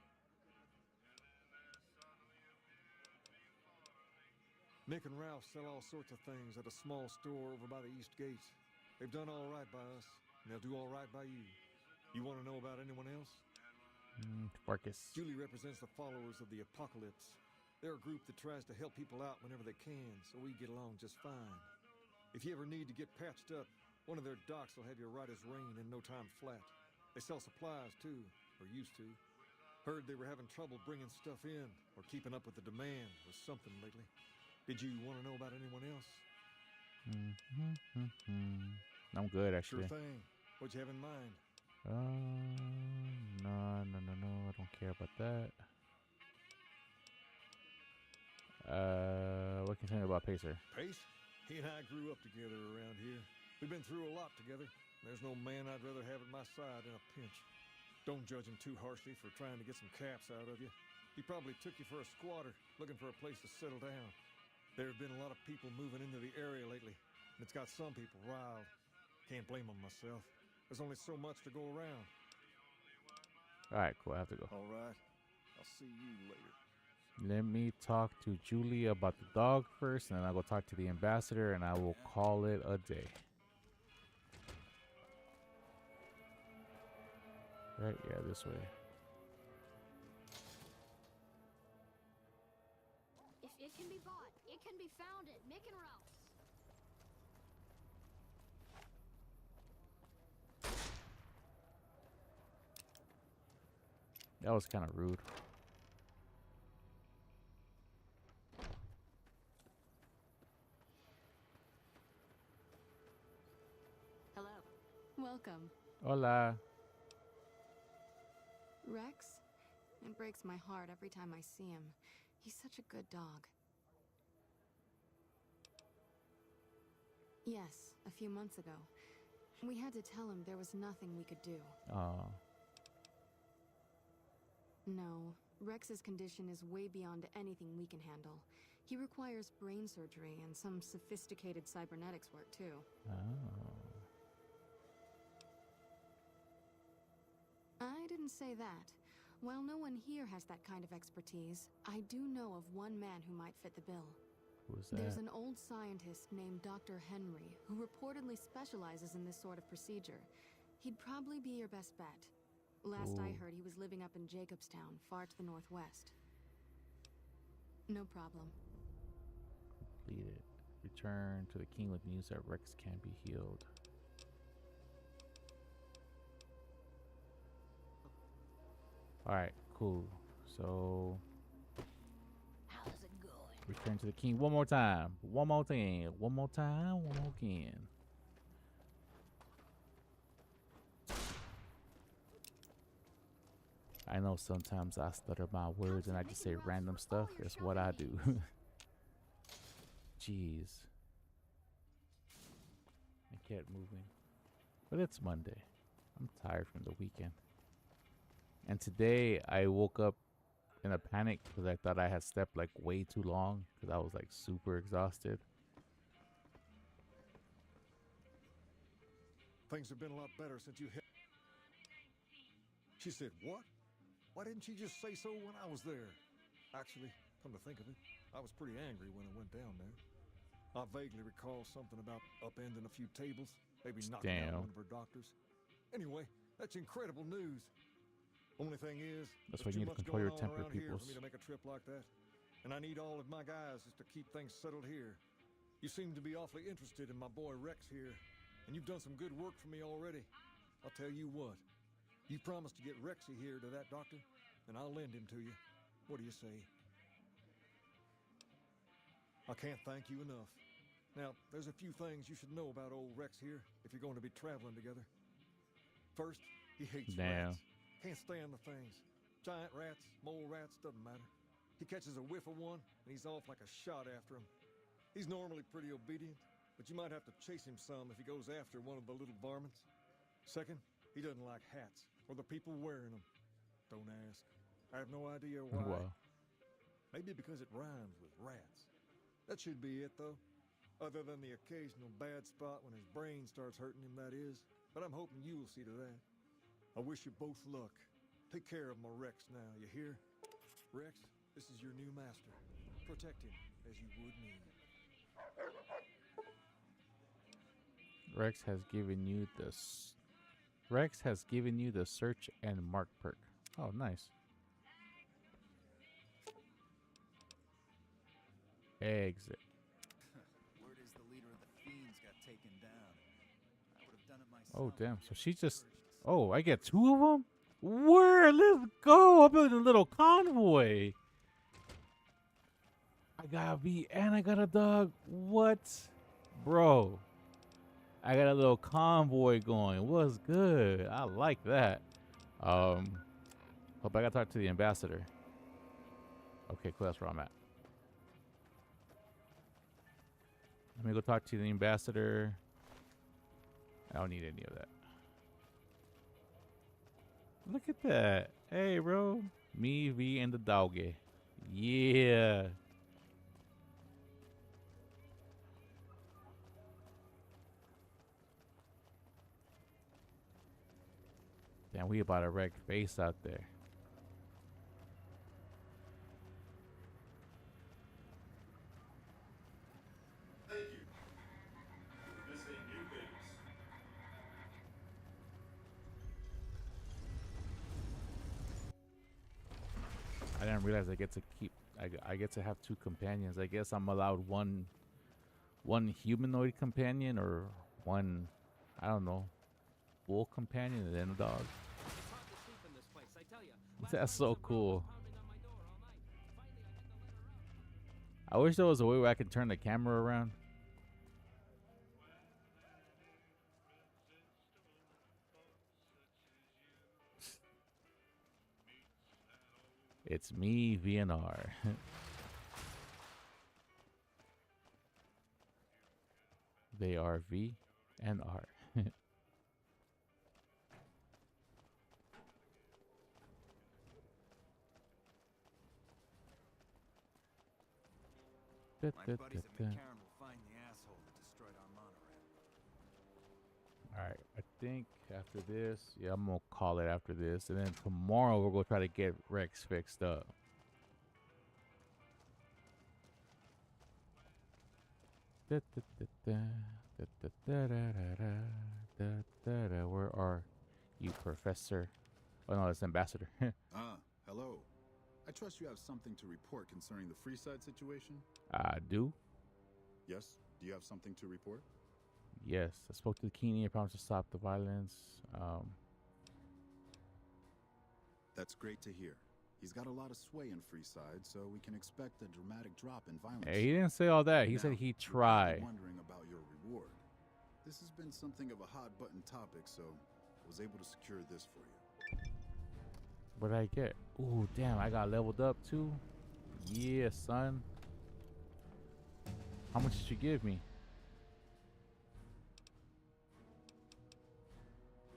Mick and Ralph sell all sorts of things at a small store over by the East Gate. They've done all right by us, and they'll do all right by you. You want to know about anyone else? Farkas. Julie represents the followers of the Apocalypse. They're a group that tries to help people out whenever they can, so we get along just fine. If you ever need to get patched up, one of their docs will have you right as rain in no time flat. They sell supplies, too, or used to. Heard they were having trouble bringing stuff in or keeping up with the demand or something lately. Did you want to know about anyone else? I'm good, actually. Sure thing. What'd you have in mind? No. I don't care about that. What can you tell me about Pacer? Pace? He and I grew up together around here. We've been through a lot together. There's no man I'd rather have at my side in a pinch. Don't judge him too harshly for trying to get some caps out of you. He probably took you for a squatter, looking for a place to settle down. There have been a lot of people moving into the area lately, and it's got some people riled. Can't blame them myself. There's only so much to go around. All right, cool. I have to go. All right. I'll see you later. Let me talk to Julie about the dog first, and then I'll go talk to the ambassador, and I will call it a day. Right? Yeah, this way. If it can be bought, it can be found at Mick and Ralph's. That was kind of rude. Hello. Welcome. Hola. Rex? It breaks my heart every time I see him. He's such a good dog. Yes, a few months ago. We had to tell him there was nothing we could do. No, Rex's condition is way beyond anything we can handle. He requires brain surgery and some sophisticated cybernetics work, too. I didn't say that. While no one here has that kind of expertise, I do know of one man who might fit the bill. Who's that? There's an old scientist named Dr. Henry who reportedly specializes in this sort of procedure. He'd probably be your best bet. Last I heard, he was living up in Jacobstown, far to the northwest. No problem. Complete it. Return to the king with news that Rex can be healed. Alright, cool. So How's it going? return to the king one more time. One more thing. One more time. One more again. I know sometimes I stutter my words and I just say random stuff. That's what I do. Jeez. I kept moving. But it's Monday. I'm tired from the weekend. And today I woke up in a panic because I thought I had slept like way too long because I was like super exhausted. Things have been a lot better since you hit. She said, what? Why didn't she just say so when I was there? Actually, come to think of it, I was pretty angry when I went down there. I vaguely recall something about upending a few tables, maybe knocking out one of her doctors. Anyway, that's incredible news. Only thing is, that's why you need to control your temper, people. For me to make a trip like that, and I need all of my guys just to keep things settled here. You seem to be awfully interested in my boy Rex here, and you've done some good work for me already. I'll tell you what. You promised to get Rexy here to that doctor, and I'll lend him to you. What do you say? I can't thank you enough. Now, there's a few things you should know about old Rex here if you're going to be traveling together. First, he hates rats. Can't stand the things. Giant rats, mole rats, doesn't matter. He catches a whiff of one, and he's off like a shot after him. He's normally pretty obedient, but you might have to chase him some if he goes after one of the little varmints. Second, he doesn't like hats or the people wearing them. Don't ask. I have no idea why. Wow. Maybe because it rhymes with rats. That should be it, though. Other than the occasional bad spot when his brain starts hurting him, that is. But I'm hoping you'll see to that. I wish you both luck. Take care of my Rex now, you hear? Rex, this is your new master. Protect him as you would me. Rex has given you this. Rex has given you the search and mark perk. Oh, nice. Exit. Word is the leader of the Fiends got taken down. I would have done it myself. Oh, damn. So she just... Oh, I get 2 of them? Where? Let's go. I'm in a little convoy. I got a bee and I got a dog. What? Bro. I got a little convoy going. What's good? I like that. Hope I got to talk to the ambassador. Okay, cool. That's where I'm at. Let me go talk to the ambassador. I don't need any of that. Look at that. Hey, bro. Me, V, and the doggy. Yeah. Damn, we about to wreck face out there. Thank you. This ain't new base. I didn't realize I get to keep. I get to have 2 companions. I guess I'm allowed one humanoid companion or one, I don't know, bull companion and then a dog. That's so cool. I wish there was a way where I could turn the camera around. It's me, VNR. They are V and R. My buddies at McCarran will find the asshole that destroyed our monorail. Alright, I think after this, yeah, I'm gonna call it after this. And then tomorrow we're gonna try to get Rex fixed up. Where are you, Professor? Oh no, it's Ambassador. Hello. I trust you have something to report concerning the Freeside situation? I do. Yes? Do you have something to report? Yes, I spoke to the King. I promised to stop the violence. That's great to hear. He's got a lot of sway in Freeside, so we can expect a dramatic drop in violence. Hey, he didn't say all that. He said he'd try. I'm wondering about your reward. This has been something of a hot-button topic, so I was able to secure this for you. What did I get? Ooh, damn, I got leveled up too. Yeah, son. How much did you give me?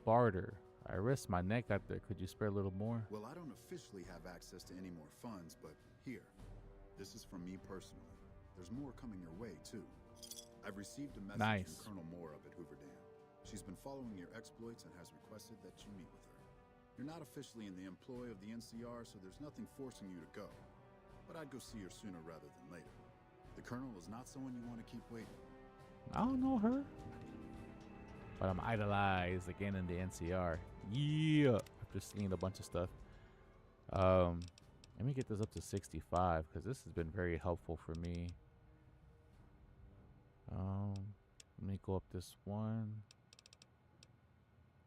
Barter. I risked my neck out there. Could you spare a little more? Well, I don't officially have access to any more funds, but here. This is from me personally. There's more coming your way, too. I've received a message from Colonel Moore up at Hooverdam. She's been following your exploits and has requested that you meet with her. You're not officially in the employ of the NCR, so there's nothing forcing you to go. But I'd go see her sooner rather than later. The Colonel is not someone you want to keep waiting. I don't know her. But I'm idolized again in the NCR. Yeah. After seeing a bunch of stuff. Let me get this up to 65 because this has been very helpful for me. Let me go up this one.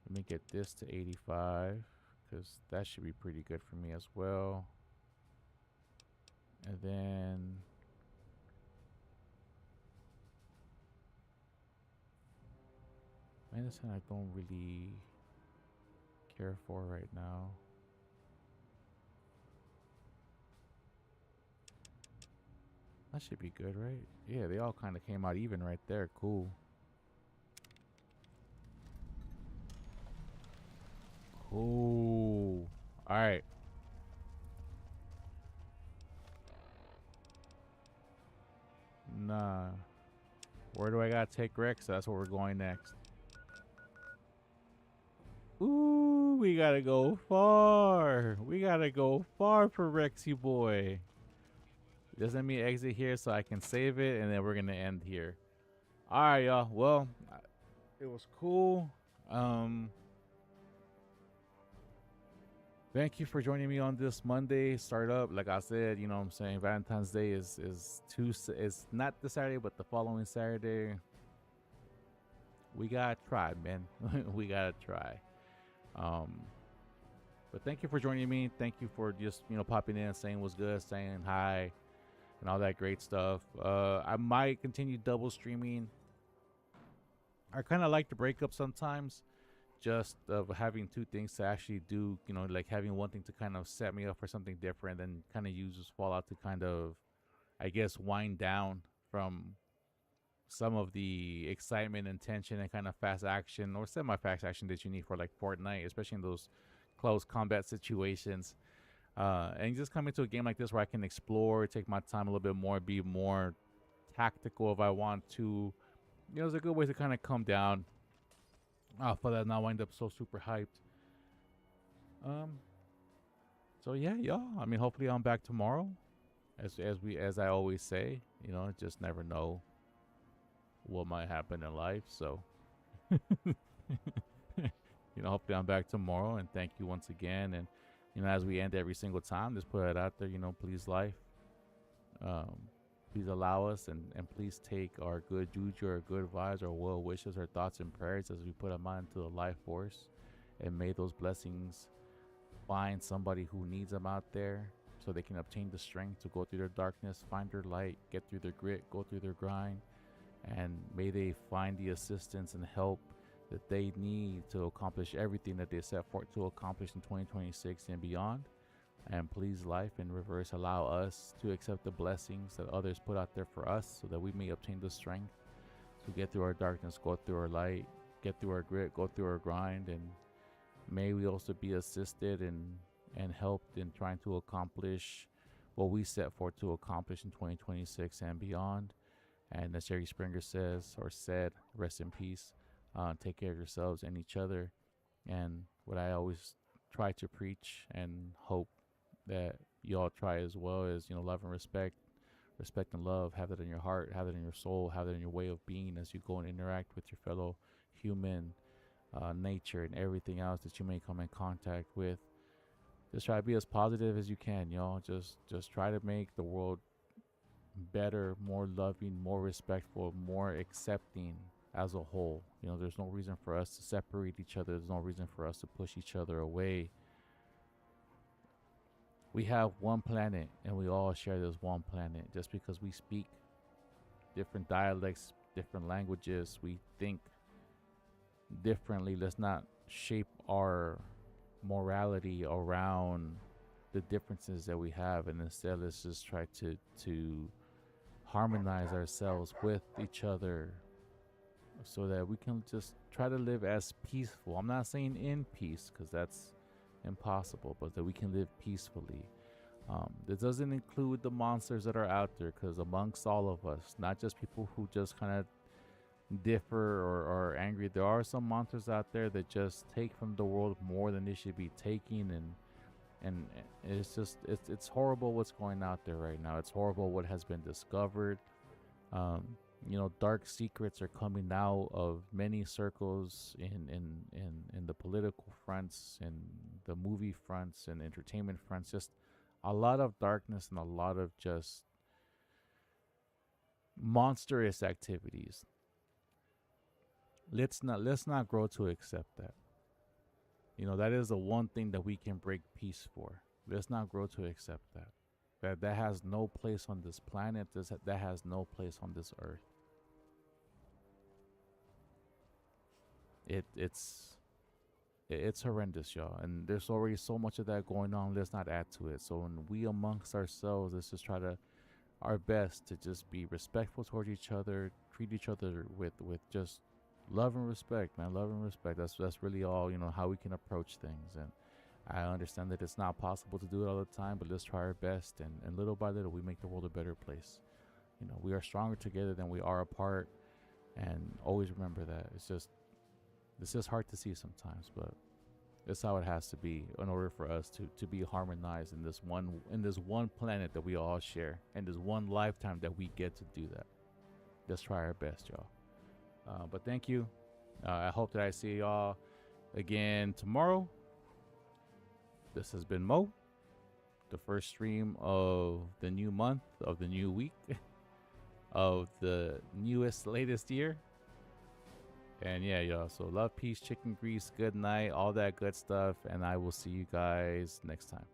Let me get this to 85 because that should be pretty good for me as well. And then medicine I don't really care for right now. That should be good, right? Yeah, they all kind of came out even right there. Cool. Cool. All right. Nah. Where do I gotta take Rex? That's where we're going next. Ooh, we gotta go far. We gotta go far for Rexy boy. Just let me exit here so I can save it, and then we're gonna end here. All right, y'all. Well, it was cool. Thank you for joining me on this Monday startup. Like I said, you know what I'm saying, Valentine's Day is not this Saturday, but the following Saturday. We gotta try, man. We gotta try. But thank you for joining me. Thank you for just, you know, popping in, saying what's good, saying hi, and all that great stuff. I might continue double streaming. I kind of like to break up sometimes, just of having two things to actually do, you know, like having one thing to kind of set me up for something different, and kind of use this Fallout to kind of, I guess, wind down from some of the excitement and tension and kind of fast action or semi-fast action that you need for like Fortnite, especially in those close combat situations. And just coming to a game like this where I can explore, take my time a little bit more, be more tactical if I want to. You know, it's a good way to kind of come down off of that, not wind up so super hyped. So yeah, y'all. I mean, hopefully I'm back tomorrow. As I always say, you know, just never know what might happen in life. So you know, hopefully I'm back tomorrow, and thank you once again. And you know, as we end every single time, just put it out there, you know, please life. Please allow us and please take our good juju, our good vibes, our well wishes, our thoughts and prayers as we put them out into the life force. And may those blessings find somebody who needs them out there so they can obtain the strength to go through their darkness, find their light, get through their grit, go through their grind. And may they find the assistance and help that they need to accomplish everything that they set forth to accomplish in 2026 and beyond. And please, life in reverse, allow us to accept the blessings that others put out there for us so that we may obtain the strength to get through our darkness, go through our light, get through our grit, go through our grind. And may we also be assisted and helped in trying to accomplish what we set forth to accomplish in 2026 and beyond. And as Jerry Springer says, or said, rest in peace. Take care of yourselves and each other. And what I always try to preach and hope that you all try as well is, you know, love and respect and love. Have that in your heart, have that in your soul, have that in your way of being as you go and interact with your fellow human, nature, and everything else that you may come in contact with. Just try to be as positive as you can, y'all. Just try to make the world better, more loving, more respectful, more accepting as a whole. You know, there's no reason for us to separate each other. There's no reason for us to push each other away. We have one planet, and we all share this one planet. Just because we speak different dialects, different languages, we think differently. Let's not shape our morality around the differences that we have, and instead let's just try to harmonize ourselves with each other so that we can just try to live as peaceful. I'm not saying in peace, because that's impossible, but that we can live peacefully. This doesn't include the monsters that are out there, because amongst all of us, not just people who just kind of differ or are angry, there are some monsters out there that just take from the world more than they should be taking, and it's just it's horrible what's going out there right now. It's horrible what has been discovered. You know, dark secrets are coming out of many circles in the political fronts, and the movie fronts, and entertainment fronts. Just a lot of darkness and a lot of just monstrous activities. Let's not grow to accept that. You know, that is the one thing that we can break peace for. Let's not grow to accept that. That has no place on this planet. That has no place on this earth. It's horrendous, y'all. And there's already so much of that going on. Let's not add to it. So when we amongst ourselves, let's just try to our best to just be respectful towards each other, treat each other with just love and respect, man. Love and respect. That's really all, you know, how we can approach things. And I understand that it's not possible to do it all the time, but let's try our best. And little by little, we make the world a better place. You know, we are stronger together than we are apart. And always remember that. It's just hard to see sometimes, but That's how it has to be in order for us to be harmonized in this one planet that we all share, and this one lifetime that we get to do that. Let's try our best, y'all. But thank you. I hope that I see y'all again tomorrow. This has been Mo, the first stream of the new month, of the new week, of the latest year. And yeah, y'all, so love, peace, chicken grease, good night, all that good stuff, and I will see you guys next time.